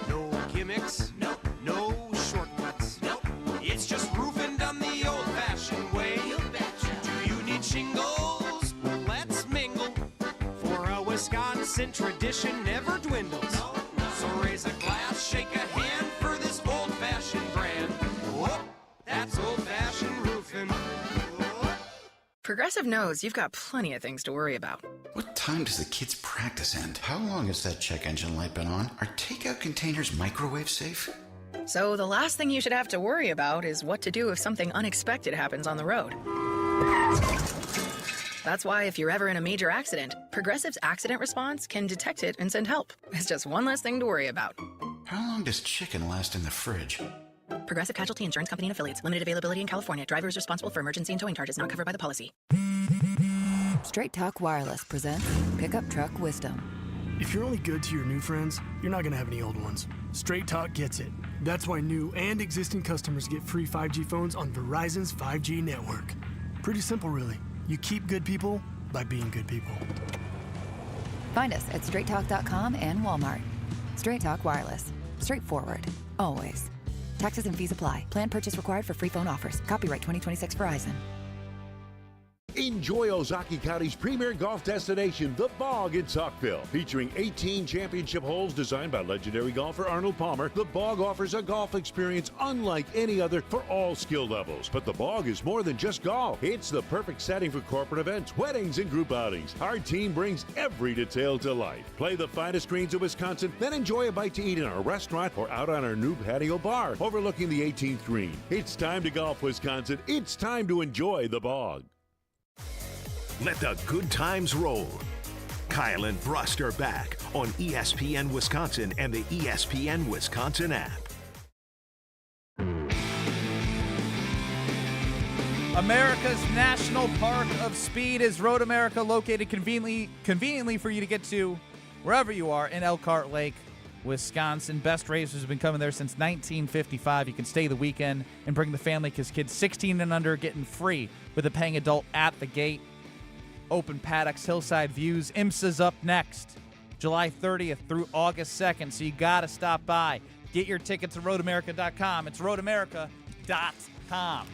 No gimmicks, no shortcuts, it's just roofing done the old-fashioned way. Do you need shingles? Let's mingle, for a Wisconsin tradition never dwindles. So raise a glass, shake a hand for this old-fashioned brand. Whoop, that's old-fashioned roofing. Progressive knows you've got plenty of things to worry about. What time does the kids' practice end? How long has that check engine light been on? Are takeout containers microwave safe? So the last thing you should have to worry about is what to do if something unexpected happens on the road. That's why if you're ever in a major accident, Progressive's accident response can detect it and send help. It's just one less thing to worry about. How long does chicken last in the fridge? Progressive Casualty Insurance Company and Affiliates. Limited availability in California. Driver is responsible for emergency and towing charges not covered by the policy. Straight Talk Wireless presents Pickup Truck Wisdom. If you're only good to your new friends, you're not going to have any old ones. Straight Talk gets it. That's why new and existing customers get free 5G phones on Verizon's 5G network. Pretty simple, really. You keep good people by being good people. Find us at straighttalk.com and Walmart. Straight Talk Wireless. Straightforward. Always. Taxes and fees apply. Plan purchase required for free phone offers. Copyright 2026 Verizon. Enjoy Ozaukee County's premier golf destination, The Bog in Saukville. Featuring 18 championship holes designed by legendary golfer Arnold Palmer, The Bog offers a golf experience unlike any other for all skill levels. But The Bog is more than just golf. It's the perfect setting for corporate events, weddings, and group outings. Our team brings every detail to life. Play the finest greens of Wisconsin, then enjoy a bite to eat in our restaurant or out on our new patio bar overlooking the 18th green. It's time to golf, Wisconsin. It's time to enjoy The Bog. Let the good times roll. Kyle and Brust are back on ESPN Wisconsin and the ESPN Wisconsin app. America's National Park of Speed is Road America, located conveniently for you to get to wherever you are in Elkhart Lake, Wisconsin. Best racers have been coming there since 1955. You can stay the weekend and bring the family because kids 16 and under getting free with a paying adult at the gate. Open paddocks, hillside views. IMSA's up next, July 30th through August 2nd, so you got to stop by. Get your tickets at roadamerica.com. It's roadamerica.com.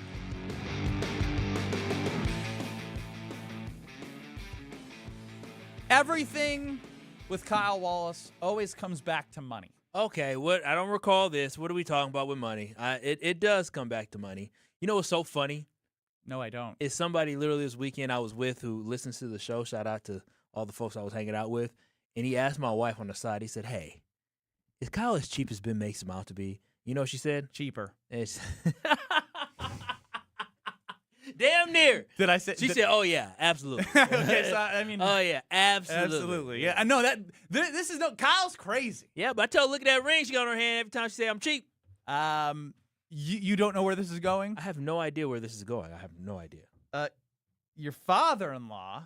Everything with Kyle Wallace always comes back to money. Okay, what I don't recall this. What are we talking about with money? It does come back to money. You know what's so funny? No, I don't. It's somebody literally this weekend I was with who listens to the show. Shout out to all the folks I was hanging out with. And he asked my wife on the side, he said, hey, is Kyle as cheap as Ben makes him out to be? You know what she said? Cheaper. It's damn near. Did I say? She said, "Oh yeah, absolutely." Okay, so I mean, oh yeah, absolutely. Absolutely. Yeah, I know that. This is no. Kyle's crazy. Yeah, but I tell her, look at that ring she got on her hand every time she say I'm cheap. You don't know where this is going? I have no idea where this is going. I have no idea. Your father-in-law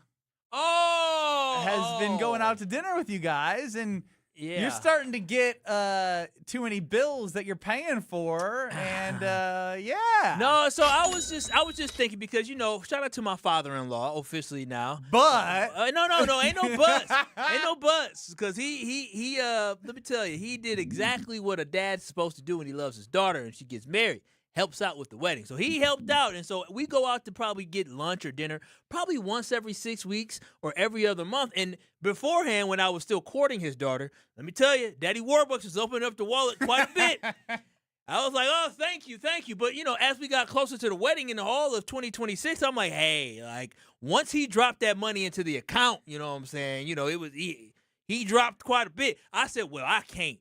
has been going out to dinner with you guys, and you're starting to get too many bills that you're paying for, and yeah. No, so I was just thinking because shout out to my father-in-law officially now. But no, ain't no buts, ain't no buts, because he let me tell you, he did exactly what a dad's supposed to do when he loves his daughter and she gets married. helps out with the wedding. So he helped out, and so we go out to probably get lunch or dinner probably once every 6 weeks or every other month. And beforehand, when I was still courting his daughter, let me tell you, Daddy Warbucks was opening up the wallet quite a bit. I was like, oh, thank you. But, as we got closer to the wedding in the fall of 2026, I'm like, hey, like, once he dropped that money into the account, you know what I'm saying? It was he dropped quite a bit. I said, well, I can't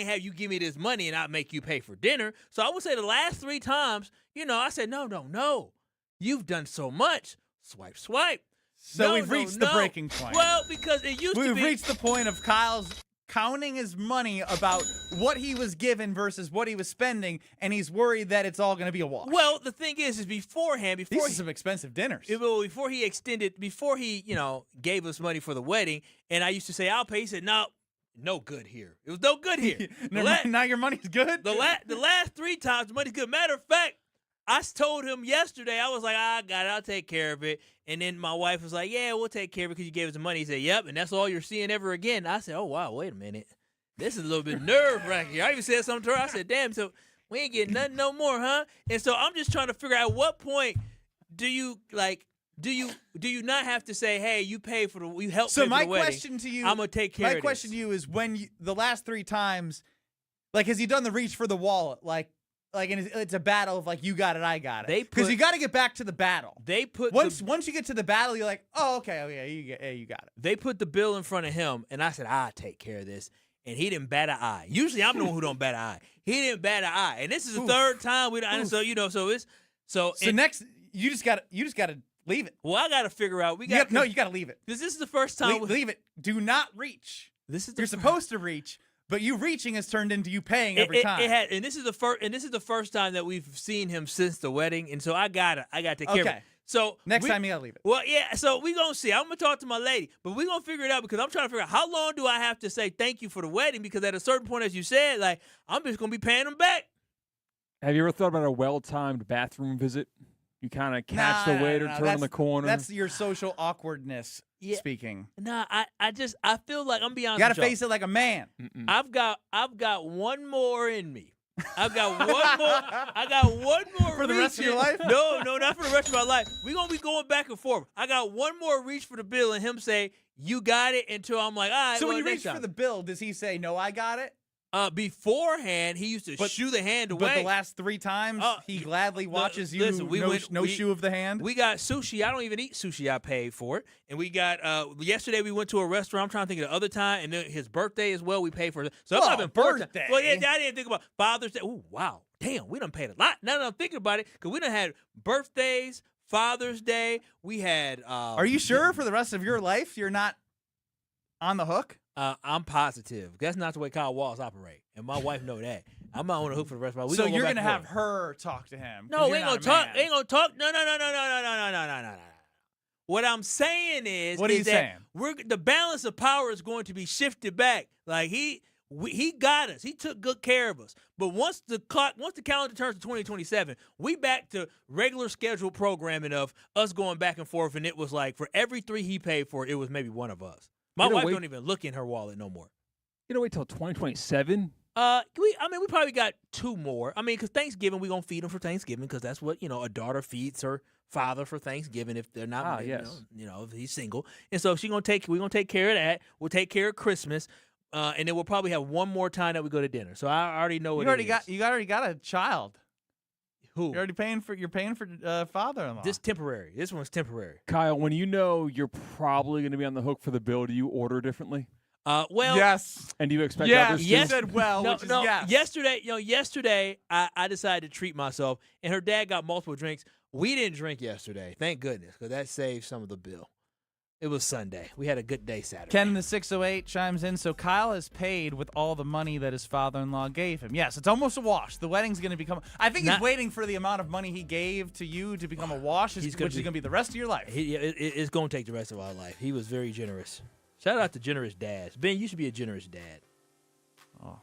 have you give me this money and not make you pay for dinner. So I would say the last 3 times, I said, no. You've done so much. Swipe. So we've reached the breaking point. Well, because it used to be. We've reached the point of Kyle's counting his money about what he was given versus what he was spending, and he's worried that it's all going to be a wash. Well, the thing is beforehand, these are some expensive dinners. Before he gave us money for the wedding, and I used to say, I'll pay. He said, no good here. It was no good here. Now your money's good? The last 3 times, the money's good. Matter of fact, I told him yesterday, I was like, I got it. I'll take care of it. And then my wife was like, yeah, we'll take care of it because you gave us the money. He said, yep, and that's all you're seeing ever again. I said, oh, wow, wait a minute. This is a little bit nerve-wracking. I even said something to her. I said, damn, so we ain't getting nothing no more, huh? And so I'm just trying to figure out at what point do you not have to say, hey, you pay for you help pay for the wedding. So my question to you, I'm gonna take care of this. My question to you is the last 3 times, like, has he done the reach for the wallet? Like it's a battle of like, you got it, I got it. Because you got to get back to the battle. They put once you get to the battle, you're like, oh, okay, you got it. They put the bill in front of him, and I said, I'll take care of this. And he didn't bat an eye. Usually I'm the one who don't bat an eye. He didn't bat an eye. And this is the 3rd time we done. So next you just got to leave it. Well, I got to figure out. You got to leave it. This is the first time. Leave it. Do not reach. You're supposed to reach, but you reaching has turned into you paying every time. And this is the first time that we've seen him since the wedding, and so I got to take care of it. So next time you gotta leave it. Well, yeah. So we gonna see. I'm gonna talk to my lady, but we gonna figure it out because I'm trying to figure out how long do I have to say thank you for the wedding, because at a certain point, as you said, like, I'm just gonna be paying them back. Have you ever thought about a well-timed bathroom visit? You kind of catch the waiter, turn on the corner. That's your social awkwardness speaking. I feel like I'm beyond. You gotta face it like a man. I've got one more in me. I've got one more. I got one more for the rest of your life. No, not for the rest of my life. We're gonna be going back and forth. I got one more reach for the bill, and him say, "You got it," until I'm like, all right. So when you reach for the bill, does he say, "No, I got it"? Beforehand, he used to shoo the hand away. But the last 3 times, he gladly watches you. Listen, no shoe of the hand. We got sushi. I don't even eat sushi. I paid for it. And we got yesterday we went to a restaurant. I'm trying to think of the other time, and then his birthday as well. We paid for it. So it might have been birthday. Well, yeah, I didn't think about Father's Day. Oh, wow, damn, we done paid a lot. Now that I'm thinking about it, because we done had birthdays, Father's Day. We had. Are you sure for the rest of your life you're not on the hook? I'm positive. That's not the way Kyle Walls operate, and my wife know that. I'm not on the hook for the rest of my life. So you're gonna have her talk to him? No, we ain't gonna talk. Ain't gonna talk. No. What I'm saying is, what are you saying? The balance of power is going to be shifted back. Like he got us. He took good care of us. But once the calendar turns to 2027, we back to regular scheduled programming of us going back and forth. And it was like for every 3 he paid for, it was maybe one of us. My wife don't even look in her wallet no more. You don't wait till 2027? We probably got 2 more. I mean, because Thanksgiving, we're going to feed them for Thanksgiving because that's what, a daughter feeds her father for Thanksgiving if they're not, if he's single. And so we're going to take care of that. We'll take care of Christmas. And then we'll probably have one more time that we go to dinner. So I already know what you already got a child. Who? You're paying for father-in-law. This temporary. This one's temporary. Kyle, when you know you're probably going to be on the hook for the bill, do you order differently? Well, yes. And do you expect others to? Yes, you said which is yes. Yesterday, I decided to treat myself, and her dad got multiple drinks. We didn't drink yesterday, thank goodness, because that saved some of the bill. It was Sunday. We had a good day Saturday. Ken in the 608 chimes in. So Kyle is paid with all the money that his father-in-law gave him. Yes, it's almost a wash. The wedding's going to become. I think he's waiting for the amount of money he gave to you to become a wash, which is going to be the rest of your life. It's going to take the rest of our life. He was very generous. Shout out to generous dads. Ben, you should be a generous dad. Oh,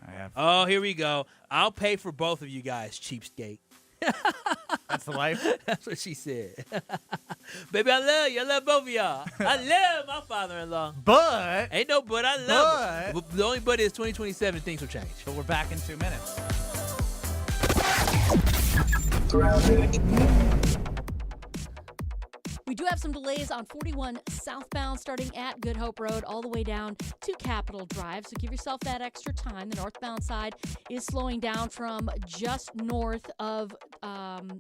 I have. Oh, here we go. I'll pay for both of you guys, cheapskate. That's the life? That's what she said. Baby, I love you. I love both of y'all. I love my father-in-law. But. Ain't no but. I love him. The only but is 2027, things will change. But we're back in 2 minutes. We do have some delays on 41 southbound starting at Good Hope Road all the way down to Capitol Drive, so give yourself that extra time. The northbound side is slowing down from just north of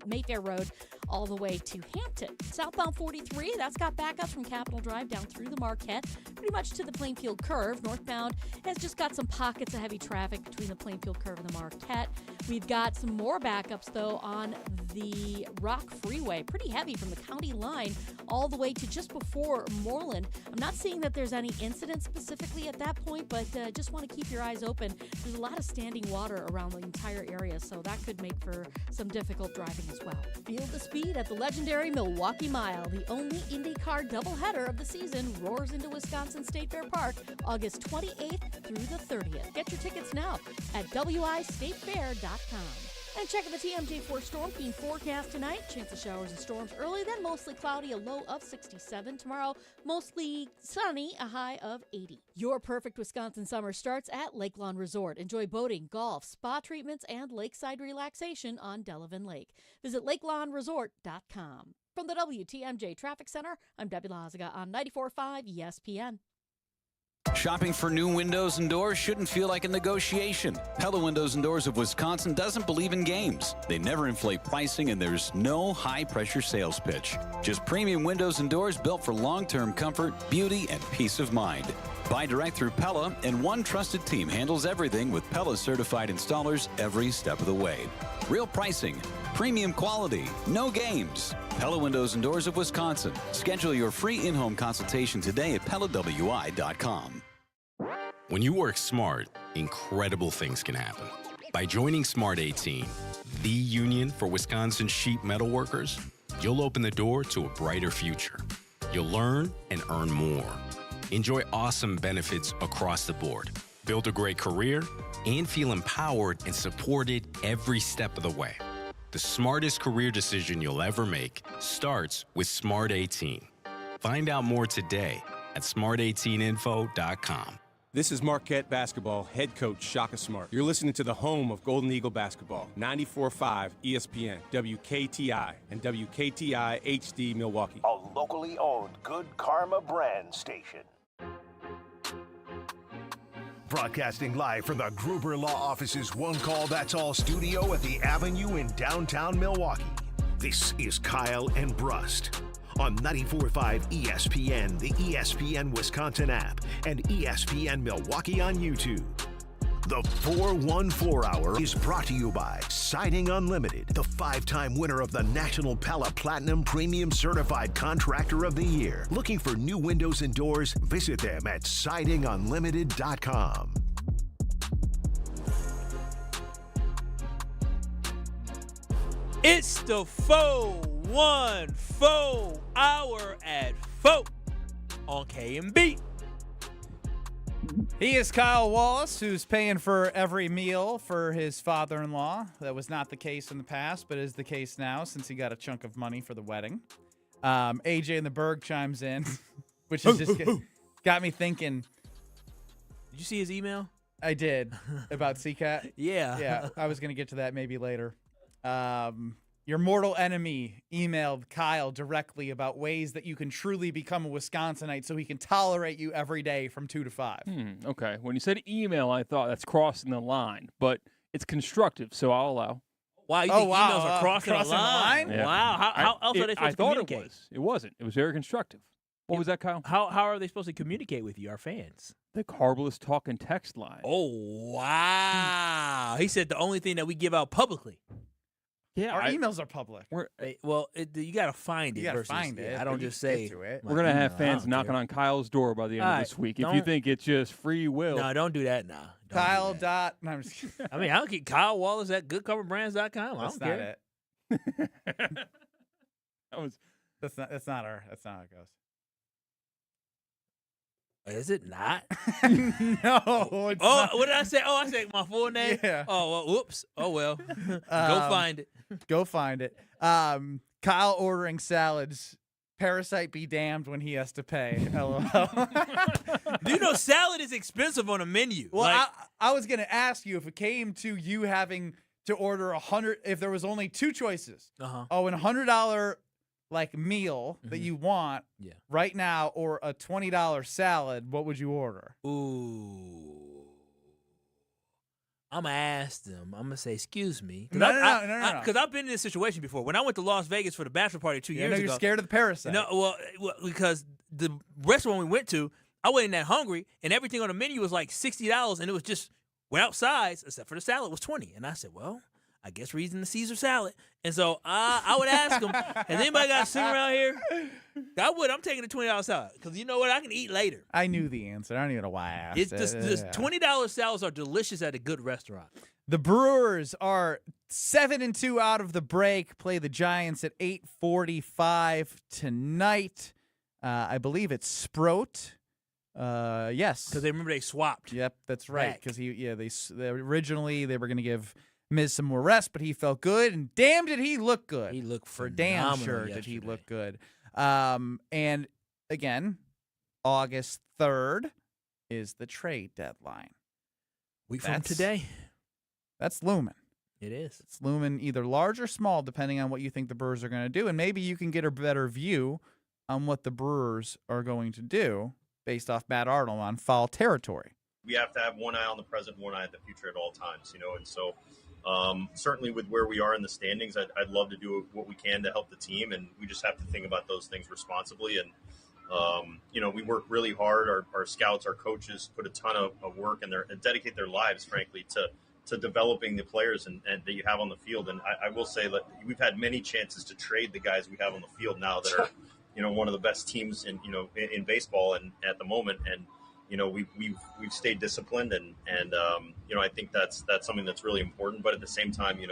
Mayfair Road all the way to Hampton. Southbound 43, that's got backups from Capitol Drive down through the Marquette, pretty much to the Plainfield Curve. Northbound has just got some pockets of heavy traffic between the Plainfield Curve and the Marquette. We've got some more backups, though, on the Rock Freeway, pretty heavy from the county line all the way to just before Moreland. I'm not seeing that there's any incidents specifically at that point, but just want to keep your eyes open. There's a lot of standing water around the entire area, so that could make for some difficult driving as well. Feel the speed at the legendary Milwaukee Mile. The only IndyCar doubleheader of the season roars into Wisconsin State Fair Park August 28th through the 30th. Get your tickets now at wistatefair.com. And check out the TMJ4 Storm Team forecast tonight. Chance of showers and storms early, then mostly cloudy, a low of 67. Tomorrow, mostly sunny, a high of 80. Your perfect Wisconsin summer starts at Lake Lawn Resort. Enjoy boating, golf, spa treatments, and lakeside relaxation on Delavan Lake. Visit lakelawnresort.com. From the WTMJ Traffic Center, I'm Debbie Lazaga on 94.5 ESPN. Shopping for new windows and doors shouldn't feel like a negotiation. Pella Windows and Doors of Wisconsin doesn't believe in games. They never inflate pricing, and there's no high-pressure sales pitch. Just premium windows and doors built for long-term comfort, beauty, and peace of mind. Buy direct through Pella, and one trusted team handles everything with Pella-certified installers every step of the way. Real pricing, premium quality, no games. Pella Windows and Doors of Wisconsin. Schedule your free in-home consultation today at PellaWI.com. When you work smart, incredible things can happen. By joining Smart 18, the union for Wisconsin sheet metal workers, you'll open the door to a brighter future. You'll learn and earn more. Enjoy awesome benefits across the board. Build a great career and feel empowered and supported every step of the way. The smartest career decision you'll ever make starts with Smart 18. Find out more today at smart18info.com. This is Marquette basketball head coach Shaka Smart. You're listening to the home of Golden Eagle basketball, 94.5 ESPN, WKTI, and WKTI HD Milwaukee. A locally owned Good Karma brand station. Broadcasting live from the Gruber Law Office's One Call That's All studio at the Avenue in downtown Milwaukee. This is Kyle and Brust on 94.5 ESPN, the ESPN Wisconsin app, and ESPN Milwaukee on YouTube. The 414 Hour is brought to you by Siding Unlimited, the 5-time winner of the National Pella Platinum Premium Certified Contractor of the Year. Looking for new windows and doors? Visit them at sidingunlimited.com. It's the 414 Hour at 4 on K&B. He is Kyle Wallace, who's paying for every meal for his father-in-law. That was not the case in the past, but is the case now since he got a chunk of money for the wedding. AJ in the Berg chimes in, which is just got me thinking. Did you see his email? I did. About CCAT? Yeah. Yeah, I was going to get to that maybe later. Your mortal enemy emailed Kyle directly about ways that you can truly become a Wisconsinite so he can tolerate you every day from 2 to 5. Okay. When you said email, I thought that's crossing the line, but it's constructive, so I'll allow. Wow, you think emails are crossing the line? Yeah. Wow. How else are they supposed to communicate? I thought it was. It wasn't. It was very constructive. What was that, Kyle? How are they supposed to communicate with you, our fans? The Carbless talk and text line. Oh, wow. He said the only thing that we give out publicly. Yeah, our emails are public. You got to find it. You got to find it. I don't just say. We're going to have fans knocking on Kyle's door by the end of this week. If you think it's just free will. No, don't do that now. Kyle dot. No, I'm just kidding. I mean, I'll keep Kyle Wallace at goodcoverbrands.com. That's not it. That's not how it goes. Is it not? No. It's not. What did I say? Oh, I said my full name? Yeah. Oh, well, whoops. Oh, well. Go find it. Go find it. Kyle ordering salads. Parasite be damned when he has to pay. LOL. Do you know salad is expensive on a menu? Well, I was going to ask you if it came to you having to order $100 if there was only two choices. Uh-huh. Oh, and $100 like meal that you want right now, or a $20 salad, what would you order? Ooh. I'm going to ask them. I'm going to say, excuse me. No. Because I've been in this situation before. When I went to Las Vegas for the bachelor party 2 years ago. You're scared of the parasite. No, well, because the restaurant we went to, I wasn't that hungry, and everything on the menu was like $60, and it was just without sides, except for the salad was $20. And I said, well, I guess we're eating the Caesar salad. And so I would ask them, has anybody got a singer around here? I would. I'm taking the $20 salad because you know what? I can eat later. I knew the answer. I don't even know why I asked it. The $20 salads are delicious at a good restaurant. The Brewers are 7-2 out of the break, play the Giants at 8:45 tonight. I believe it's Sproat. Yes. Because remember they swapped. Yep, that's right. Because they originally they were going to give Miz some more rest, but he felt good, and damn did he look good. He looked for damn sure yesterday. Did he look good. And again, August 3rd is the trade deadline. Week from today. That's looming. It is. It's looming either large or small, depending on what you think the Brewers are going to do, and maybe you can get a better view on what the Brewers are going to do based off Matt Arnold on foul territory. We have to have one eye on the present, one eye at the future at all times, and so certainly with where we are in the standings, I'd love to do what we can to help the team, and we just have to think about those things responsibly. And, we work really hard. Our scouts, our coaches put a ton of work and dedicate their lives, frankly, to developing the players and that you have on the field. And I will say that we've had many chances to trade the guys we have on the field now that are, one of the best teams in baseball and at the moment. And, we've stayed disciplined and I think that's something that's really important. But at the same time, you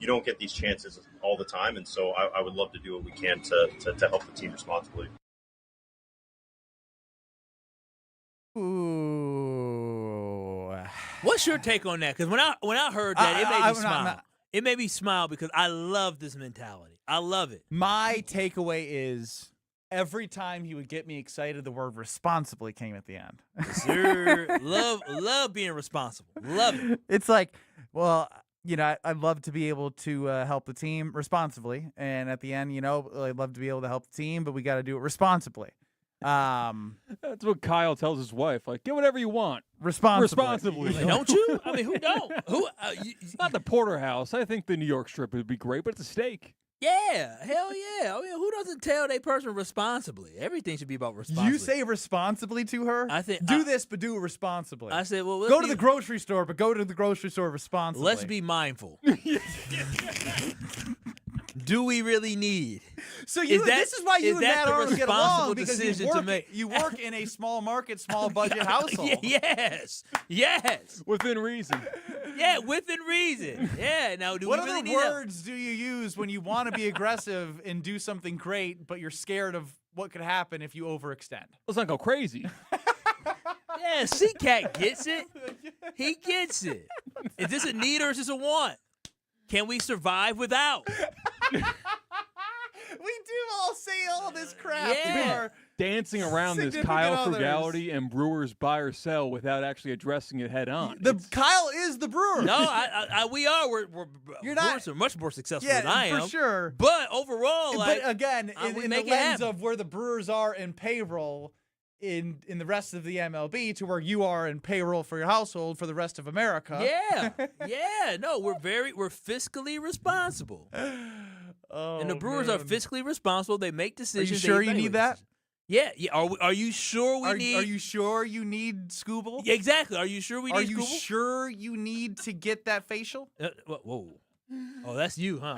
don't get these chances all the time. And so I would love to do what we can to help the team responsibly. Ooh. What's your take on that? Because when I heard that, it made me smile. It made me smile because I love this mentality. I love it. My takeaway is every time he would get me excited, the word responsibly came at the end. Sir, love being responsible. Love it. It's like, well, I'd love to be able to help the team responsibly. And at the end, I'd love to be able to help the team, but we got to do it responsibly. That's what Kyle tells his wife. Like, get whatever you want. Responsibly. Don't you? I mean, who don't? Not the porterhouse. I think the New York strip would be great, but it's a steak. Yeah, hell yeah. I mean, who doesn't tell their person responsibly? Everything should be about responsibly. You say responsibly to her? I think do this, but do it responsibly. I said, well, go to the grocery store, but go to the grocery store responsibly. Let's be mindful. Do we really need? So this is why you and Matt Arnold get along, because you work in a small market, small budget household. Yes. Within reason. Yeah, within reason. Yeah. Now, what other words do you use when you want to be aggressive and do something great, but you're scared of what could happen if you overextend? Let's not go crazy. Yeah, C-Cat gets it. He gets it. Is this a need or is this a want? Can we survive without? We do all say all this crap. Yeah. Dancing around this Kyle frugality and Brewers buy or sell without actually addressing it head on. Kyle is the Brewer. No, we are. Brewers are much more successful than I am. For sure. But overall, but again, in the lens of where the Brewers are in payroll in the rest of the MLB to where you are in payroll for your household for the rest of America. Yeah. No, we're fiscally responsible. And the Brewers are fiscally responsible. They make decisions. Are you sure you need that? Yeah. Are you sure we need? Are you sure you need Scooble? Yeah, exactly. Are you sure we need? Are you sure you need to get that facial? Whoa. Oh, that's you, huh?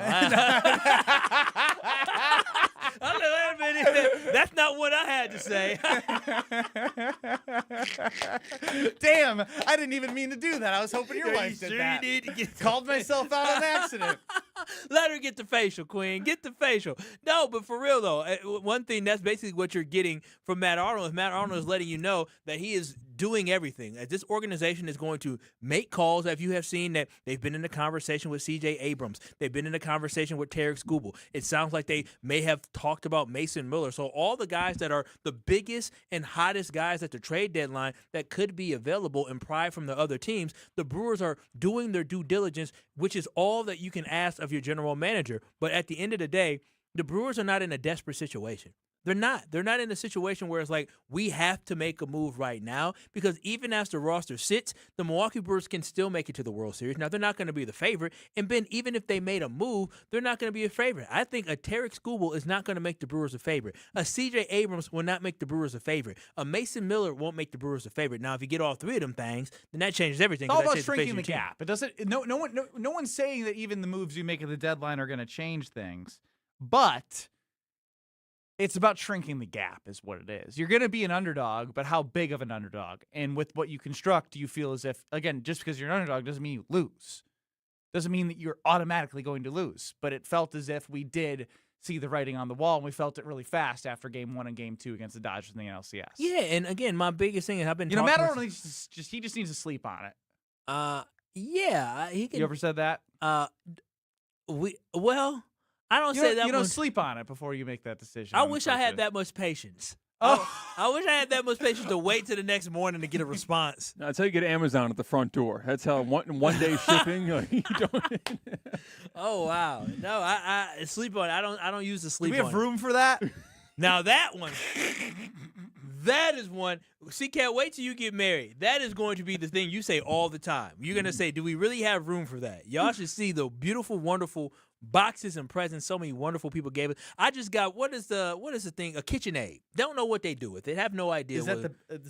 That's not what I had to say. Damn, I didn't even mean to do that. I was hoping your wife did that. You need to get Called myself out on accident. Let her get the facial, Queen. Get the facial. No, but for real, though, one thing that's basically what you're getting from Matt Arnold is Matt Arnold is letting you know that he is doing everything. This organization is going to make calls. If you have seen that they've been in a conversation with C.J. Abrams, they've been in a conversation with Tarek Skubal. It sounds like they may have talked about Mason Miller. So all the guys that are the biggest and hottest guys at the trade deadline that could be available and pry from the other teams, the Brewers are doing their due diligence, which is all that you can ask of your general manager. But at the end of the day, the Brewers are not in a desperate situation. They're not. They're not in a situation where it's like, we have to make a move right now, because even as the roster sits, the Milwaukee Brewers can still make it to the World Series. Now, they're not going to be the favorite. And, Ben, even if they made a move, they're not going to be a favorite. I think a Tarek Skubal is not going to make the Brewers a favorite. A C.J. Abrams will not make the Brewers a favorite. A Mason Miller won't make the Brewers a favorite. Now, if you get all three of them things, then that changes everything. It's all about shrinking the gap. It doesn't. No one's saying that even the moves you make at the deadline are going to change things, but it's about shrinking the gap is what it is. You're going to be an underdog, but how big of an underdog? And with what you construct, do you feel as if, again, just because you're an underdog doesn't mean you lose. Doesn't mean that you're automatically going to lose. But it felt as if we did see the writing on the wall, and we felt it really fast after Game 1 and Game 2 against the Dodgers in the NLCS. Yeah, and again, my biggest thing is I've been talking... Matt Arnold he just needs to sleep on it. Yeah. He can, you ever said that? I don't say that. You don't sleep on it before you make that decision. I wish I had that much patience. Oh, I wish I had that much patience to wait till the next morning to get a response. That's how you get Amazon at the front door. That's how one day shipping. You don't. Oh wow! No, I sleep on it. I don't use the sleep. Do we have room for that? Now that one, that is one. See, can't wait till you get married. That is going to be the thing you say all the time. You're gonna say, "Do we really have room for that?" Y'all should see the beautiful, wonderful boxes and presents so many wonderful people gave us. I just got what is the thing? A KitchenAid. Don't know what they do with it. Have no idea. Is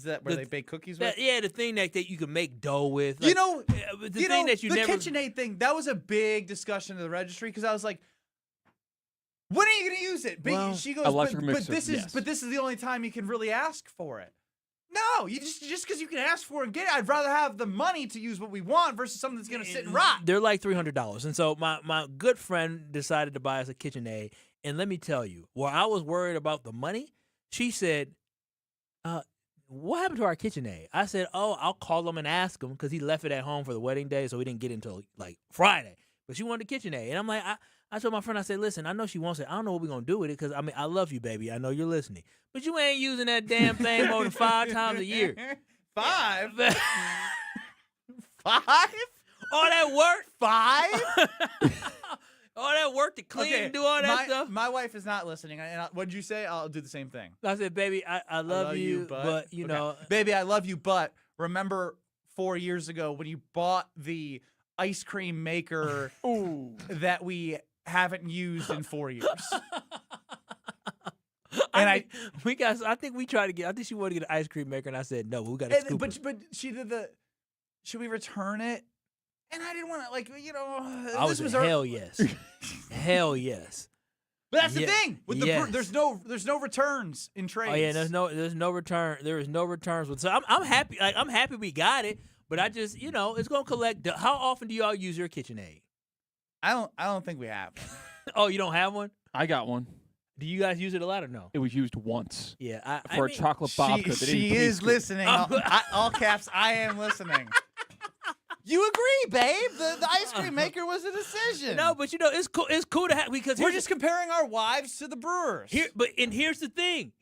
that where they bake cookies with? Yeah, the thing that you can make dough with. Like, the KitchenAid thing, that was a big discussion at the registry, because I was like, when are you going to use it? Well, she goes, electric but mixer, this is the only time you can really ask for it. No, you just because you can ask for it and get it, I'd rather have the money to use what we want versus something that's going to sit and rot. They're like $300. And so my good friend decided to buy us a KitchenAid. And let me tell you, where I was worried about the money, she said, what happened to our KitchenAid? I said, I'll call him and ask him, because he left it at home for the wedding day, so we didn't get it until like Friday. But she wanted a KitchenAid. And I'm like, I told my friend, I said, listen, I know she wants it. I don't know what we're going to do with it, because, I love you, baby. I know you're listening. But you ain't using that damn thing more than 5 times a year. 5? 5? All that work? 5? All that work to clean and do all that stuff? My wife is not listening. And what'd you say? I'll do the same thing. I said, baby, I love you, but you know. Baby, I love you, but remember 4 years ago when you bought the ice cream maker that we haven't used in 4 years? And I think she wanted to get an ice cream maker, and I said no. We got to scoop it. But she did should we return it? And I didn't want to, I was hell yes, hell yes. But that's the thing with there's no returns in trades. Oh yeah, there's no return. There is no returns with. So I'm happy. Like, I'm happy we got it. But I just it's gonna collect. How often do y'all use your KitchenAid? I don't think we have. Oh, you don't have one? I got one. Do you guys use it a lot or no? It was used once. Yeah, for a chocolate babka. She is listening. All caps. I am listening. You agree, babe? The ice cream maker was a decision. No, but it's cool. It's cool to have, because we're just comparing our wives to the Brewers. Here's the thing.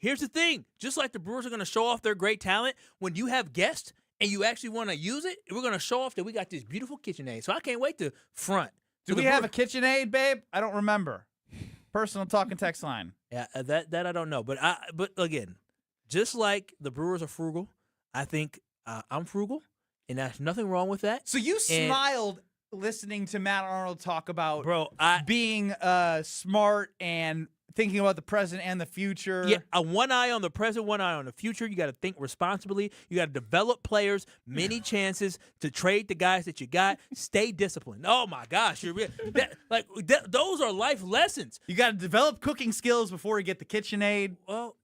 Just like the Brewers are going to show off their great talent, when you have guests and you actually want to use it, we're going to show off that we got this beautiful KitchenAid. So I can't wait to front. Do we have a KitchenAid, babe? I don't remember. Personal talking text line. Yeah, that I don't know. But again, just like the Brewers are frugal, I think I'm frugal. And there's nothing wrong with that. So you smiled listening to Matt Arnold talk about being smart and thinking about the present and the future. Yeah, one eye on the present, one eye on the future. You got to think responsibly. You got to develop players, many chances to trade the guys that you got. Stay disciplined. Oh my gosh, those are life lessons. You got to develop cooking skills before you get the KitchenAid. Well,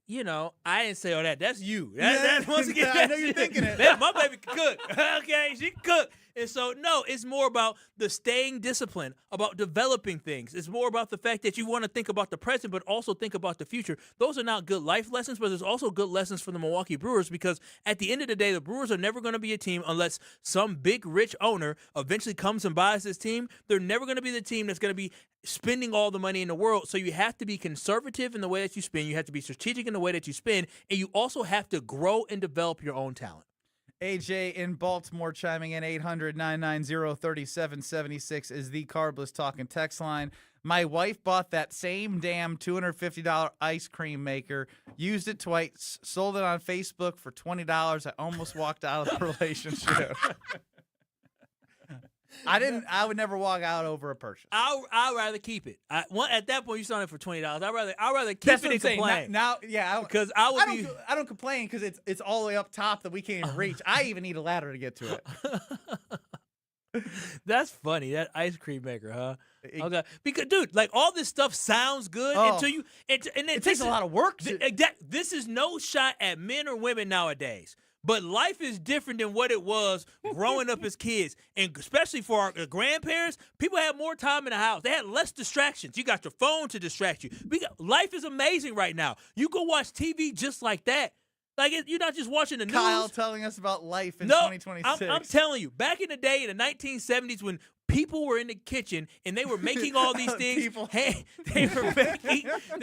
I didn't say all that. That's you. That's once again. I know you're thinking it. Man, my baby can cook. Okay, she can cook. And so, no, it's more about the staying disciplined, about developing things. It's more about the fact that you want to think about the present, but also think about the future. Those are not good life lessons, but there's also good lessons for the Milwaukee Brewers, because at the end of the day, the Brewers are never going to be a team unless some big, rich owner eventually comes and buys this team. They're never going to be the team that's going to be spending all the money in the world. So you have to be conservative in the way that you spend. You have to be strategic in the way that you spend. And you also have to grow and develop your own talent. AJ in Baltimore chiming in. 800-990-3776 is the Carbless Talking text line. My wife bought that same damn $250 ice cream maker, used it twice, sold it on Facebook for $20. I almost walked out of the relationship. I would never walk out over a purchase. I'd rather keep it. At that point, you sold it for $20. I'd rather keep That's it what and I'm complain. Because I don't complain because it's all the way up top that we can't even reach. I even need a ladder to get to it. That's funny. That ice cream maker, huh? Okay. Because, dude, like, all this stuff sounds good until you. And it takes a lot of work. This is no shot at men or women nowadays. But life is different than what it was growing up as kids. And especially for our grandparents, people had more time in the house. They had less distractions. You got your phone to distract you. Life is amazing right now. You go watch TV just like that. Like, you're not just watching the news. Kyle telling us about life in 2026. I'm telling you, back in the day, in the 1970s, when people were in the kitchen and they were making all these things, they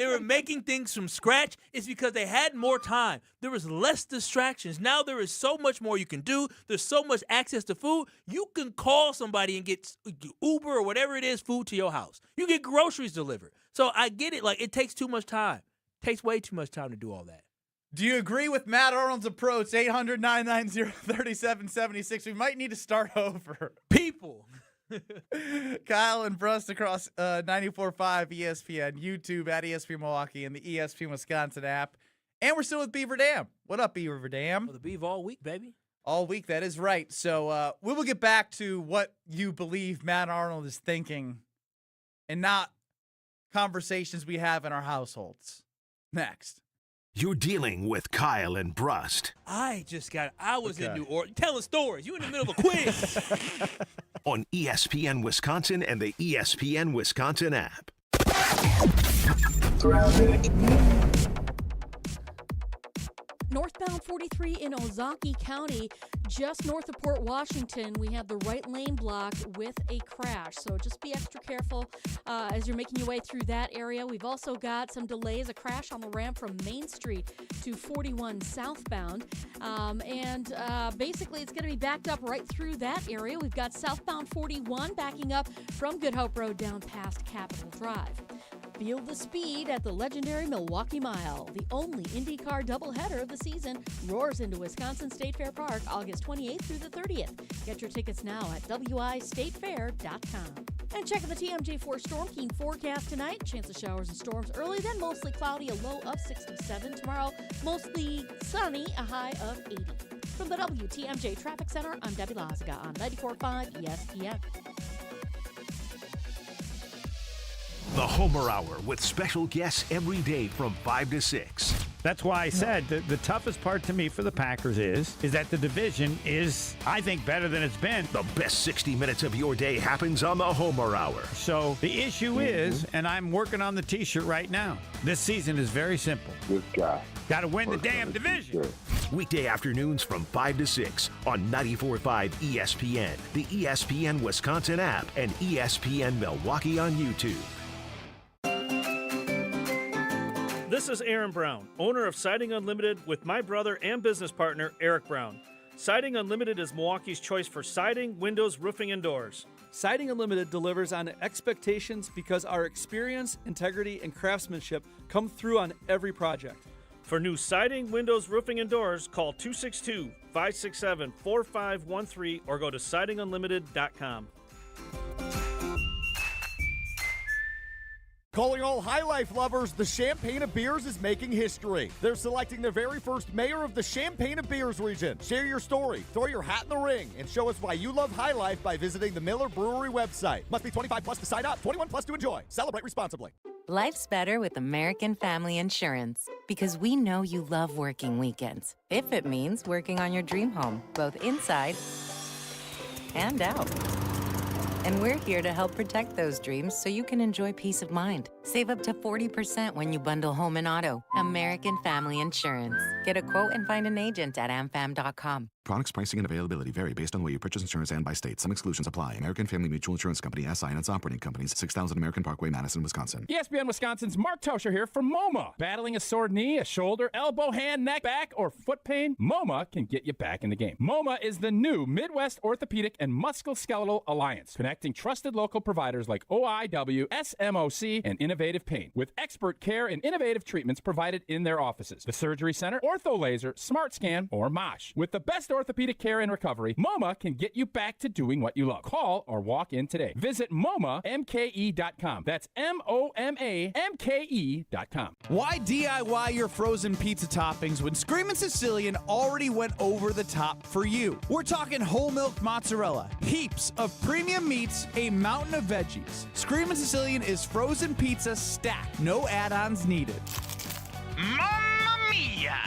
were making things from scratch. It's because they had more time. There was less distractions. Now there is so much more you can do. There's so much access to food. You can call somebody and get Uber or whatever it is, food to your house. You get groceries delivered. So I get it. Like, it takes too much time. It takes way too much time to do all that. Do you agree with Matt Arnold's approach? 800-990-3776. We might need to start over. People. Kyle and Brust across 94.5 ESPN, YouTube at ESPN Milwaukee, and the ESPN Wisconsin app. And we're still with Beaver Dam. What up, Beaver Dam? Well, the Beaver all week, baby. All week, that is right. So we will get back to what you believe Matt Arnold is thinking and not conversations we have in our households. Next. You're dealing with Kyle and Brust. I was in New Orleans telling stories. You in the middle of a quiz. On ESPN Wisconsin and the ESPN Wisconsin app. Northbound 43 in Ozaukee County, just north of Port Washington, we have the right lane blocked with a crash. So just be extra careful as you're making your way through that area. We've also got some delays, a crash on the ramp from Main Street to 41 southbound. Basically, it's going to be backed up right through that area. We've got southbound 41 backing up from Good Hope Road down past Capitol Drive. Feel the speed at the legendary Milwaukee Mile. The only IndyCar doubleheader of the season roars into Wisconsin State Fair Park August 28th through the 30th. Get your tickets now at wistatefair.com. And check the TMJ4 Storm King forecast tonight. Chance of showers and storms early, then mostly cloudy, a low of 67. Tomorrow, mostly sunny, a high of 80. From the WTMJ Traffic Center, I'm Debbie Lazaga on 94.5 ESPN. The Homer Hour with special guests every day from 5 to 6. That's why I said the toughest part to me for the Packers is that the division is, I think, better than it's been. The best 60 minutes of your day happens on the Homer Hour. So the issue is, and I'm working on the T-shirt right now, this season is very simple. This guy. Got to win the damn division. Weekday afternoons from 5 to 6 on 94.5 ESPN, the ESPN Wisconsin app, and ESPN Milwaukee on YouTube. This is Aaron Brown, owner of Siding Unlimited with my brother and business partner, Eric Brown. Siding Unlimited is Milwaukee's choice for siding, windows, roofing, and doors. Siding Unlimited delivers on expectations because our experience, integrity, and craftsmanship come through on every project. For new siding, windows, roofing, and doors, call 262-567-4513 or go to sidingunlimited.com. Calling all High Life lovers, the Champaign of Beers is making history. They're selecting their very first mayor of the Champaign of Beers region. Share your story, throw your hat in the ring, and show us why you love High Life by visiting the Miller Brewery website. Must be 25 plus to sign up, 21 plus to enjoy. Celebrate responsibly. Life's better with American Family Insurance because we know you love working weekends. If it means working on your dream home, both inside and out. And we're here to help protect those dreams so you can enjoy peace of mind. Save up to 40% when you bundle home and auto. American Family Insurance. Get a quote and find an agent at amfam.com. Products, pricing, and availability vary based on the way you purchase insurance and by state. Some exclusions apply. American Family Mutual Insurance Company, SI, and its operating companies, 6000 American Parkway, Madison, Wisconsin. ESPN Wisconsin's Mark Tauscher here from MoMA. Battling a sore knee, a shoulder, elbow, hand, neck, back, or foot pain? MoMA can get you back in the game. MoMA is the new Midwest Orthopedic and Musculoskeletal Alliance, connecting trusted local providers like OIW, SMOC, and Innovative Pain, with expert care and innovative treatments provided in their offices. The Surgery Center, Ortho Laser, Smart Scan, or MOSH. With the best orthopedic care and recovery, MoMA can get you back to doing what you love. Call or walk in today. Visit MoMaMKE.com. That's MoMaMKE.com. Why DIY your frozen pizza toppings when Screamin' Sicilian already went over the top for you? We're talking whole milk mozzarella, heaps of premium meats, a mountain of veggies. Screamin' Sicilian is frozen pizza stacked, no add-ons needed. Mamma mia!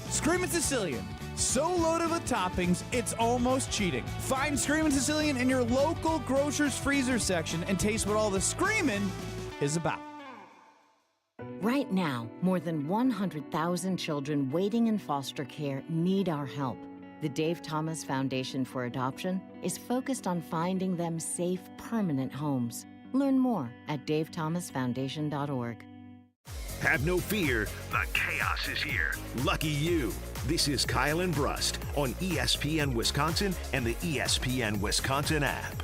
Screamin' Sicilian. So loaded with toppings, it's almost cheating. Find Screamin' Sicilian in your local grocer's freezer section and taste what all the screamin' is about. Right now, more than 100,000 children waiting in foster care need our help. The Dave Thomas Foundation for Adoption is focused on finding them safe, permanent homes. Learn more at davethomasfoundation.org. Have no fear, the chaos is here. Lucky you. This is Kyle and Brust on ESPN Wisconsin and the ESPN Wisconsin app.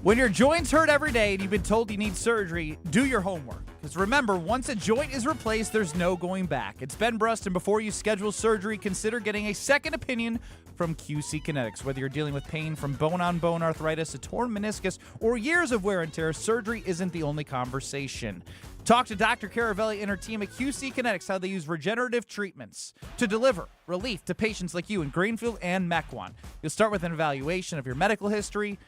When your joints hurt every day and you've been told you need surgery, do your homework. Because remember, once a joint is replaced, there's no going back. It's Ben Brust, and before you schedule surgery, consider getting a second opinion from QC Kinetics. Whether you're dealing with pain from bone-on-bone arthritis, a torn meniscus, or years of wear and tear, surgery isn't the only conversation. Talk to Dr. Caravelli and her team at QC Kinetics, how they use regenerative treatments to deliver relief to patients like you in Greenfield and Mequon. You'll start with an evaluation of your medical history,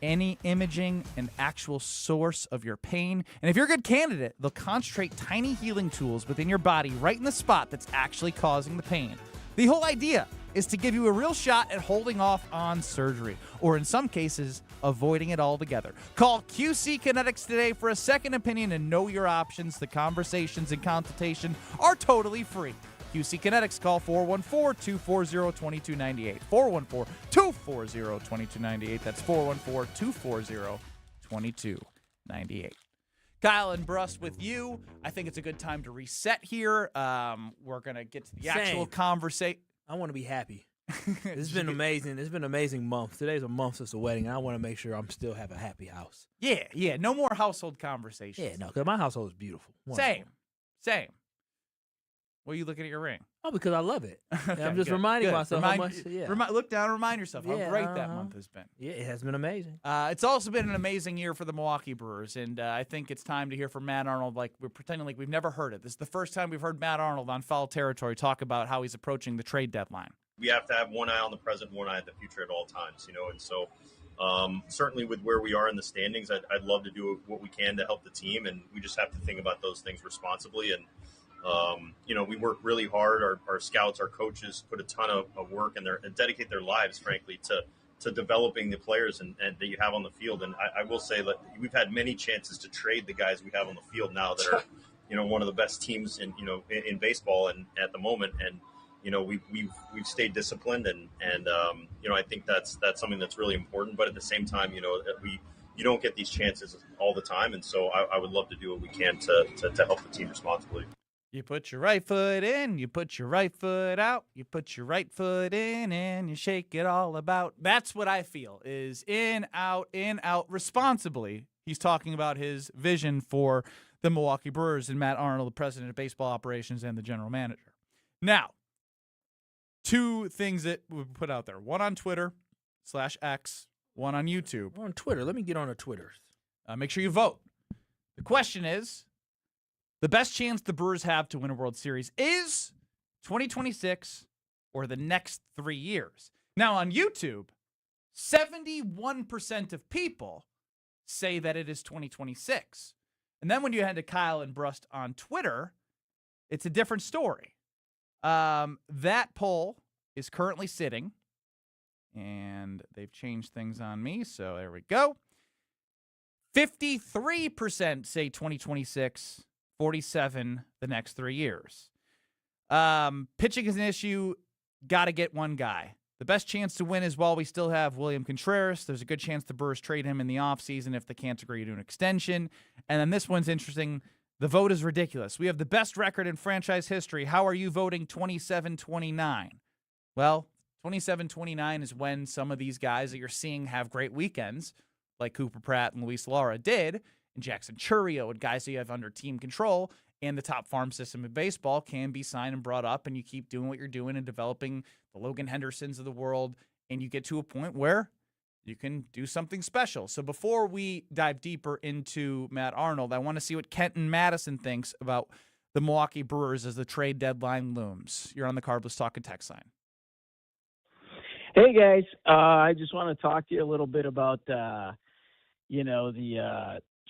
any imaging, and actual source of your pain. And if you're a good candidate, they'll concentrate tiny healing tools within your body right in the spot that's actually causing the pain. The whole idea is to give you a real shot at holding off on surgery, or in some cases, avoiding it altogether. Call QC Kinetics today for a second opinion and know your options. The conversations and consultation are totally free. QC Kinetics, call 414-240-2298. 414-240-2298. That's 414-240-2298. Kyle and Brust with you. I think it's a good time to reset here. We're going to get to the actual conversation. I want to be happy. This has been amazing. It's been an amazing month. Today's a month since the wedding, and I want to make sure I'm still have a happy house. Yeah. No more household conversations. Yeah, no, because my household is beautiful. Same. Why are you looking at your ring? Oh, because I love it. Okay, I'm just reminding myself how much. Yeah. Look down and remind yourself how great that month has been. Yeah, it has been amazing. It's also been an amazing year for the Milwaukee Brewers, and I think it's time to hear from Matt Arnold like we're pretending like we've never heard it. This is the first time we've heard Matt Arnold on Foul Territory talk about how he's approaching the trade deadline. We have to have one eye on the present, one eye at the future at all times, and so certainly with where we are in the standings, I'd love to do what we can to help the team, and we just have to think about those things responsibly. And we work really hard. Our scouts, our coaches put a ton of work and dedicate their lives, frankly, to developing the players and that you have on the field. And I will say that we've had many chances to trade the guys we have on the field now that are, one of the best teams in baseball and at the moment. And, we've stayed disciplined and I think that's something that's really important. But at the same time, you don't get these chances all the time. And so I would love to do what we can to help the team responsibly. You put your right foot in, you put your right foot out, you put your right foot in, and you shake it all about. That's what I feel is in, out, responsibly. He's talking about his vision for the Milwaukee Brewers and Matt Arnold, the president of baseball operations and the general manager. Now, two things that we put out there. One on Twitter /X, one on YouTube. On Twitter. Let me get on the Twitters. Make sure you vote. The question is, the best chance the Brewers have to win a World Series is 2026 or the next 3 years. Now, on YouTube, 71% of people say that it is 2026. And then when you head to Kyle and Brust on Twitter, it's a different story. That poll is currently sitting, and they've changed things on me, so there we go. 53% say 2026, 47% the next 3 years. Pitching is an issue. Got to get one guy. The best chance to win is while we still have William Contreras. There's a good chance the Brewers trade him in the offseason if they can't agree to an extension. And then this one's interesting. The vote is ridiculous. We have the best record in franchise history. How are you voting 27-29? Well, 27-29 is when some of these guys that you're seeing have great weekends, like Cooper Pratt and Luis Lara did, and Jackson Chourio and guys that you have under team control, and the top farm system in baseball can be signed and brought up, and you keep doing what you're doing and developing the Logan Hendersons of the world, and you get to a point where you can do something special. So before we dive deeper into Matt Arnold, I want to see what Kenton Madison thinks about the Milwaukee Brewers as the trade deadline looms. You're on the Carbless Talking text line. Hey, guys. I just want to talk to you a little bit about, the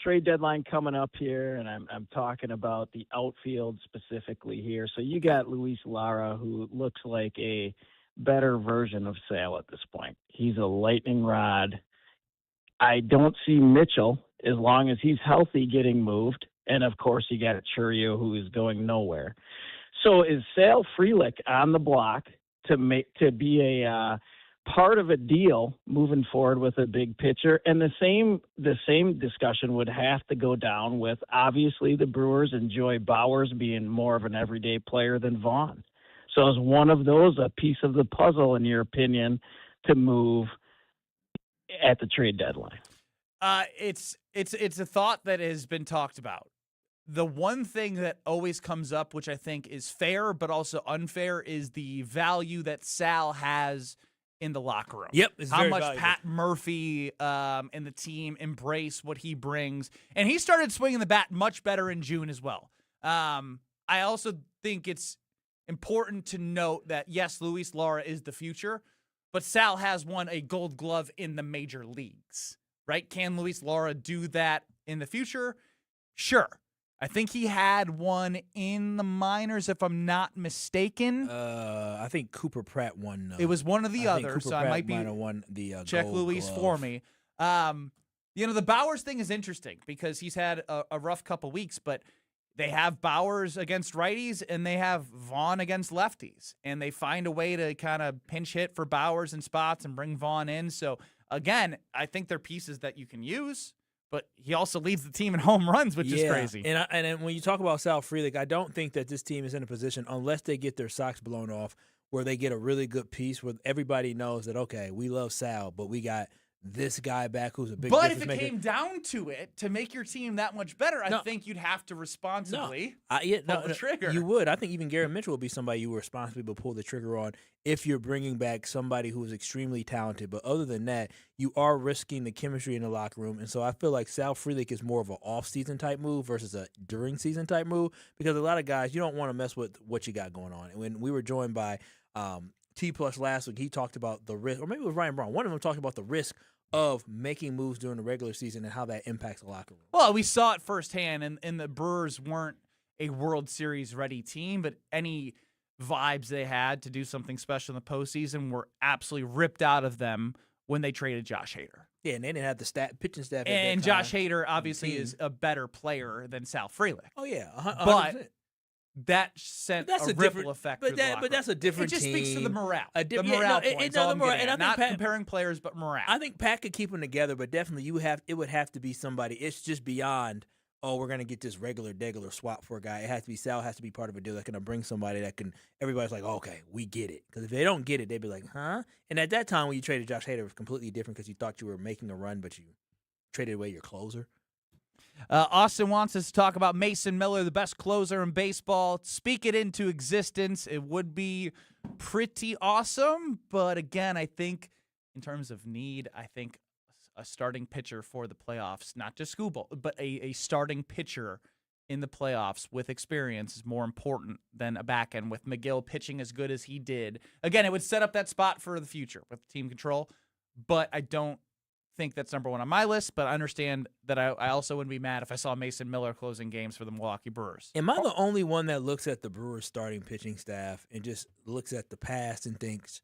trade deadline coming up here, and I'm talking about the outfield specifically here. So you got Luis Lara, who looks like a better version of Sale at this point. He's a lightning rod. I don't see Mitchell, as long as he's healthy, getting moved. And, of course, you got Chourio, who is going nowhere. So is Sale Frelick on the block to be a part of a deal moving forward with a big pitcher? And the same discussion would have to go down with, obviously, the Brewers enjoy Bowers being more of an everyday player than Vaughn. So is one of those a piece of the puzzle, in your opinion, to move at the trade deadline? It's a thought that has been talked about. The one thing that always comes up, which I think is fair but also unfair, is the value that Sal has in the locker room. Yep. It's how very much valuable. Pat Murphy and the team embrace what he brings. And he started swinging the bat much better in June as well. I also think it's important to note that, yes, Luis Lara is the future, but Sal has won a Gold Glove in the major leagues, right? Can Luis Lara do that in the future? Sure. I think he had one in the minors, if I'm not mistaken. I think Cooper Pratt won. It was one of the others, Cooper so Pratt I might be might have won the check Gold Luis Glove. for me. The Bowers thing is interesting because he's had a rough couple weeks, but they have Bowers against righties and they have Vaughn against lefties, and they find a way to kind of pinch hit for Bowers in spots and bring Vaughn in. So again, I think they're pieces that you can use. But he also leads the team in home runs, which is crazy. And when you talk about Sal Frelick, I don't think that this team is in a position, unless they get their socks blown off, where they get a really good piece where everybody knows that, okay, we love Sal, but we got this guy back who's a big But difference if it maker. came down to it, to make your team that much better, I think you'd have to responsibly pull the trigger. You would. I think even Garrett Mitchell would be somebody you would responsibly pull the trigger on if you're bringing back somebody who is extremely talented. But other than that, you are risking the chemistry in the locker room. And so I feel like Sal Frelick is more of an off-season type move versus a during-season type move, because a lot of guys, you don't want to mess with what you got going on. And when we were joined by T-Plus last week, he talked about the risk, or maybe it was Ryan Braun. One of them talked about the risk of making moves during the regular season and how that impacts the locker room. Well, we saw it firsthand, and the Brewers weren't a World Series ready team, but any vibes they had to do something special in the postseason were absolutely ripped out of them when they traded Josh Hader. Yeah, and they didn't have the pitching staff. And Josh Hader obviously is a better player than Sal Frelick. Oh yeah, 100%. But that sent a ripple effect. But that's a different team. It just speaks to the morale. The morale point. And I not think comparing players, but morale. I think Pat could keep them together, but definitely it would have to be somebody. It's just beyond, we're going to get this regular swap for a guy. It has to be Sal has to be part of a deal that's going to bring somebody that can, everybody's like, okay, we get it. Because if they don't get it, they'd be like, huh? And at that time when you traded Josh Hader, it was completely different because you thought you were making a run, but you traded away your closer. Austin wants us to talk about Mason Miller, the best closer in baseball. Speak it into existence. It would be pretty awesome. But again, I think in terms of need, I think a starting pitcher for the playoffs, not just Skubal, but a starting pitcher in the playoffs with experience is more important than a back end with McGill pitching as good as he did. Again, it would set up that spot for the future with team control, but I don't think that's number one on my list, but I understand that I also wouldn't be mad if I saw Mason Miller closing games for the Milwaukee Brewers. Am I the only one that looks at the Brewers starting pitching staff and just looks at the past and thinks,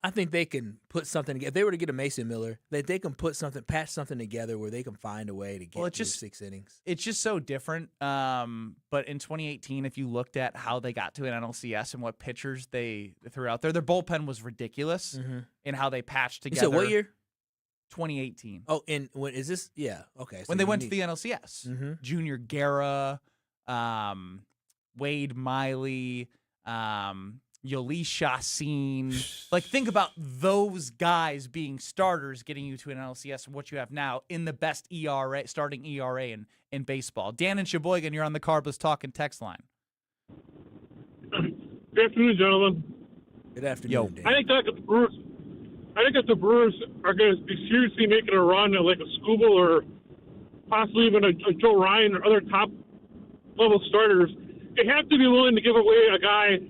I think they can put something together. If they were to get a Mason Miller, that they can patch something together where they can find a way to get through 6 innings. It's just so different. But in 2018, if you looked at how they got to an NLCS and what pitchers they threw out there, their bullpen was ridiculous in how they patched together. You said what year? 2018. Oh, and when is this? Yeah, okay. So when they went to the NLCS. Junior Guerra, Wade Miley, Yoeli Chacin. Like, think about those guys being starters getting you to an LCS and what you have now in the best starting ERA in baseball. Dan and Sheboygan, you're on the Carbless Talking text line. Good afternoon, gentlemen. Good afternoon, Dan. I think that the Brewers are going to be seriously making a run at like a Skubal or possibly even a Joe Ryan or other top-level starters. They have to be willing to give away a guy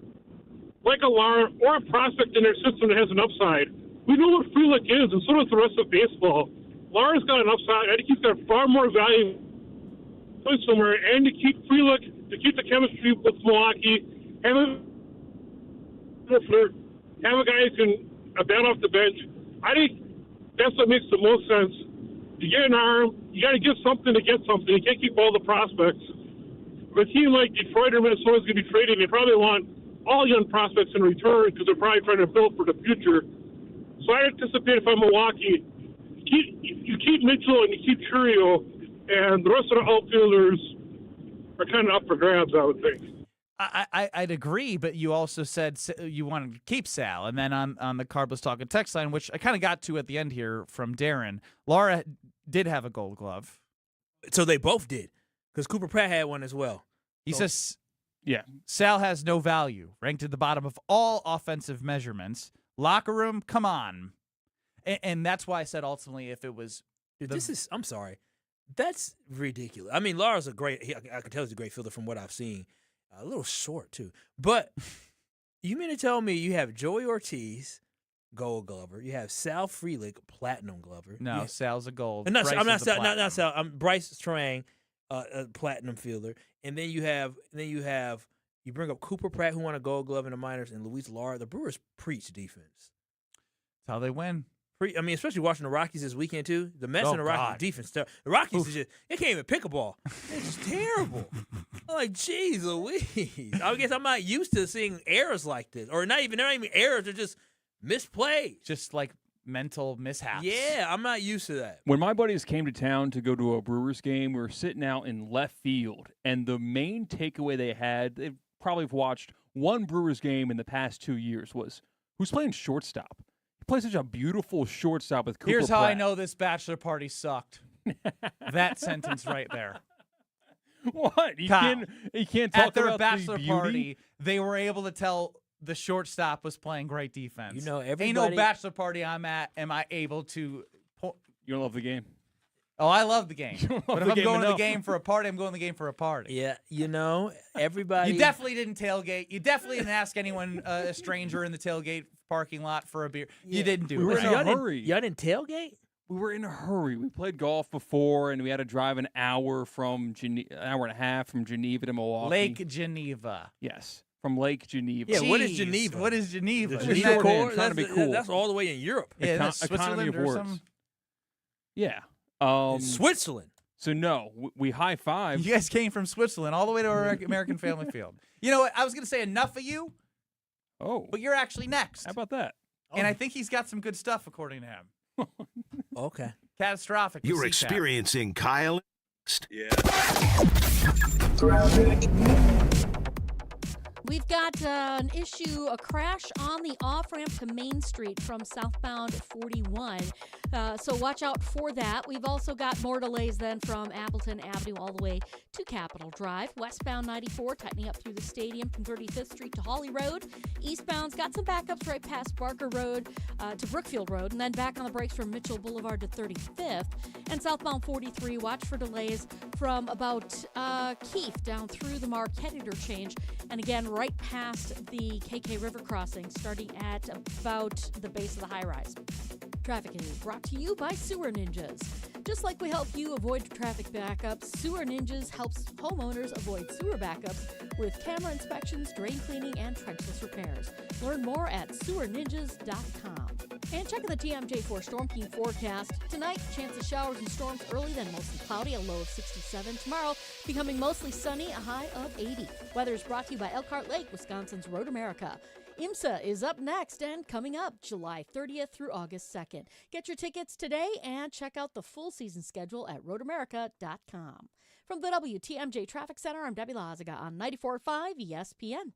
like a Lara or a prospect in their system that has an upside. We know what Frelick is, and so does the rest of baseball. Lara's got an upside. I think he's got far more value somewhere, and to keep Frelick, to keep the chemistry with Milwaukee, have a guy who can bat off the bench. I think that's what makes the most sense. You get an arm, you got to give something to get something. You can't keep all the prospects. But a team like Detroit or Minnesota is going to be trading. They probably want all young prospects in return because they're probably trying to build for the future. So I anticipate if I'm Milwaukee, you keep Mitchell and you keep Churio, and the rest of the outfielders are kind of up for grabs, I would think. I'd agree, but you also said you wanted to keep Sal. And then on the Carbless Talking text line, which I kind of got to at the end here from Darren, Lara did have a Gold Glove. So they both did, because Cooper Pratt had one as well. He says, yeah, Sal has no value, ranked at the bottom of all offensive measurements. Locker room, come on. And that's why I said ultimately if it was... I'm sorry. That's ridiculous. I mean, Lara's I can tell he's a great fielder from what I've seen. A little short, too. But you mean to tell me you have Joey Ortiz, Gold Glover. You have Sal Frelick, Platinum Glover. No, Sal's a Gold. I'm not Sal. I'm Bryce Trang, Platinum fielder. And then you bring up Cooper Pratt, who won a Gold Glove in the minors, and Luis Lara. The Brewers preach defense. That's how they win. I mean, especially watching the Rockies this weekend, too. The Mets and the Rockies defense. The Rockies they can't even pick a ball. It's just terrible. I'm like, geez Louise. I guess I'm not used to seeing errors like this. Or they're not even errors. They're just misplays. Just like mental mishaps. Yeah, I'm not used to that. When my buddies came to town to go to a Brewers game, we were sitting out in left field, and the main takeaway they had, they probably have watched one Brewers game in the past 2 years, was who's playing shortstop. Play such a beautiful shortstop with Cooper Here's how Pratt. I know this bachelor party sucked. That sentence right there. What? You can't talk at their about bachelor the party, they were able to tell the shortstop was playing great defense. You know, everybody... Ain't no bachelor party I'm at, am I able to... You don't love the game? Oh, I love the game. But if I'm going to the enough. game for a party, I'm going to the game for a party. Yeah, you know, everybody... You definitely didn't tailgate. You definitely didn't ask anyone, a stranger in the tailgate parking lot for a beer. You didn't do it. We were in a hurry. Y'all didn't tailgate? We were in a hurry. We played golf before, and we had to drive an hour from an hour and a half from Geneva to Milwaukee. Lake Geneva. Yes, from Lake Geneva. Yeah, what is Geneva? What is Geneva? The Geneva Corps? Trying to be cool. That's all the way in Europe. Yeah, that's economy Switzerland of or words. something? Yeah. Switzerland. So, no, we high-fived. You guys came from Switzerland all the way to our American Family Field. You know what? I was going to say enough of you. Oh. But you're actually next. How about that? And I think he's got some good stuff, according to him. Okay. Catastrophic. You're experiencing Kyle. Yeah. We've got an issue, a crash on the off-ramp to Main Street from southbound 41. So watch out for that. We've also got more delays then from Appleton Avenue all the way to Capitol Drive. Westbound 94 tightening up through the stadium from 35th Street to Holly Road. Eastbound's got some backups right past Barker Road to Brookfield Road, and then back on the brakes from Mitchell Boulevard to 35th. And southbound 43, watch for delays from about Keefe down through the Marquette interchange. And again, right past the KK River crossing, starting at about the base of the high-rise. Traffic News brought to you by Sewer Ninjas. Just like we help you avoid traffic backups, Sewer Ninjas helps homeowners avoid sewer backups with camera inspections, drain cleaning, and trenchless repairs. Learn more at sewerninjas.com. And checking the TMJ4 Storm King forecast. Tonight, chance of showers and storms early, then mostly cloudy, a low of 67. Tomorrow, becoming mostly sunny, a high of 80. Weather is brought to you by Elkhart Lake, Wisconsin's Road America. IMSA is up next and coming up July 30th through August 2nd. Get your tickets today and check out the full season schedule at roadamerica.com. From the WTMJ Traffic Center, I'm Debbie Lazaga on 94.5 ESPN.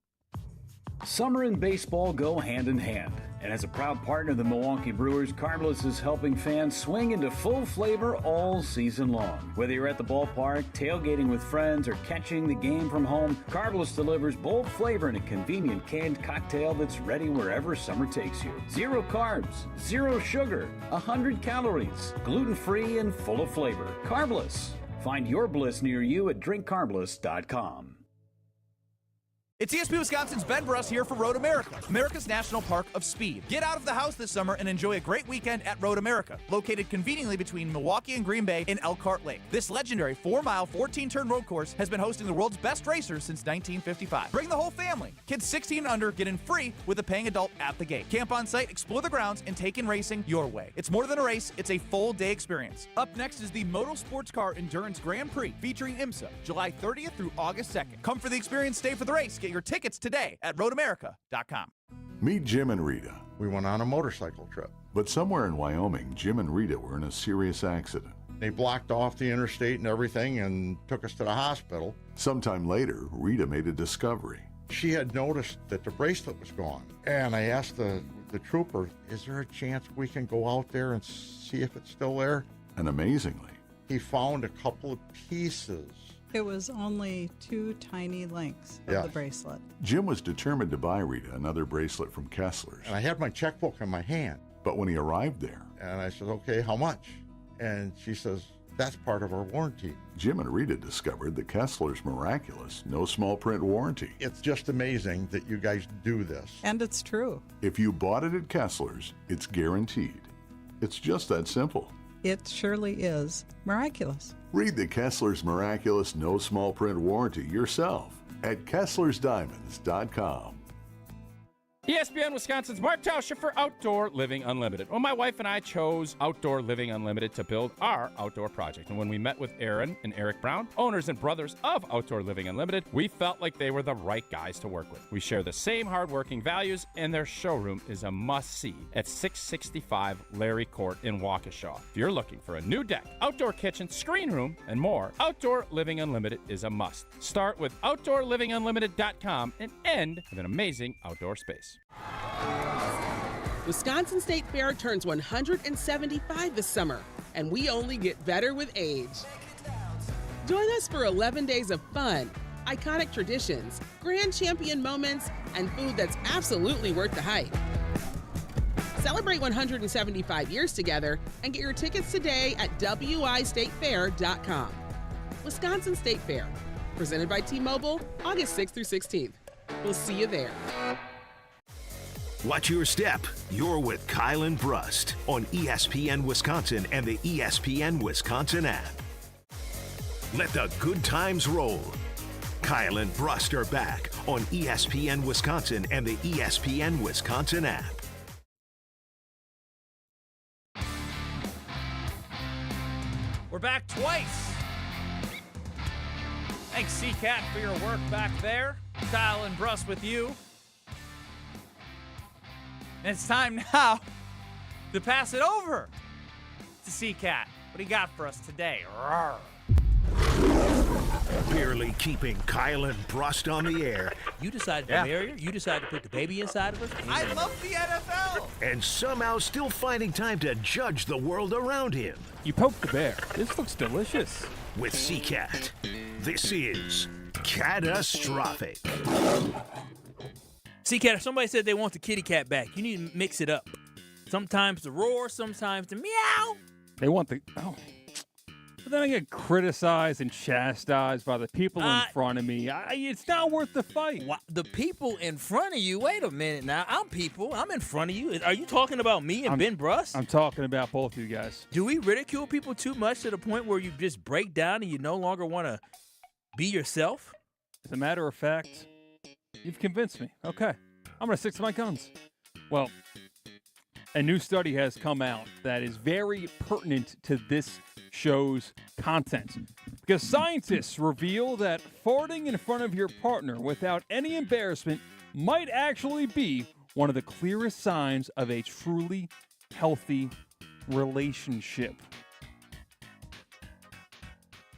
Summer and baseball go hand in hand, and as a proud partner of the Milwaukee Brewers, Carbless is helping fans swing into full flavor all season long. Whether you're at the ballpark, tailgating with friends, or catching the game from home, Carbless delivers bold flavor in a convenient canned cocktail that's ready wherever summer takes you. 0 carbs, 0 sugar, 100 calories, gluten-free and full of flavor. Carbless. Find your bliss near you at drinkcarbless.com. It's ESPN Wisconsin's Ben Brust here for Road America, America's National Park of Speed. Get out of the house this summer and enjoy a great weekend at Road America, located conveniently between Milwaukee and Green Bay in Elkhart Lake. This legendary 4-mile, 14-turn road course has been hosting the world's best racers since 1955. Bring the whole family. Kids 16 and under get in free with a paying adult at the gate. Camp on site, explore the grounds, and take in racing your way. It's more than a race, it's a full-day experience. Up next is the Moto Sports Car Endurance Grand Prix featuring IMSA, July 30th through August 2nd. Come for the experience, stay for the race. Get your tickets today at roadamerica.com. Meet Jim and Rita. We went on a motorcycle trip. But somewhere in Wyoming, Jim and Rita were in a serious accident. They blocked off the interstate and everything and took us to the hospital. Sometime later, Rita made a discovery. She had noticed that the bracelet was gone. And I asked the trooper, is there a chance we can go out there and see if it's still there? And amazingly, he found a couple of pieces. It was only 2 tiny links of the bracelet. Jim was determined to buy Rita another bracelet from Kessler's. And I had my checkbook in my hand. But when he arrived there, and I said, okay, how much? And she says, that's part of our warranty. Jim and Rita discovered the Kessler's miraculous, no small print warranty. It's just amazing that you guys do this. And it's true. If you bought it at Kessler's, it's guaranteed. It's just that simple. It surely is miraculous. Read the Kessler's miraculous no small print warranty yourself at KesslersDiamonds.com. ESPN Wisconsin's Mark Tauscher for Outdoor Living Unlimited. Well, my wife and I chose Outdoor Living Unlimited to build our outdoor project. And when we met with Aaron and Eric Brown, owners and brothers of Outdoor Living Unlimited, we felt like they were the right guys to work with. We share the same hardworking values, and their showroom is a must-see at 665 Larry Court in Waukesha. If you're looking for a new deck, outdoor kitchen, screen room, and more, Outdoor Living Unlimited is a must. Start with OutdoorLivingUnlimited.com and end with an amazing outdoor space. Wisconsin State Fair turns 175 this summer, and we only get better with age. Join us for 11 days of fun, iconic traditions, grand champion moments, and food that's absolutely worth the hype. Celebrate 175 years together and get your tickets today at wistatefair.com. Wisconsin State Fair, presented by T-Mobile, August 6th through 16th. We'll see you there. Watch your step. You're with Kyle and Brust on ESPN Wisconsin and the ESPN Wisconsin app. Let the good times roll. Kyle and Brust are back on ESPN Wisconsin and the ESPN Wisconsin app. We're back twice. Thanks, CCAT, for your work back there. Kyle and Brust with you. And it's time now to pass it over to CCAT. What do you got for us today? Rawr. Barely keeping Kyle and Brust on the air. You decided to marry her? You decided to put the baby inside of her? I love the NFL. And somehow still finding time to judge the world around him. You poked the bear. This looks delicious. With CCAT, this is Catastrophic. CCAT, if somebody said they want the kitty cat back, you need to mix it up. Sometimes the roar, sometimes the meow. They want the... Oh. For But then I get criticized and chastised by the people in front of me. It's not worth the fight. The people in front of you? Wait a minute now. I'm people. I'm in front of you. Are you talking about me and Ben Brust? I'm talking about both of you guys. Do we ridicule people too much to the point where you just break down and you no longer want to be yourself? As a matter of fact, you've convinced me. Okay. I'm going to stick to my guns. Well, a new study has come out that is very pertinent to this show's content, because scientists reveal that farting in front of your partner without any embarrassment might actually be one of the clearest signs of a truly healthy relationship.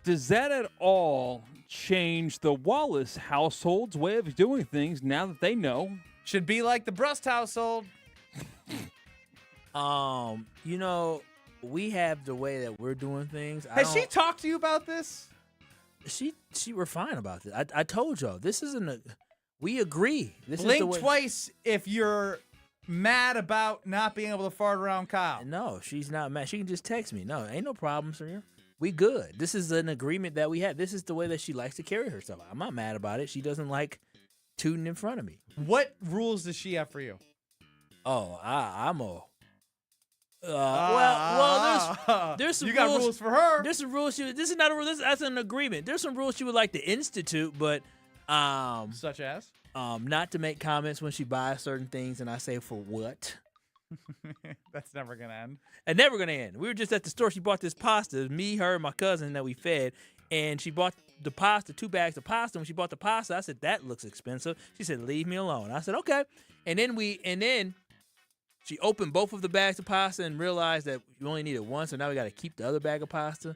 Does that at all change the Wallace household's way of doing things now that they know? Should be like the Brust household. We have the way that we're doing things. Has she talked to you about this? We're fine about this. I told y'all, this isn't we agree. This Blink is the way. Twice if you're mad about not being able to fart around Kyle. No, she's not mad. She can just text me. No, ain't no problems here. We good. This is an agreement that we had. This is the way that she likes to carry herself. I'm not mad about it. She doesn't like tooting in front of me. What rules does she have for you? Oh, I'm a... there's some you got rules for her. There's some rules. This is not a rule. That's an agreement. There's some rules she would like to institute, but such as not to make comments when she buys certain things, and I say for what? That's never gonna end. And never gonna end. We were just at the store. She bought this pasta. Me, her, and my cousin that we fed, and she bought the pasta, 2 bags of pasta. When she bought the pasta, I said that looks expensive. She said leave me alone. I said okay, and then she opened both of the bags of pasta and realized that you only needed one, so now we got to keep the other bag of pasta.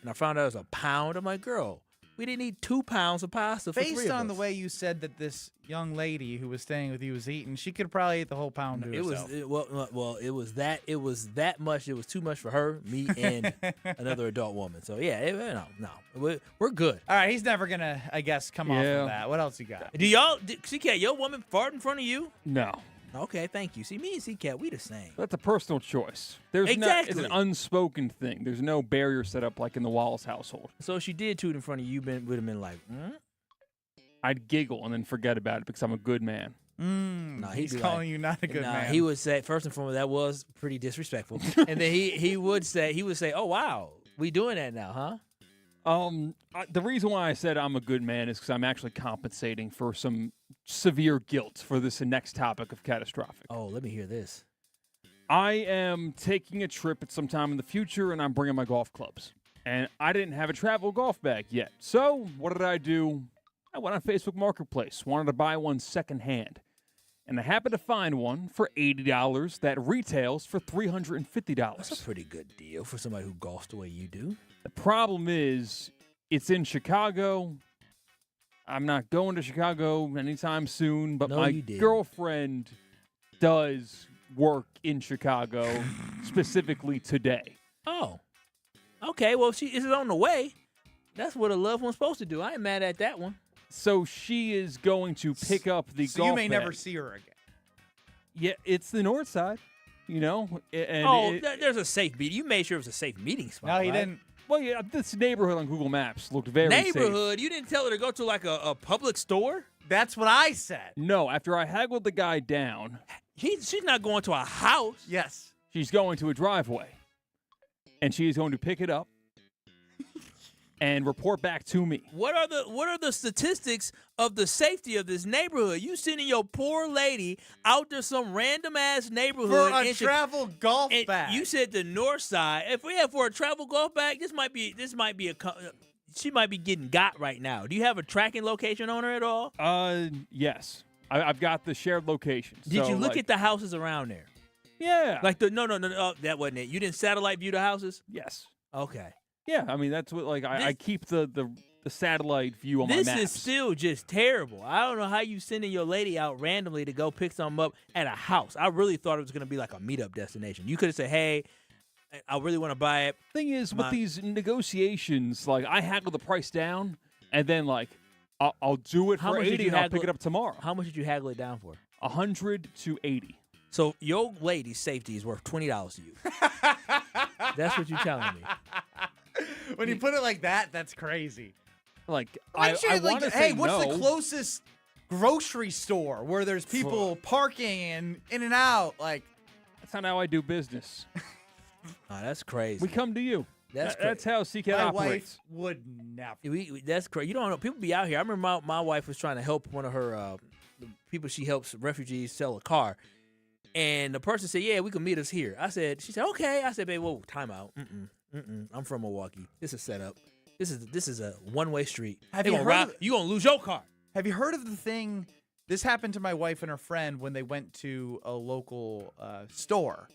And I found out it was a pound. I'm like, girl, we didn't need 2 pounds of pasta for 3 of us. Based on the way you said that this young lady who was staying with you was eating, she could probably eat the whole pound to herself. It was that much. It was too much for her, me, and another adult woman. So yeah, we're good. All right, he's never gonna, I guess, come off of that. What else you got? Do y'all, CCat, your woman fart in front of you? No. Okay, thank you. See, me and CCat, we the same. That's a personal choice. It's an unspoken thing. There's no barrier set up like in the Wallace household. So if she did toot in front of you, would have been like, I'd giggle and then forget about it because I'm a good man. No, he's calling you not a good man. He would say, first and foremost, that was pretty disrespectful. And then he would say, oh wow, we doing that now, huh? The reason why I said I'm a good man is because I'm actually compensating for some severe guilt for this next topic of catastrophic. Oh, let me hear this. I am taking a trip at some time in the future, and I'm bringing my golf clubs. And I didn't have a travel golf bag yet. So what did I do? I went on Facebook Marketplace, wanted to buy one secondhand. And I happened to find one for $80 that retails for $350. That's a pretty good deal for somebody who golfs the way you do. The problem is, it's in Chicago. I'm not going to Chicago anytime soon, but my girlfriend does work in Chicago, specifically today. Oh. Okay, well, she is on the way. That's what a loved one's supposed to do. I ain't mad at that one. So she is going to pick up the golf So you may bag. never see her again. Yeah, it's the north side, you know. There's a safe meeting. You made sure it was a safe meeting spot. No, he right? didn't. Well, yeah, this neighborhood on Google Maps looked very safe. Neighborhood? You didn't tell her to go to like a public store? That's what I said. No, after I haggled the guy down. She's not going to a house. Yes. She's going to a driveway. And she's going to pick it up and report back to me. What are the statistics of the safety of this neighborhood? You sending your poor lady out to some random ass neighborhood For a travel golf bag. You said the north side. If we have for a travel golf bag, she might be getting got right now. Do you have a tracking location on her at all? Yes. I've got the shared location. Did you look at the houses around there? Yeah. Like no, that wasn't it. You didn't satellite view the houses? Yes. Okay. Yeah, I mean that's what I keep the satellite view on my maps. This is still just terrible. I don't know how you sending your lady out randomly to go pick something up at a house. I really thought it was going to be like a meetup destination. You could have said, "Hey, I really want to buy it." Thing is, with these negotiations, like I haggle the price down, and then like I'll do it for $80 and I'll pick it up tomorrow. How much did you haggle it down for? $100 to $80. So your lady's safety is worth $20 to you. That's what you're telling me. When you put it like that, that's crazy. Like, I want to hey, say what's no. the closest grocery store where there's people parking and in and out? Like, that's not how I do business. Oh, that's crazy. We come to you. That's how CCAT my operates. wife would never. That's crazy. You don't know. People be out here. I remember my wife was trying to help one of her the people she helps refugees sell a car. And the person said, yeah, we can meet us here. She said, okay. I said, babe, whoa, time out. I'm from Milwaukee. This is set up. This is a one-way street. Have you heard you gonna lose your car. Have you heard of the thing? This happened to my wife and her friend when they went to a local store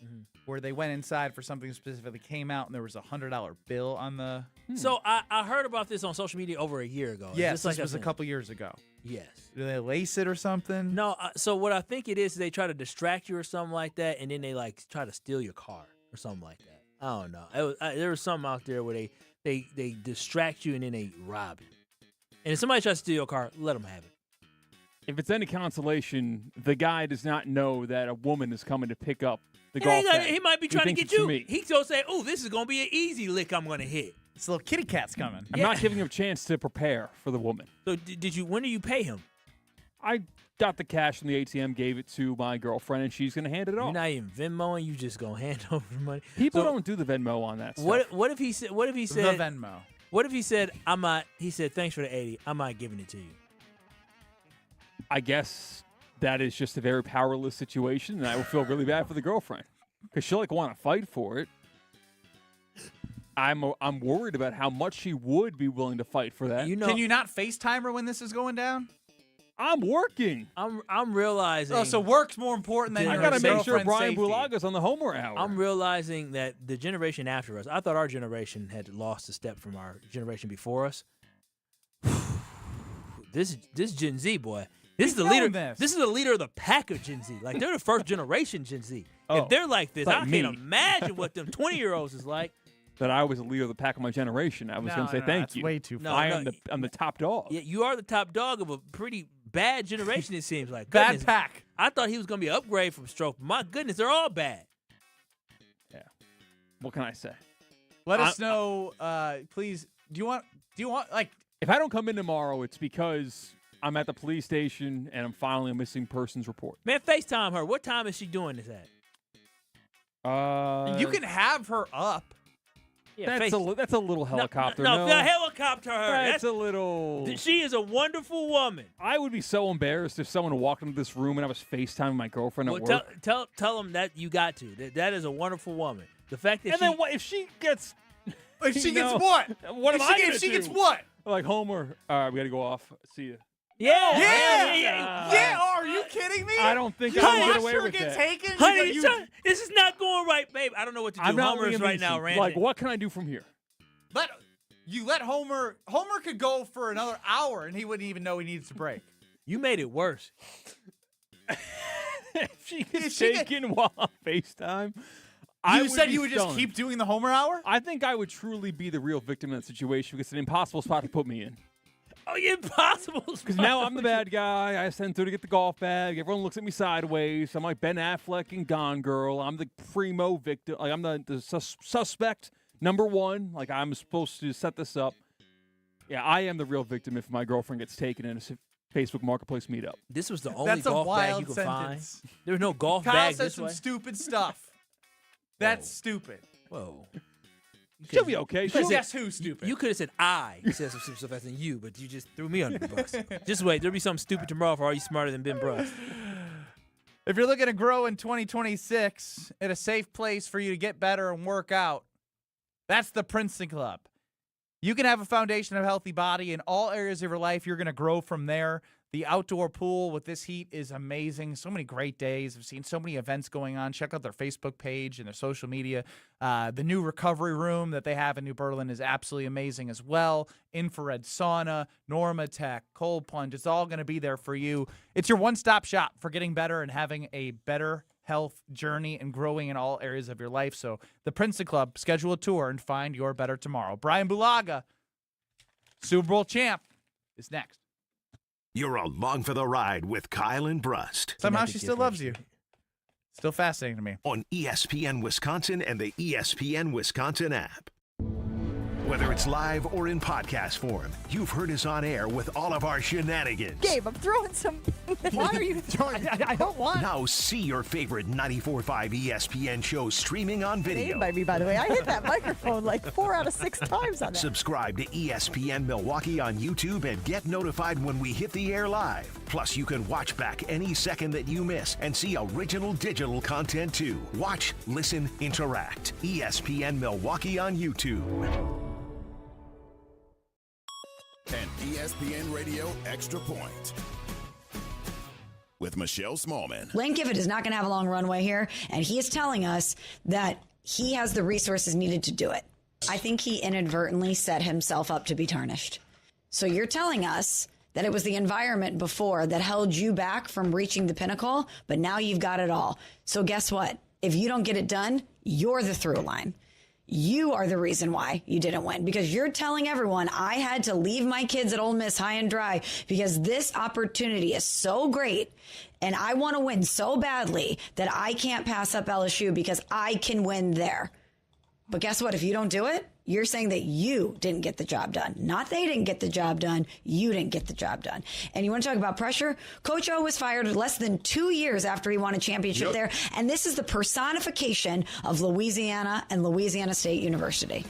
where they went inside for something specific. They came out and there was a $100 bill on the. So I heard about this on social media over a year ago. Yes, this this was a couple years ago. Yes. Do they lace it or something? No. So what I think it is they try to distract you or something like that, and then they like try to steal your car or something like that. I don't know. There was something out there where they distract you and then they rob you. And if somebody tries to steal your car, let them have it. If it's any consolation, the guy does not know that a woman is coming to pick up the golf bag. He might be trying to thinks get it's for you. me. He's going to say, oh, this is going to be an easy lick I'm going to hit. This little kitty cat's coming. I'm not giving him a chance to prepare for the woman. So when do you pay him? I got the cash from the ATM, gave it to my girlfriend, and she's going to hand it off. You're not even Venmoing. You just going to hand over the money. People don't do the Venmo on that stuff. What if he said? The Venmo. What if he said, I'm not? He said, thanks for the 80. I'm not giving it to you. I guess that is just a very powerless situation, and I would feel really bad for the girlfriend because she'll want to fight for it. I'm worried about how much she would be willing to fight for that. Can you not FaceTime her when this is going down? I'm working. I'm realizing. Oh, so work's more important than I your gotta make sure girlfriend's Brian safety. Bulaga's on the Homer Hour. I'm realizing that the generation after us, I thought our generation had lost a step from our generation before us. This Gen Z, boy. This is the leader. This is the leader of the pack of Gen Z. Like, they're the first generation Gen Z. Oh, if they're like this, like I me. can't imagine what them 20-year-olds is like. That I was the leader of the pack of my generation. I was going to say thank that's you. way too far. I'm the top dog. Yeah, you are the top dog of a pretty bad generation, it seems like. Bad Goodness. pack. I thought he was going to be an upgrade from Stroke. My goodness, they're all bad. Yeah. What can I say? Let us know, please. Do you want like? If I don't come in tomorrow, it's because I'm at the police station and I'm filing a missing persons report. Man, FaceTime her. What time is she doing this at? You can have her up. Yeah, that's a little helicopter. No, helicopter her. That's a little. She is a wonderful woman. I would be so embarrassed if someone walked into this room and I was FaceTiming my girlfriend at work. Tell them that you got to. That is a wonderful woman. The fact that then what if she gets? If she gets what? What am I gonna If she do? gets what? Like Homer. All right, we got to go off. See you. Yeah. Are you kidding me? I don't think you I can get watched away her with get that. taken. Honey, this is not going right, babe. I don't know what to do. I'm not Homer is Liam right Neeson. now ranting. Like, what can I do from here? Let Homer. Homer could go for another hour and he wouldn't even know he needs to break. You made it worse. If she gets taken while on FaceTime. You said you would just keep doing the Homer Hour? I think I would truly be the real victim in that situation because it's an impossible spot to put me in. Oh, yeah, impossible. Because now I'm the bad guy. I sent her to get the golf bag. Everyone looks at me sideways. I'm like Ben Affleck in Gone Girl. I'm the primo victim. Like, I'm the suspect number one. Like, I'm supposed to set this up. Yeah, I am the real victim if my girlfriend gets taken in a Facebook Marketplace meetup. This was the only golf bag you could find. There was no golf Kyle bag said this some way. stupid stuff. That's stupid. Whoa. She'll be okay. Guess who's stupid? You could have said I said some stupid stuff as in you, but you just threw me under the bus. Just wait. There'll be something stupid tomorrow for all you smarter than Ben Brust. If you're looking to grow in 2026 at a safe place for you to get better and work out, that's the Princeton Club. You can have a foundation of a healthy body in all areas of your life. You're going to grow from there. The outdoor pool with this heat is amazing. So many great days. I've seen so many events going on. Check out their Facebook page and their social media. The new recovery room that they have in New Berlin is absolutely amazing as well. Infrared sauna, NormaTech, cold plunge. It's all going to be there for you. It's your one-stop shop for getting better and having a better health journey and growing in all areas of your life. So the Princeton Club, schedule a tour and find your better tomorrow. Brian Bulaga, Super Bowl champ, is next. You're along for the ride with Kyle and Brust. Somehow she still loves you. Still fascinating to me. On ESPN Wisconsin and the ESPN Wisconsin app. Whether it's live or in podcast form, you've heard us on air with all of our shenanigans. Gabe, I'm throwing some. Why are you throwing? I don't want. Now see your favorite 94.5 ESPN shows streaming on video. By me, by the way. I hit that microphone like 4 out of 6 times on that. Subscribe to ESPN Milwaukee on YouTube and get notified when we hit the air live. Plus, you can watch back any second that you miss and see original digital content too. Watch, listen, interact. ESPN Milwaukee on YouTube. An ESPN Radio Extra Point with Michelle Smallman. Lane Kiffin is not going to have a long runway here, and he is telling us that he has the resources needed to do it. I think he inadvertently set himself up to be tarnished. So you're telling us that it was the environment before that held you back from reaching the pinnacle, but now you've got it all. So guess what? If you don't get it done, you're the through line. You are the reason why you didn't win, because you're telling everyone I had to leave my kids at Ole Miss high and dry because this opportunity is so great and I want to win so badly that I can't pass up LSU because I can win there. But guess what? If you don't do it, you're saying that you didn't get the job done. Not they didn't get the job done. You didn't get the job done. And you want to talk about pressure? Coach O was fired less than 2 years after he won a championship there. And this is the personification of Louisiana and Louisiana State University.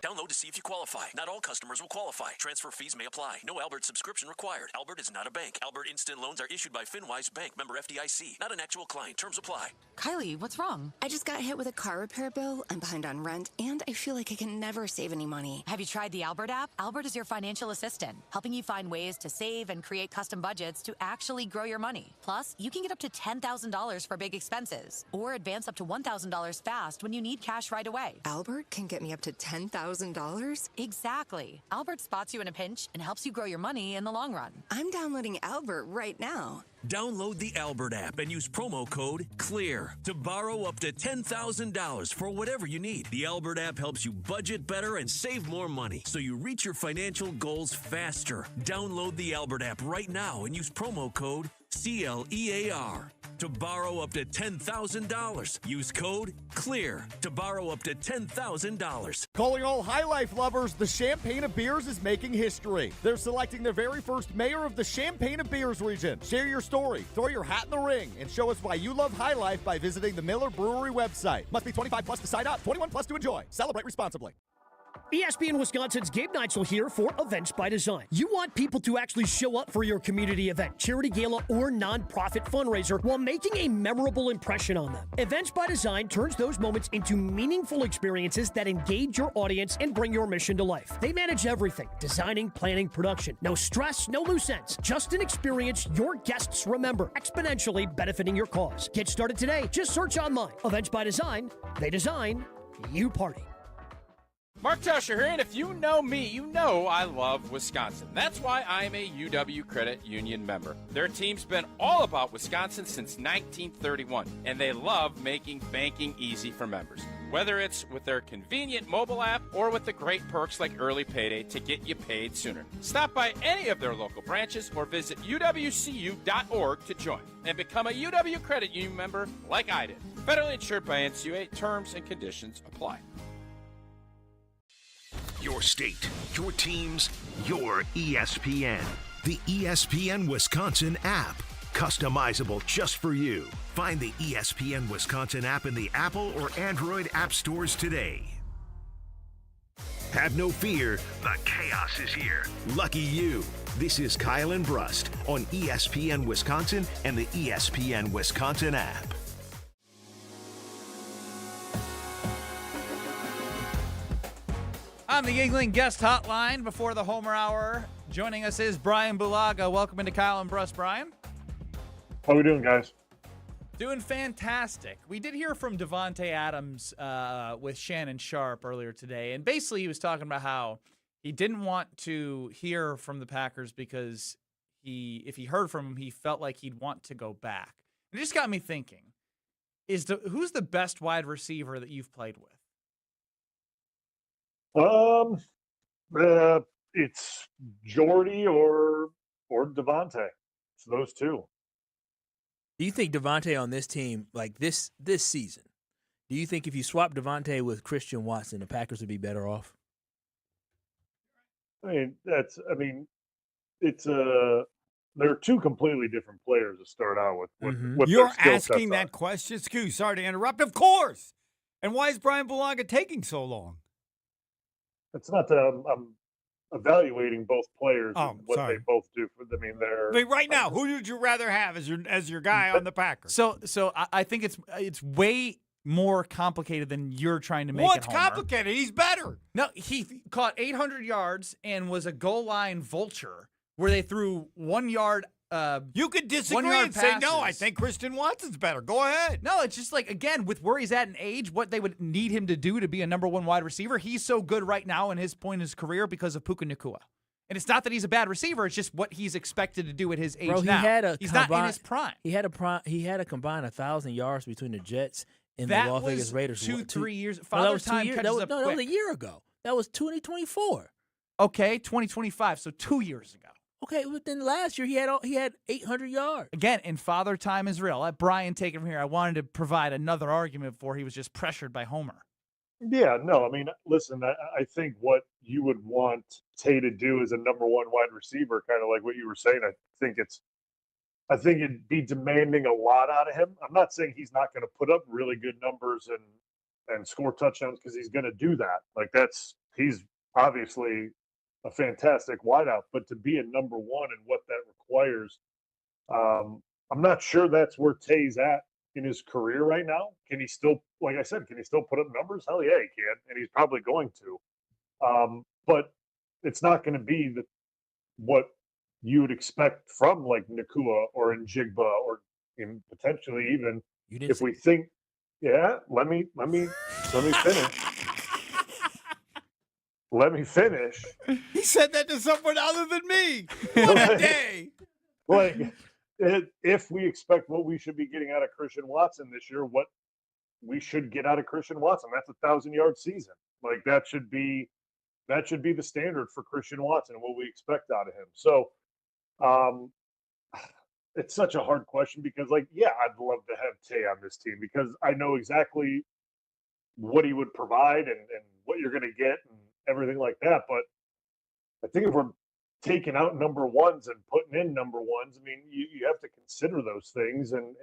Download to see if you qualify. Not all customers will qualify. Transfer fees may apply. No Albert subscription required. Albert is not a bank. Albert Instant Loans are issued by FinWise Bank, member FDIC. Not an actual client. Terms apply. Kylie, what's wrong? I just got hit with a car repair bill. I'm behind on rent, and I feel like I can never save any money. Have you tried the Albert app? Albert is your financial assistant, helping you find ways to save and create custom budgets to actually grow your money. Plus, you can get up to $10,000 for big expenses, or advance up to $1,000 fast when you need cash right away. Albert can get me up to $10,000? Exactly. Albert spots you in a pinch and helps you grow your money in the long run. I'm downloading Albert right now. Download the Albert app and use promo code CLEAR to borrow up to $10,000 for whatever you need. The Albert app helps you budget better and save more money so you reach your financial goals faster. Download the Albert app right now and use promo code CLEAR to borrow up to $10,000. Use code CLEAR to borrow up to $10,000. Calling all high life lovers, the Champaign of Beers is making history. They're selecting their very first mayor of the Champaign of Beers region. Share your story, throw your hat in the ring, and show us why you love high life by visiting the Miller Brewery website. Must be 25 plus to sign up, 21 plus to enjoy. Celebrate responsibly. ESPN Wisconsin's Gabe Neitzel here for Events by Design. You want people to actually show up for your community event, charity gala, or nonprofit fundraiser while making a memorable impression on them. Events by Design turns those moments into meaningful experiences that engage your audience and bring your mission to life. They manage everything: designing, planning, production. No stress, no loose ends. Just an experience your guests remember, exponentially benefiting your cause. Get started today. Just search online. Events by Design. They design, you party. Mark Tauscher here, and if you know me, you know I love Wisconsin. That's why I'm a UW Credit Union member. Their team's been all about Wisconsin since 1931, and they love making banking easy for members. Whether it's with their convenient mobile app or with the great perks like early payday to get you paid sooner. Stop by any of their local branches or visit uwcu.org to join and become a UW Credit Union member like I did. Federally insured by NCUA. Terms and conditions apply. Your state, your teams, your ESPN. The ESPN Wisconsin app. Customizable just for you. Find the ESPN Wisconsin app in the Apple or Android app stores today. Have no fear, the chaos is here. Lucky you. This is Kyle and Brust on ESPN Wisconsin and the ESPN Wisconsin app. On the Yingling Guest Hotline before the Homer Hour, joining us is Brian Bulaga. Welcome into Kyle and Brust, Brian. How we doing, guys? Doing fantastic. We did hear from Davante Adams with Shannon Sharp earlier today, and basically he was talking about how he didn't want to hear from the Packers because if he heard from him, he felt like he'd want to go back. It just got me thinking, who's the best wide receiver that you've played with? It's Jordy or Davante. It's those two. Do you think Davante on this team, like this season, Do you think if you swap Davante with Christian Watson, the Packers would be better off? They're two completely different players to start out with. With You're their skill asking sets that question. Excuse, sorry to interrupt. Of course. And why is Brian Bulaga taking so long? It's not that I'm evaluating both players and what sorry. they both do. They're. Wait, right now, who would you rather have as your guy on the Packers? So I think it's way more complicated than you're trying to make What's it, Homer. complicated? He's better. No, he caught 800 yards and was a goal line vulture where they threw 1 yard. You could disagree and say, no, I think Christian Watson's better. Go ahead. No, it's just like, again, with where he's at in age, what they would need him to do to be a number one wide receiver. He's so good right now in his point in his career because of Puka Nacua. And it's not that he's a bad receiver. It's just what he's expected to do at his age now. He's not in his prime. He had a combined 1,000 yards between the Jets and the Las Vegas Raiders. 3 years. Father time catches that was, up no, that quick. was a year ago. That was 2024. Okay, 2025, so 2 years ago. Okay, but then last year he had 800 yards. Again, in father time is real. Let Brian take it from here. I wanted to provide another argument before he was just pressured by Homer. Yeah, no, listen, I think what you would want Tay to do as a number one wide receiver, kind of like what you were saying, I think it'd be demanding a lot out of him. I'm not saying he's not going to put up really good numbers and score touchdowns because he's going to do that. He's obviously a fantastic wideout, but to be a number one and what that requires, I'm not sure that's where Tay's at in his career right now. Can he still, like I said, put up numbers? Hell yeah, he can, and he's probably going to. But it's not going to be what you would expect from like Nacua or Njigba or potentially even if we think. Yeah, let me finish. Let me finish. He said that to someone other than me. What a day. If we expect what we should be getting out of Christian Watson this year, what we should get out of Christian Watson, that's 1,000-yard season. Like that should be the standard for Christian Watson and what we expect out of him. So it's such a hard question because I'd love to have Tay on this team because I know exactly what he would provide and what you're going to get and everything like that. But I think if we're taking out number ones and putting in number ones, you have to consider those things and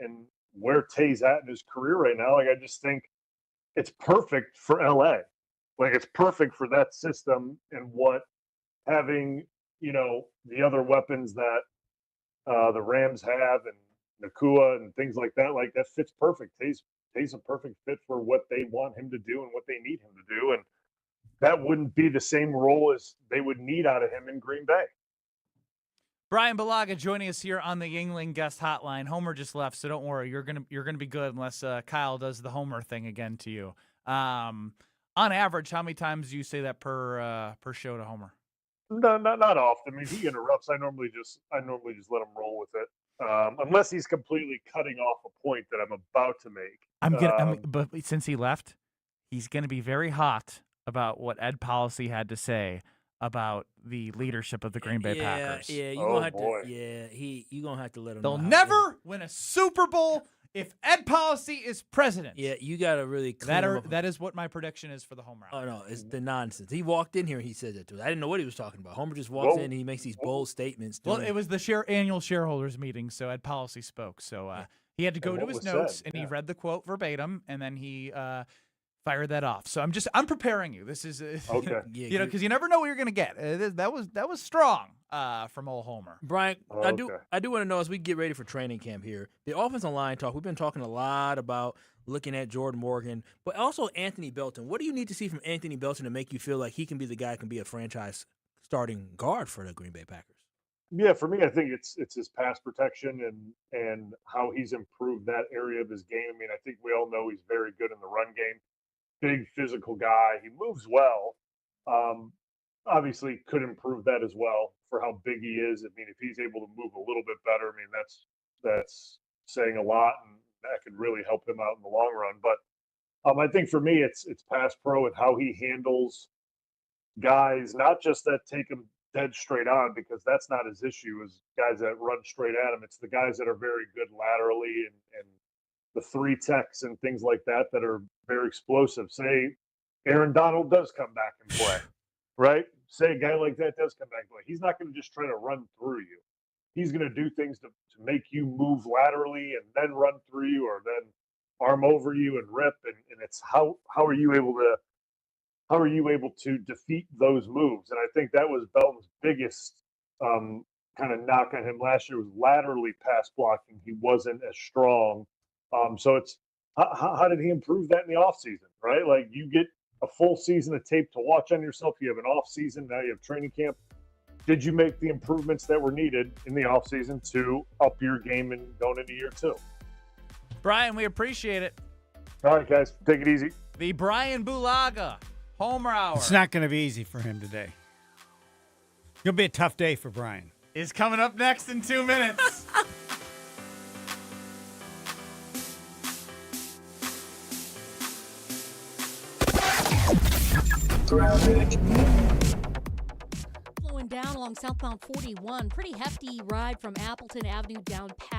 where Tay's at in his career right now. I just think it's perfect for LA. It's perfect for that system and what having, the other weapons that the Rams have and Nacua and things like that fits perfect. Tay's a perfect fit for what they want him to do and what they need him to do. And that wouldn't be the same role as they would need out of him in Green Bay. Brian Bulaga joining us here on the Yingling guest hotline. Homer just left, so don't worry. You're gonna be good unless Kyle does the Homer thing again to you. On average, how many times do you say that per show to Homer? No, not often. He interrupts. I normally just let him roll with it, unless he's completely cutting off a point that I'm about to make. But since he left, he's gonna be very hot about what Ed Policy had to say about the leadership of the Green Bay Packers. Yeah, you're gonna have to let him. They'll never win a Super Bowl if Ed Policy is president. Yeah, you gotta really clean him up. That is what my prediction is for the home run. Oh no, it's the nonsense. He walked in here and he said that to us. I didn't know what he was talking about. Homer just walks in and he makes these bold statements. Well, it was the annual shareholders meeting, so Ed Policy spoke. So he had to go to his notes and he read the quote verbatim, and then he fire that off. So I'm preparing you. This is okay. Because you never know what you're gonna get. That was strong from old Homer. Brian, I do want to know as we get ready for training camp here, the offensive line talk. We've been talking a lot about looking at Jordan Morgan, but also Anthony Belton. What do you need to see from Anthony Belton to make you feel like he can be the guy who can be a franchise starting guard for the Green Bay Packers? Yeah, for me, I think it's his pass protection and how he's improved that area of his game. I think we all know he's very good in the run game. Big physical guy. He moves well. Obviously could improve that as well for how big he is. If he's able to move a little bit better, that's saying a lot, and that could really help him out in the long run. But I think for me, it's pass pro and how he handles guys, not just that take him dead straight on, because that's not his issue, is guys that run straight at him. It's the guys that are very good laterally and the 3 techs and things like that are very explosive. Say Aaron Donald does come back and play, right? Say a guy like that does come back and play. He's not going to just try to run through you. He's going to do things to make you move laterally and then run through you, or then arm over you and rip. And it's how are you able to defeat those moves? And I think that was Belton's biggest kind of knock on him last year, was laterally pass blocking. He wasn't as strong. So it's how did he improve that in the offseason, right? Like, you get a full season of tape to watch on yourself. You have an off season. Now you have training camp. Did you make the improvements that were needed in the off season to up your game and going into year 2? Brian, we appreciate it. All right, guys, take it easy. The Brian Bulaga Homer Hour. It's not going to be easy for him today. It's going to be a tough day for Brian. Is coming up next in 2 minutes. Flowing down along southbound 41. Pretty hefty ride from Appleton Avenue down past